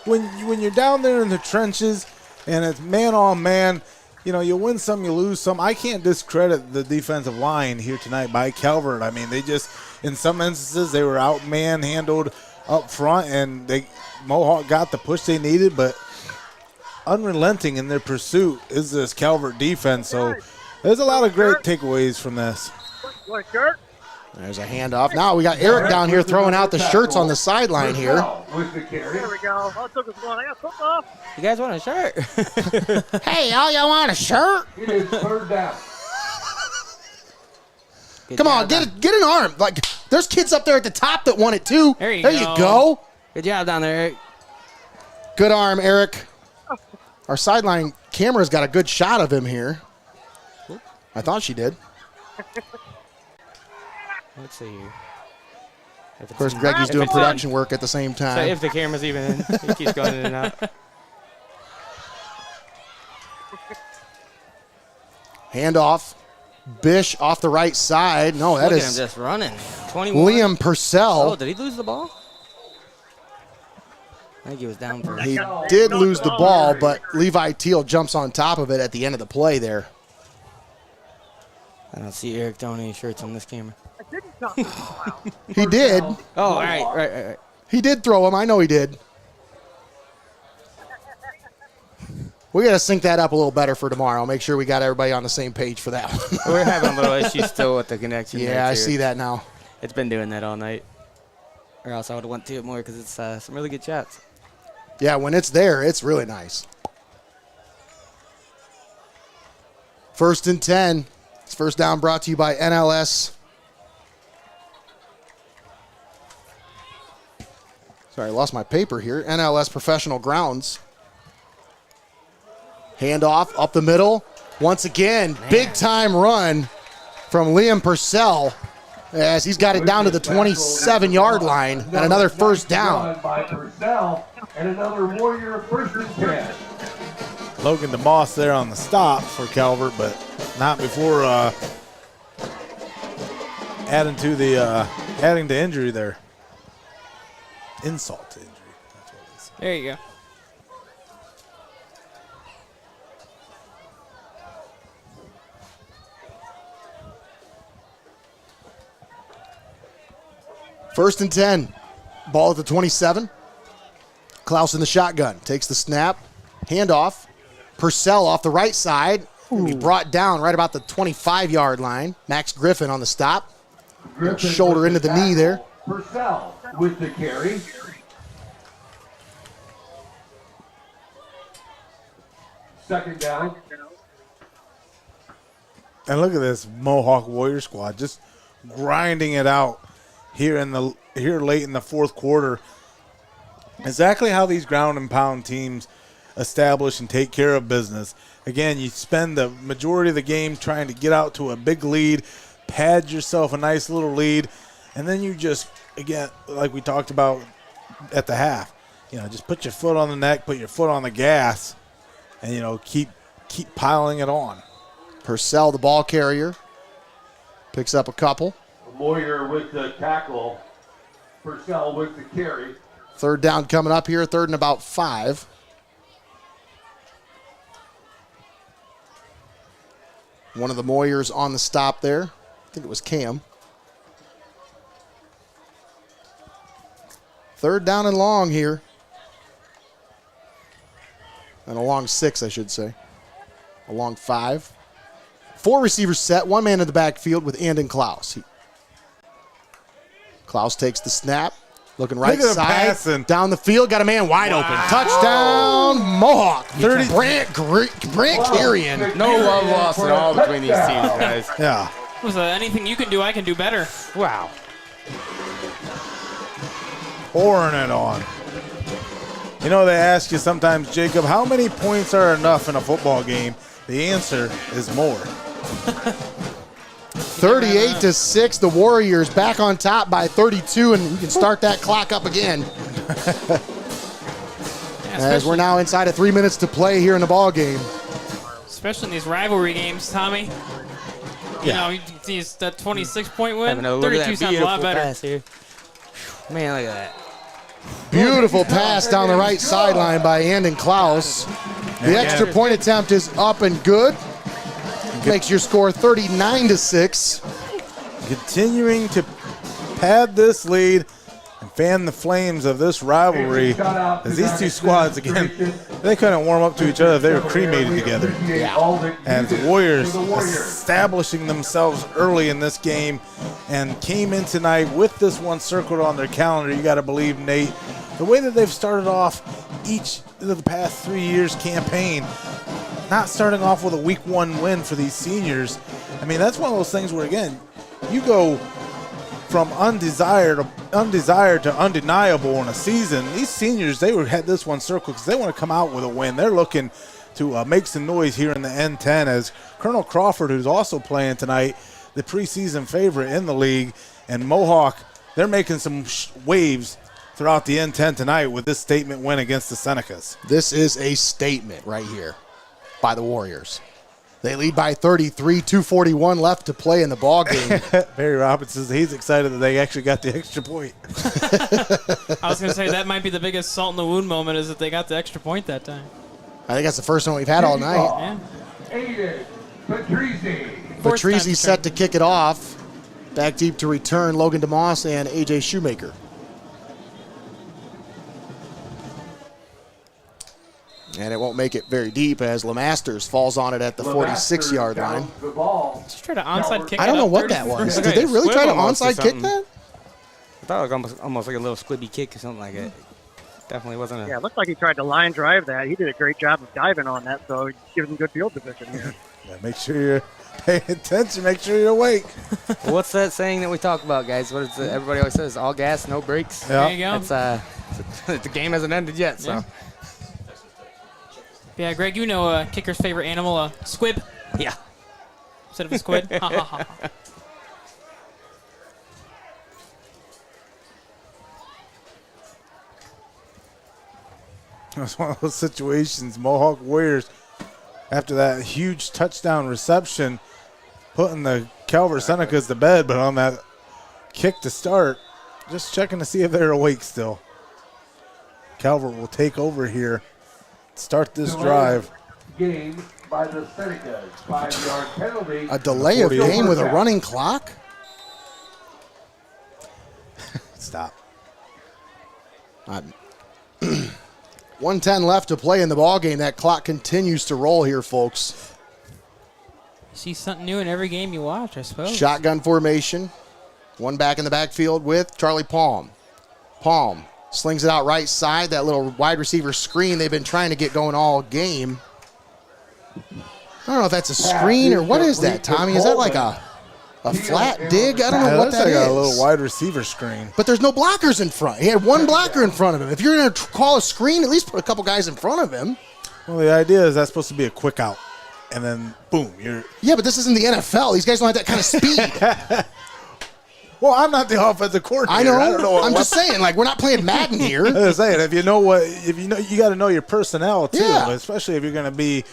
when you're down there in the trenches and it's man on man, you know, you win some, you lose some. I can't discredit the defensive line here tonight by Calvert. I mean, they just, in some instances, they were out manhandled up front, and Mohawk got the push they needed, but unrelenting in their pursuit is this Calvert defense. So there's a lot of great takeaways from this. There's a handoff. Now we got Eric down here throwing out the shirts on the sideline here. There we go. I took this one. I got football. You guys want a shirt? Hey, all y'all want a shirt? It is 3rd down. Come on, get an arm. Like, there's kids up there at the top that want it too. There you go. Good job down there, Eric. Good arm, Eric. Our sideline camera's got a good shot of him here. I thought she did. Let's see here. Of course, Greggy's doing production work at the same time. So if the camera's even in, he keeps going in and out. Handoff. Bish off the right side. No, that Look is at him just running. 21. Liam Purcell. Oh, did he lose the ball? I think he was down for. He did lose the ball, but Levi Teal jumps on top of it at the end of the play there. I don't see Eric throwing any shirts on this camera. He did. Oh, all right. He did throw him. I know he did. We got to sync that up a little better for tomorrow. Make sure we got everybody on the same page for that one. We're having a little issue still with the connection. Yeah, I see that now. It's been doing that all night. Or else I would have went to it more because it's some really good shots. Yeah, when it's there, it's really nice. 1st and 10. This first down brought to you by NLS. Sorry, I lost my paper here. NLS Professional Grounds. Handoff up the middle. Once again, big-time run from Liam Purcell as he's got it down to the 27-yard line and another first down. By Purcell and another Warrior 1st and 10. Logan DeMoss there on the stop for Calvert, but not before adding to injury there. Insult to injury. That's what it is. There you go. First and 10. Ball at the 27. Clouse in the shotgun. Takes the snap. Handoff. Purcell off the right side. Be brought down right about the 25-yard line. Max Griffin on the stop. Shoulder into the knee there. Purcell with the carry. Second down. And look at this Mohawk Warrior squad just grinding it out here late in the fourth quarter. Exactly how these ground and pound teams establish and take care of business. Again, you spend the majority of the game trying to get out to a big lead, pad yourself a nice little lead, and then you just, again, like we talked about at the half, just put your foot on the neck, put your foot on the gas, and, keep piling it on. Purcell, the ball carrier, picks up a couple. Warrior with the tackle. Purcell with the carry. Third down coming up here, 3rd and about 5. One of the Warriors on the stop there. I think it was Cam. 3rd down and long here. And a long 6, I should say. A long 5. 4 receivers set, 1 man in the backfield with Andon Clouse. Clouse takes the snap, Looking right Look at him side, passing. down the field, got a man wide open. Touchdown, Mohawk. 30. Brant Carrion. No love lost at all between these teams, guys. Yeah. Was anything you can do, I can do better. Wow. Pouring it on. You know, they ask you sometimes, Jacob, how many points are enough in a football game? The answer is more. 38-6, the Warriors back on top by 32, and we can start that clock up again. As we're now inside of 3 minutes to play here in the ball game. Especially in these rivalry games, Tommy. You know, that 26-point win, 32 sounds a lot better. Pass here. Man, look at that. Beautiful pass down the right sideline by Andon Clouse. The extra point attempt is up and good. Makes your score 39-6. Continuing to pad this lead and fan the flames of this rivalry. As these two squads, again, they couldn't warm up to each other. They were cremated together. Yeah. And the Warriors establishing themselves early in this game and came in tonight with this one circled on their calendar. You got to believe, Nate, the way that they've started off each of the past 3 years campaign, not starting off with a week 1 win for these seniors. I mean, that's one of those things where, again, you go from undesired to undeniable in a season. These seniors, they had this one circled because they want to come out with a win. They're looking to make some noise here in the N10 as Colonel Crawford, who's also playing tonight, the preseason favorite in the league, and Mohawk, they're making some waves throughout the N10 tonight with this statement win against the Senecas. This is a statement right here by the Warriors. They lead by 33, 2:41 left to play in the ball game. Barry Robinson says he's excited that they actually got the extra point. I was going to say that might be the biggest salt in the wound moment is that they got the extra point that time. I think that's the first one we've had all night. Yeah. Patrizi set to kick it off. Back deep to return Logan DeMoss and A.J. Shoemaker. And it won't make it very deep as LeMasters falls on it at the 46-yard line. Just try to onside kick. I don't know what that was. Did they really try to onside kick that? I thought it was almost like a little squibby kick or something like it. Definitely wasn't a... Yeah, it looked like he tried to line drive that. He did a great job of diving on that, so he gives him good field position here. Yeah, make sure you're paying attention. Make sure you're awake. Well, what's that saying that we talk about, guys? What is it? Everybody always says, all gas, no brakes. Yeah. There you go. That's, the game hasn't ended yet, so... Yeah, Greg, you know a kicker's favorite animal, a squib? Yeah. Instead of a squid? Ha, ha, ha. It's one of those situations, Mohawk Warriors, after that huge touchdown reception, putting the Calvert Senecas to bed, but on that kick to start, just checking to see if they're awake still. Calvert will take over here, start this drive. Game by the Senecas, 5-yard penalty. A delay of game with a running clock? Stop. 1:10 left to play in the ball game. That clock continues to roll here, folks. See something new in every game you watch, I suppose. Shotgun formation. One back in the backfield with Charlie Palm. Palm slings it out right side. That little wide receiver screen they've been trying to get going all game. I don't know if that's a screen or what is that, Tommy? Is that like a flat dig? I don't know what that is. Like a little wide receiver screen. But there's no blockers in front. He had one blocker in front of him. If you're going to call a screen, at least put a couple guys in front of him. Well, the idea is that's supposed to be a quick out. And then, boom, you're... Yeah, but this isn't the NFL. These guys don't have that kind of speed. Well, I'm not the offensive coordinator. I know. I don't know I'm just saying, like, we're not playing Madden here. I'm just saying, you got to know your personnel, too. Yeah. Especially if you're going to be...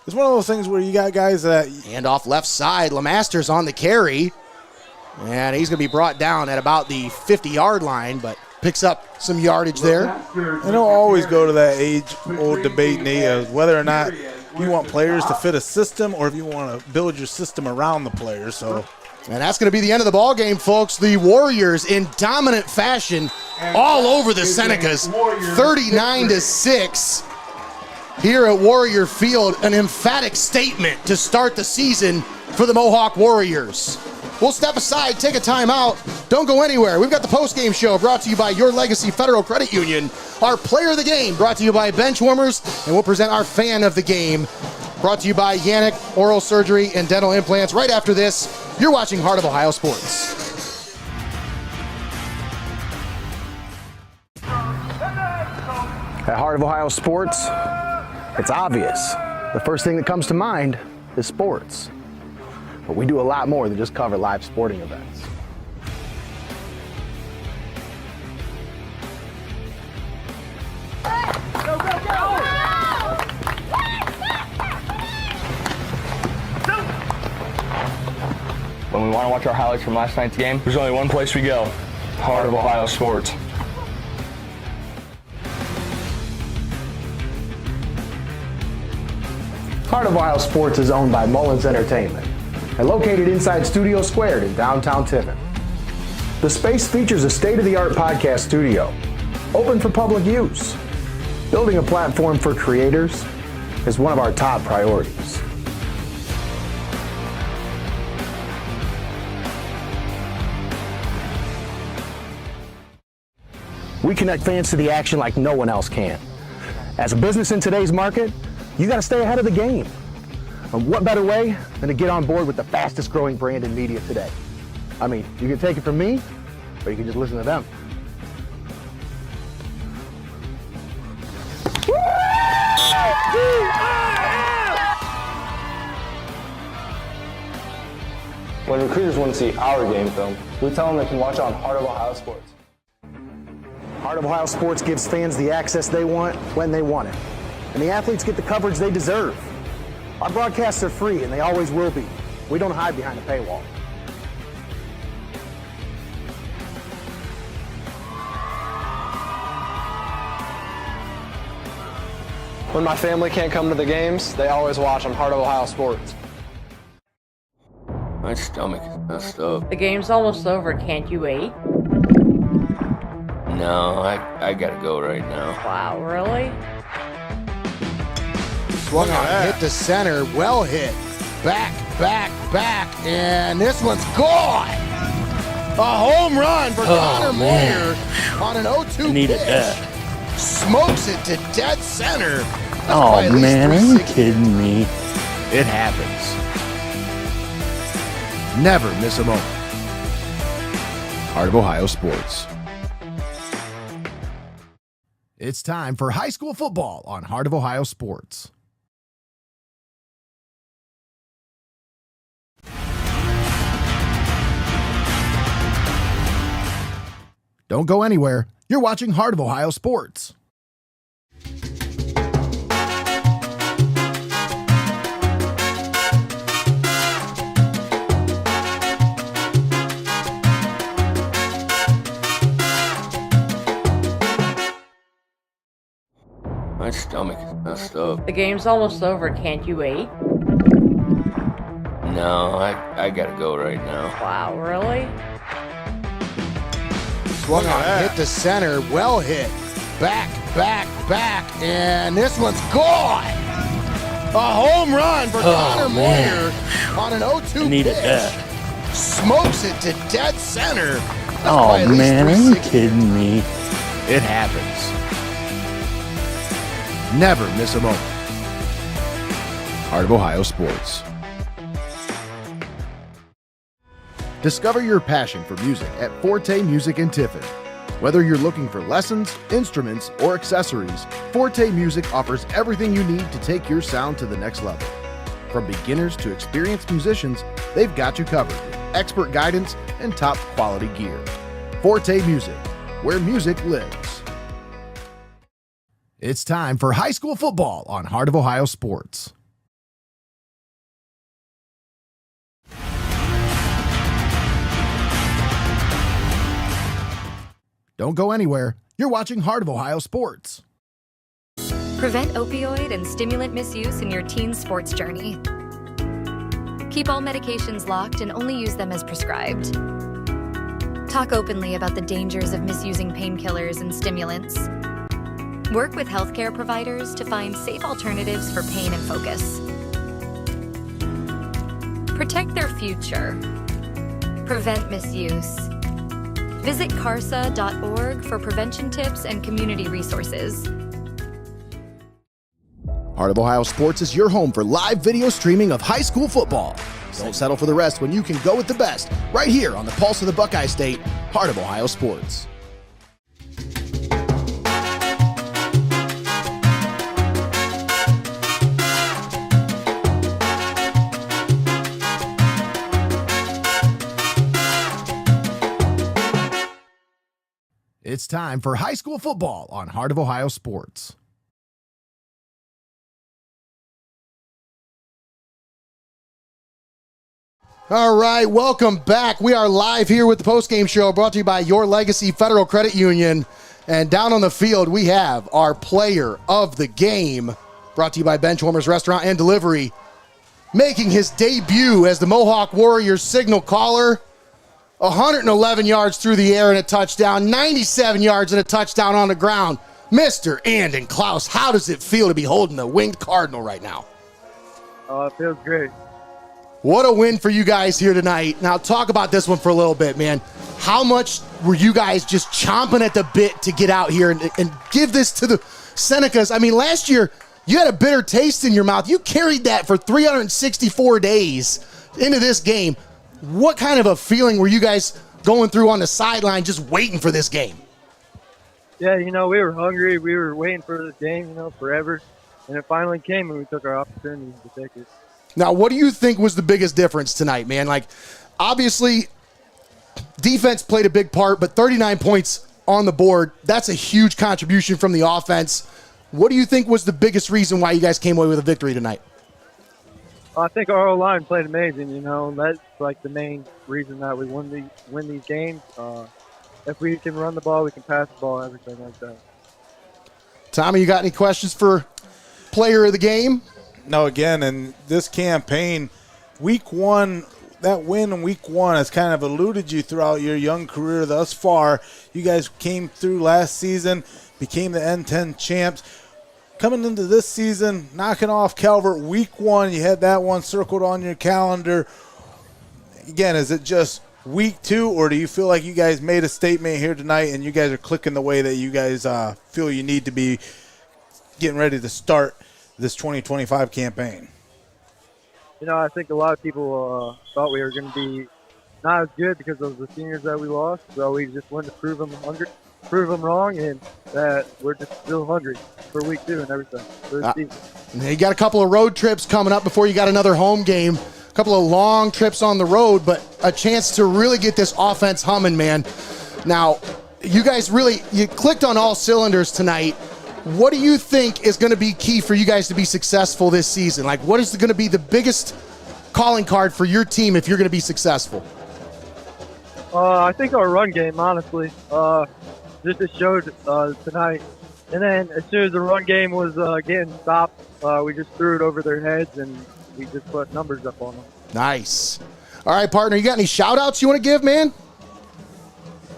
It's one of those things where you got guys that... Hand off left side. LeMasters on the carry. And he's going to be brought down at about the 50-yard line, but picks up some yardage there. And it'll always go to that age-old debate, Nate, of whether or not you want players to fit a system or if you want to build your system around the players. So, and that's going to be the end of the ball game, folks. The Warriors in dominant fashion all over the Senecas, 39-6. Here at Warrior Field, an emphatic statement to start the season for the Mohawk Warriors. We'll step aside, take a timeout. Don't go anywhere. We've got the postgame show brought to you by Your Legacy Federal Credit Union. Our player of the game brought to you by Benchwarmers, and we'll present our fan of the game brought to you by Yanich Oral Surgery and Dental Implants. Right after this, you're watching Heart of Ohio Sports. At Heart of Ohio Sports, it's obvious. The first thing that comes to mind is sports. But we do a lot more than just cover live sporting events. Go, go, go! When we want to watch our highlights from last night's game, there's only one place we go: Heart of Ohio Sports. Heart of Ohio Sports is owned by Mullins Entertainment and located inside Studio Squared in downtown Tiffin. The space features a state-of-the-art podcast studio, open for public use. Building a platform for creators is one of our top priorities. We connect fans to the action like no one else can. As a business in today's market, you got to stay ahead of the game. And what better way than to get on board with the fastest growing brand in media today? I mean, you can take it from me, or you can just listen to them. When recruiters want to see our game film, we tell them they can watch it on Heart of Ohio Sports. Heart of Ohio Sports gives fans the access they want when they want it. And the athletes get the coverage they deserve. Our broadcasts are free, and they always will be. We don't hide behind a paywall. When my family can't come to the games, they always watch on Heart of Ohio Sports. My stomach is messed up. The game's almost over. Can't you wait? No, I gotta go right now. Wow, really? Swung on, hit to center, well hit. Back, and this one's gone. A home run for Connor Moyer on an 0-2 Needed pitch. that. Smokes it to dead center. That's Oh probably at least man, are you 360. kidding me? It happens. Never miss a moment. Heart of Ohio Sports. It's time for high school football on Heart of Ohio Sports. Don't go anywhere. You're watching Heart of Ohio Sports. My stomach is messed up. The game's almost over. Can't you wait? No, I gotta go right now. Wow, really? Swung on, hit to center, well hit. Back, and this one's gone. A home run for Connor Moyer on an 0-2 Needed pitch. that. Smokes it to dead center. That's Oh probably at least man, are you 360. kidding me? It happens. Never miss a moment. Heart of Ohio Sports. Discover your passion for music at Forte Music in Tiffin. Whether you're looking for lessons, instruments, or accessories, Forte Music offers everything you need to take your sound to the next level. From beginners to experienced musicians, they've got you covered with expert guidance and top quality gear. Forte Music, where music lives. It's time for high school football on Heart of Ohio Sports. Don't go anywhere. You're watching Heart of Ohio Sports. Prevent opioid and stimulant misuse in your teen sports journey. Keep all medications locked and only use them as prescribed. Talk openly about the dangers of misusing painkillers and stimulants. Work with healthcare providers to find safe alternatives for pain and focus. Protect their future. Prevent misuse. Visit carsa.org for prevention tips and community resources. Heart of Ohio Sports is your home for live video streaming of high school football. Don't settle for the rest when you can go with the best, right here on the pulse of the Buckeye State, Heart of Ohio Sports. It's time for high school football on Heart of Ohio Sports. All right, welcome back. We are live here with the postgame show brought to you by Your Legacy Federal Credit Union. And down on the field, we have our player of the game, brought to you by Benchwarmers Restaurant and Delivery, making his debut as the Mohawk Warriors signal caller. 111 yards through the air and a touchdown, 97 yards and a touchdown on the ground. Mr. Andon Clouse, how does it feel to be holding the winged Cardinal right now? Oh, it feels great. What a win for you guys here tonight. Now talk about this one for a little bit, man. How much were you guys just chomping at the bit to get out here and give this to the Senecas? I mean, last year, you had a bitter taste in your mouth. You carried that for 364 days into this game. What kind of a feeling were you guys going through on the sideline just waiting for this game? Yeah, we were hungry. We were waiting for this game, forever. And it finally came, and we took our opportunity to take it. Now, what do you think was the biggest difference tonight, man? Like, obviously, defense played a big part, but 39 points on the board, that's a huge contribution from the offense. What do you think was the biggest reason why you guys came away with a victory tonight? I think our O-line played amazing, That's like the main reason that we win these games. If we can run the ball, we can pass the ball, everything like that. Tommy, you got any questions for player of the game? No, again, in this campaign, week one, that win in week one has kind of eluded you throughout your young career thus far. You guys came through last season, became the N10 champs. Coming into this season, knocking off Calvert week one, you had that one circled on your calendar. Again, is it just week two, or do you feel like you guys made a statement here tonight and you guys are clicking the way that you guys feel you need to be getting ready to start this 2025 campaign? I think a lot of people thought we were going to be not as good because of the seniors that we lost, so we just wanted to prove them wrong, and that we're just still hungry for week two and everything for the season. You got a couple of road trips coming up before you got another home game. A couple of long trips on the road, but a chance to really get this offense humming, man. Now, you guys you clicked on all cylinders tonight. What do you think is going to be key for you guys to be successful this season? Like, what is going to be the biggest calling card for your team if you're going to be successful? I think our run game, honestly. Just it showed tonight. And then as soon as the run game was getting stopped, we just threw it over their heads, and we just put numbers up on them. Nice. All right, partner, you got any shout-outs you want to give, man?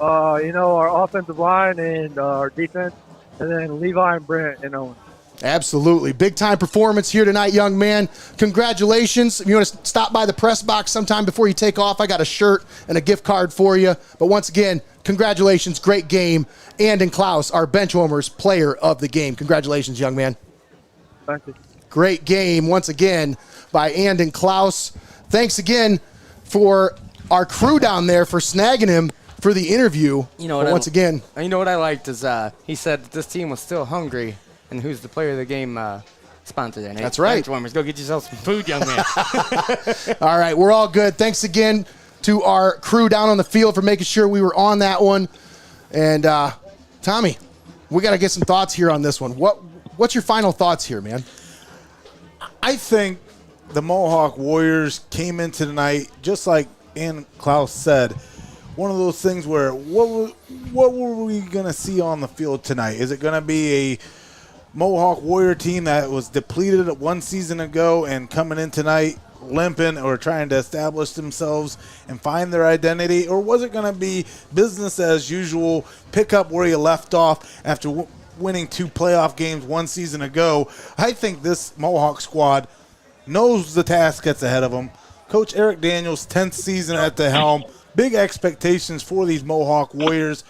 Our offensive line and our defense, and then Levi and Brent and Owen. Absolutely. Big-time performance here tonight, young man. Congratulations. If you want to stop by the press box sometime before you take off, I got a shirt and a gift card for you. But once again, congratulations. Great game. Andon Clouse, our Benchwarmers player of the game. Congratulations, young man. Thank you. Great game, once again, by Andon Clouse. Thanks again for our crew down there for snagging him for the interview. You know what? Once again, you know what I liked is he said that this team was still hungry, and who's the player of the game sponsor there? That's right. Benchwarmers, go get yourself some food, young man. All right, we're all good. Thanks again to our crew down on the field for making sure we were on that one. And Tommy, we got to get some thoughts here on this one. What's your final thoughts here, man? I think the Mohawk Warriors came into tonight, just like Andon Clouse said, one of those things where what were we going to see on the field tonight? Is it going to be a Mohawk Warrior team that was depleted one season ago and coming in tonight limping or trying to establish themselves and find their identity? Or was it going to be business as usual, pick up where you left off after winning 2 playoff games one season ago? I think this Mohawk squad knows the task that's ahead of them. Coach Eric Daniels, 10th season at the helm, big expectations for these Mohawk Warriors.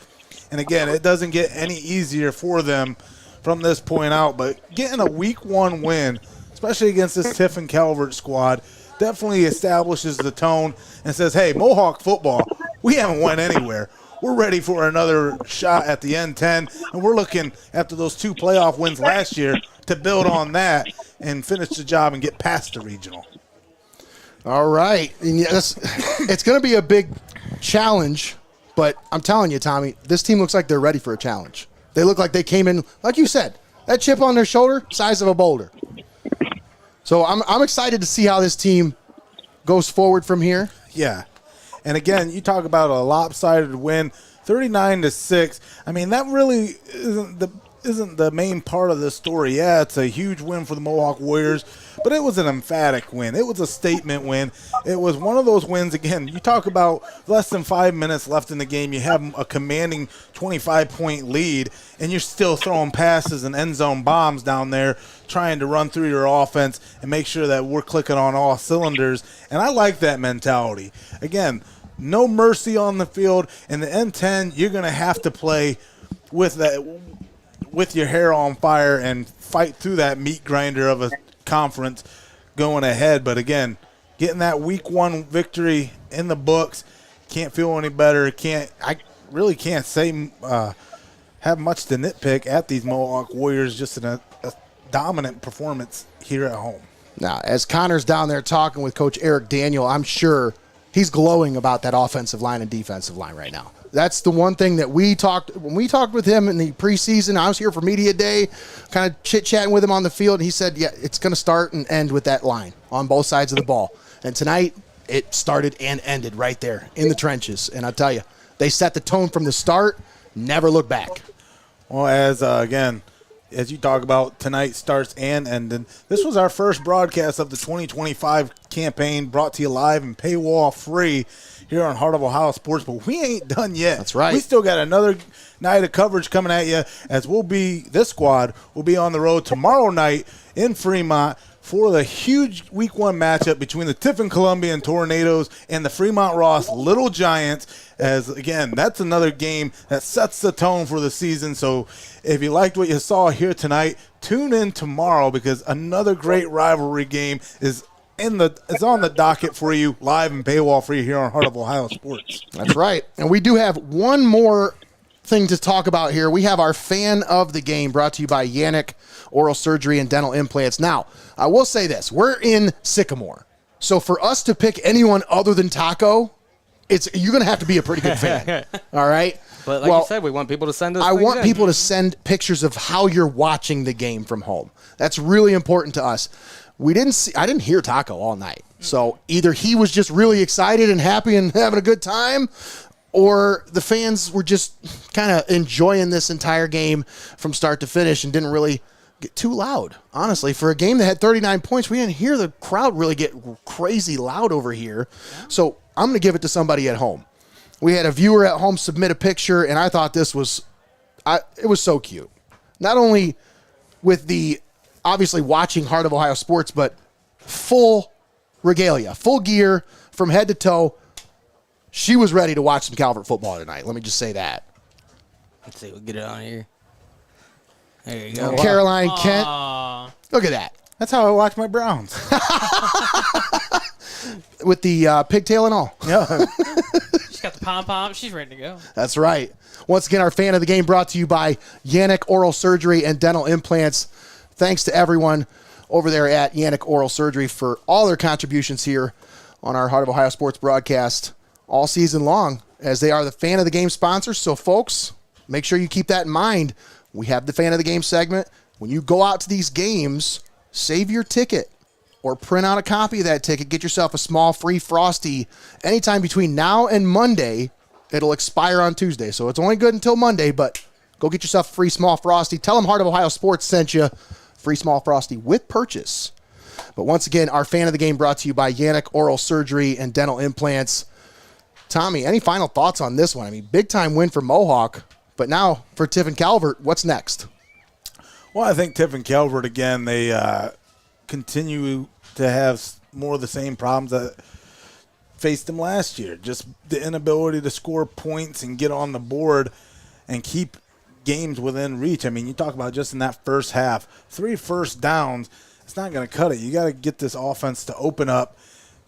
And again, it doesn't get any easier for them from this point out. But getting a week 1 win, especially against this Tiffin Calvert squad, definitely establishes the tone and says, hey, Mohawk football, we haven't went anywhere. We're ready for another shot at the N10, and we're looking, after those 2 playoff wins last year, to build on that and finish the job and get past the regional. All right. And yes, it's going to be a big challenge, but I'm telling you, Tommy, this team looks like they're ready for a challenge. They look like they came in, like you said, that chip on their shoulder, size of a boulder. So I'm excited to see how this team goes forward from here. Yeah. And again, you talk about a lopsided win, 39-6. I mean, that really isn't the main part of the story. Yeah, it's a huge win for the Mohawk Warriors, but it was an emphatic win. It was a statement win. It was one of those wins, again, you talk about less than 5 minutes left in the game. You have a commanding 25-point lead, and you're still throwing passes and end zone bombs down there trying to run through your offense and make sure that we're clicking on all cylinders. And I like that mentality. Again, no mercy on the field. In the N10, you're going to have to play with that, with your hair on fire and fight through that meat grinder of a conference going ahead. But again, getting that week 1 victory in the books, can't feel any better. I really can't say have much to nitpick at these Mohawk Warriors, just in a dominant performance here at home. Now, as Connor's down there talking with Coach Eric Daniel, I'm sure he's glowing about that offensive line and defensive line right now. That's the one thing that when we talked with him in the preseason. I was here for media day, kind of chit-chatting with him on the field, and he said, yeah, it's going to start and end with that line on both sides of the ball. And tonight, it started and ended right there in the trenches. And I'll tell you, they set the tone from the start, never look back. Well, again, as you talk about, tonight starts and ended. This was our first broadcast of the 2025 campaign, brought to you live and paywall free here on Heart of Ohio Sports, but we ain't done yet. That's right. We still got another night of coverage coming at you, as this squad will be on the road tomorrow night in Fremont for the huge Week 1 matchup between the Tiffin Columbian Tornadoes and the Fremont Ross Little Giants. As, again, that's another game that sets the tone for the season. So if you liked what you saw here tonight, tune in tomorrow, because another great rivalry game is on the docket for you, live and paywall free here on Heart of Ohio Sports. That's right. And we do have one more thing to talk about here. We have our fan of the game, brought to you by Yanich Oral Surgery and Dental Implants. Now, I will say this. We're in Sycamore. So for us to pick anyone other than Taco, you're going to have to be a pretty good fan. All right? But like you said, we want people to send us I want in. people to send pictures of how you're watching the game from home. That's really important to us. I didn't hear Taco all night. So either he was just really excited and happy and having a good time, or the fans were just kind of enjoying this entire game from start to finish and didn't really get too loud. Honestly, for a game that had 39 points, we didn't hear the crowd really get crazy loud over here. So I'm going to give it to somebody at home. We had a viewer at home submit a picture, and I thought it was so cute. Not only with the obviously watching Heart of Ohio Sports, but full regalia, full gear from head to toe. She was ready to watch some Calvert football tonight. Let me just say that. Let's see. We'll get it on here. There you go. Caroline Kent. Look at that. That's how I watch my Browns. With the pigtail and all. Yeah. She's got the pom-pom. She's ready to go. That's right. Once again, our fan of the game brought to you by Yanich Oral Surgery and Dental Implants. Thanks to everyone over there at Yanich Oral Surgery for all their contributions here on our Heart of Ohio Sports broadcast all season long, as they are the fan of the game sponsors. So, folks, make sure you keep that in mind. We have the fan of the game segment. When you go out to these games, save your ticket or print out a copy of that ticket. Get yourself a small free Frosty anytime between now and Monday. It'll expire on Tuesday, so it's only good until Monday, but go get yourself a free small Frosty. Tell them Heart of Ohio Sports sent you. Free small Frosty with purchase. But once again, our fan of the game brought to you by Yanich Oral Surgery and Dental Implants. Tommy, any final thoughts on this one? I mean, big time win for Mohawk, but now for Tiffin Calvert, what's next? Well, I think Tiffin Calvert, again, they continue to have more of the same problems that faced them last year. Just the inability to score points and get on the board and keep games within reach. I mean, you talk about just in that first half, 3 first downs, it's not going to cut it. You got to get this offense to open up.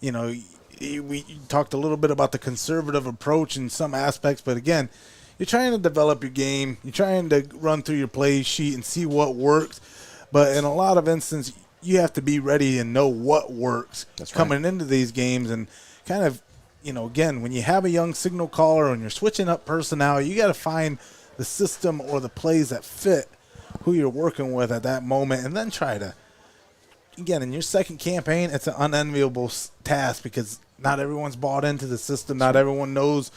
You know, we talked a little bit about the conservative approach in some aspects, but again, you're trying to develop your game. You're trying to run through your play sheet and see what works. But in a lot of instances, you have to be ready and know what works coming into these games. And kind of, you know, again, when you have a young signal caller and you're switching up personnel, you got to find the system or the plays that fit who you're working with at that moment, and then try to, again, in your second campaign, it's an unenviable task because not everyone's bought into the system. Not everyone knows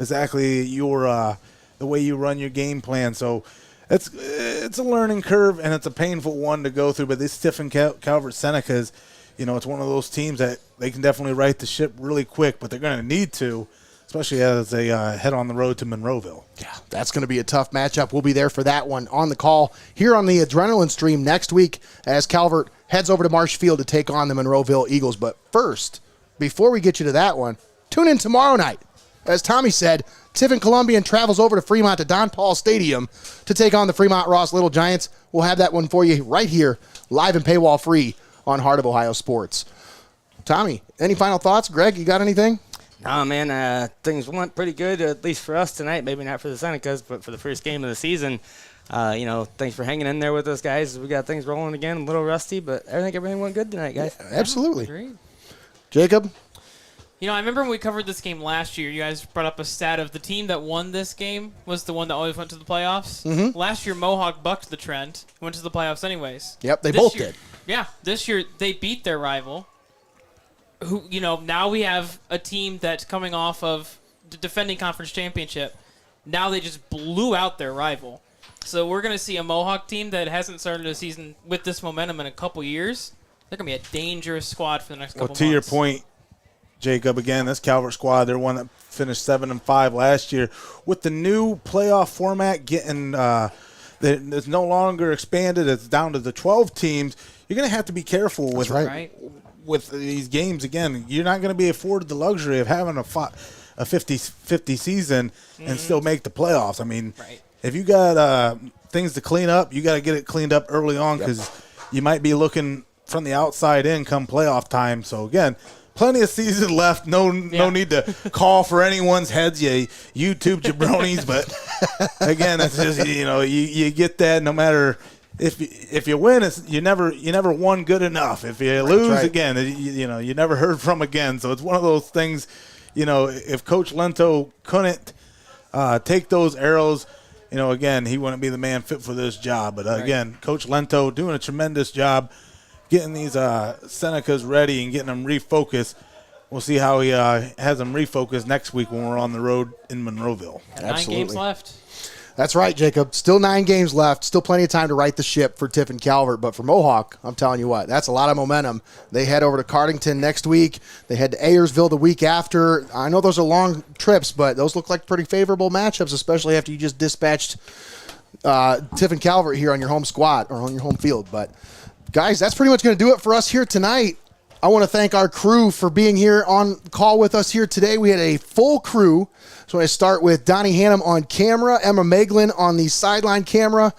exactly your the way you run your game plan. So it's a learning curve, and it's a painful one to go through. But this Tiffin Calvert Senecas, you know, it's one of those teams that they can definitely right the ship really quick, but they're going to need to, especially as they head on the road to Monroeville. Yeah, that's going to be a tough matchup. We'll be there for that one on the call here on the Adrenaline Stream next week as Calvert heads over to Marshfield to take on the Monroeville Eagles. But first, before we get you to that one, tune in tomorrow night. As Tommy said, Tiffin Columbian travels over to Fremont to Don Paul Stadium to take on the Fremont Ross Little Giants. We'll have that one for you right here, live and paywall free on Heart of Ohio Sports. Tommy, any final thoughts? Greg, you got anything? Nah, man, things went pretty good, at least for us tonight. Maybe not for the Senecas, but for the first game of the season. You know, thanks for hanging in there with us, guys. We got things rolling again, a little rusty, but I think everything went good tonight, guys. Yeah, absolutely. Great. Jacob? You know, I remember when we covered this game last year, you guys brought up a stat of the team that won this game was the one that always went to the playoffs. Mm-hmm. Last year, Mohawk bucked the trend, went to the playoffs anyways. Yep, they both did. Yeah, this year they beat their rival. Who, you know, now we have a team that's coming off of the defending conference championship. Now they just blew out their rival. So we're going to see a Mohawk team that hasn't started a season with this momentum in a couple years. They're going to be a dangerous squad for the next couple months. Well, to your point, Jacob, again, this Calvert squad, they're one that finished 7-5 last year. With the new playoff format getting it's no longer expanded, it's down to the 12 teams, you're going to have to be careful with with these games. Again, you're not going to be afforded the luxury of having a 50-50 season and still make the playoffs. I mean, if you got things to clean up, you got to get it cleaned up early on because you might be looking from the outside in come playoff time. So, again, plenty of season left. No need to call for anyone's heads, you YouTube jabronis. But, again, it's just, you know, you get that no matter – If you win, you never won good enough. If you lose again, you never heard from again. So it's one of those things. You know, if Coach Lento couldn't take those arrows, you know, again, he wouldn't be the man fit for this job. But again, Coach Lento doing a tremendous job getting these Senecas ready and getting them refocused. We'll see how he has them refocused next week when we're on the road in Monroeville. Absolutely. 9 games left. That's right, Jacob. Still 9 games left. Still plenty of time to right the ship for Tiffin Calvert. But for Mohawk, I'm telling you what, that's a lot of momentum. They head over to Cardington next week. They head to Ayersville the week after. I know those are long trips, but those look like pretty favorable matchups, especially after you just dispatched Tiffin Calvert here on your home squad or on your home field. But, guys, that's pretty much going to do it for us here tonight. I want to thank our crew for being here on call with us here today. We had a full crew. So I start with Donnie Hannum on camera, Emma Meglin on the sideline camera,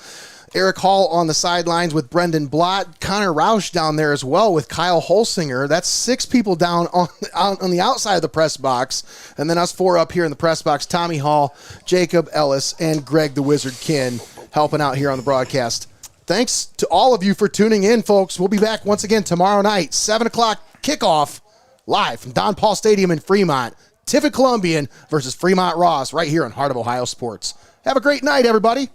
Eric Hall on the sidelines with Brendan Blott, Connor Roush down there as well with Kyle Holsinger. That's 6 people down on the outside of the press box. And then us 4 up here in the press box, Tommy Hall, Jacob Ellis, and Greg the Wizard Kinn helping out here on the broadcast. Thanks to all of you for tuning in, folks. We'll be back once again tomorrow night, 7 o'clock kickoff, live from Don Paul Stadium in Fremont. Tiffin Columbian versus Fremont Ross right here on Heart of Ohio Sports. Have a great night, everybody.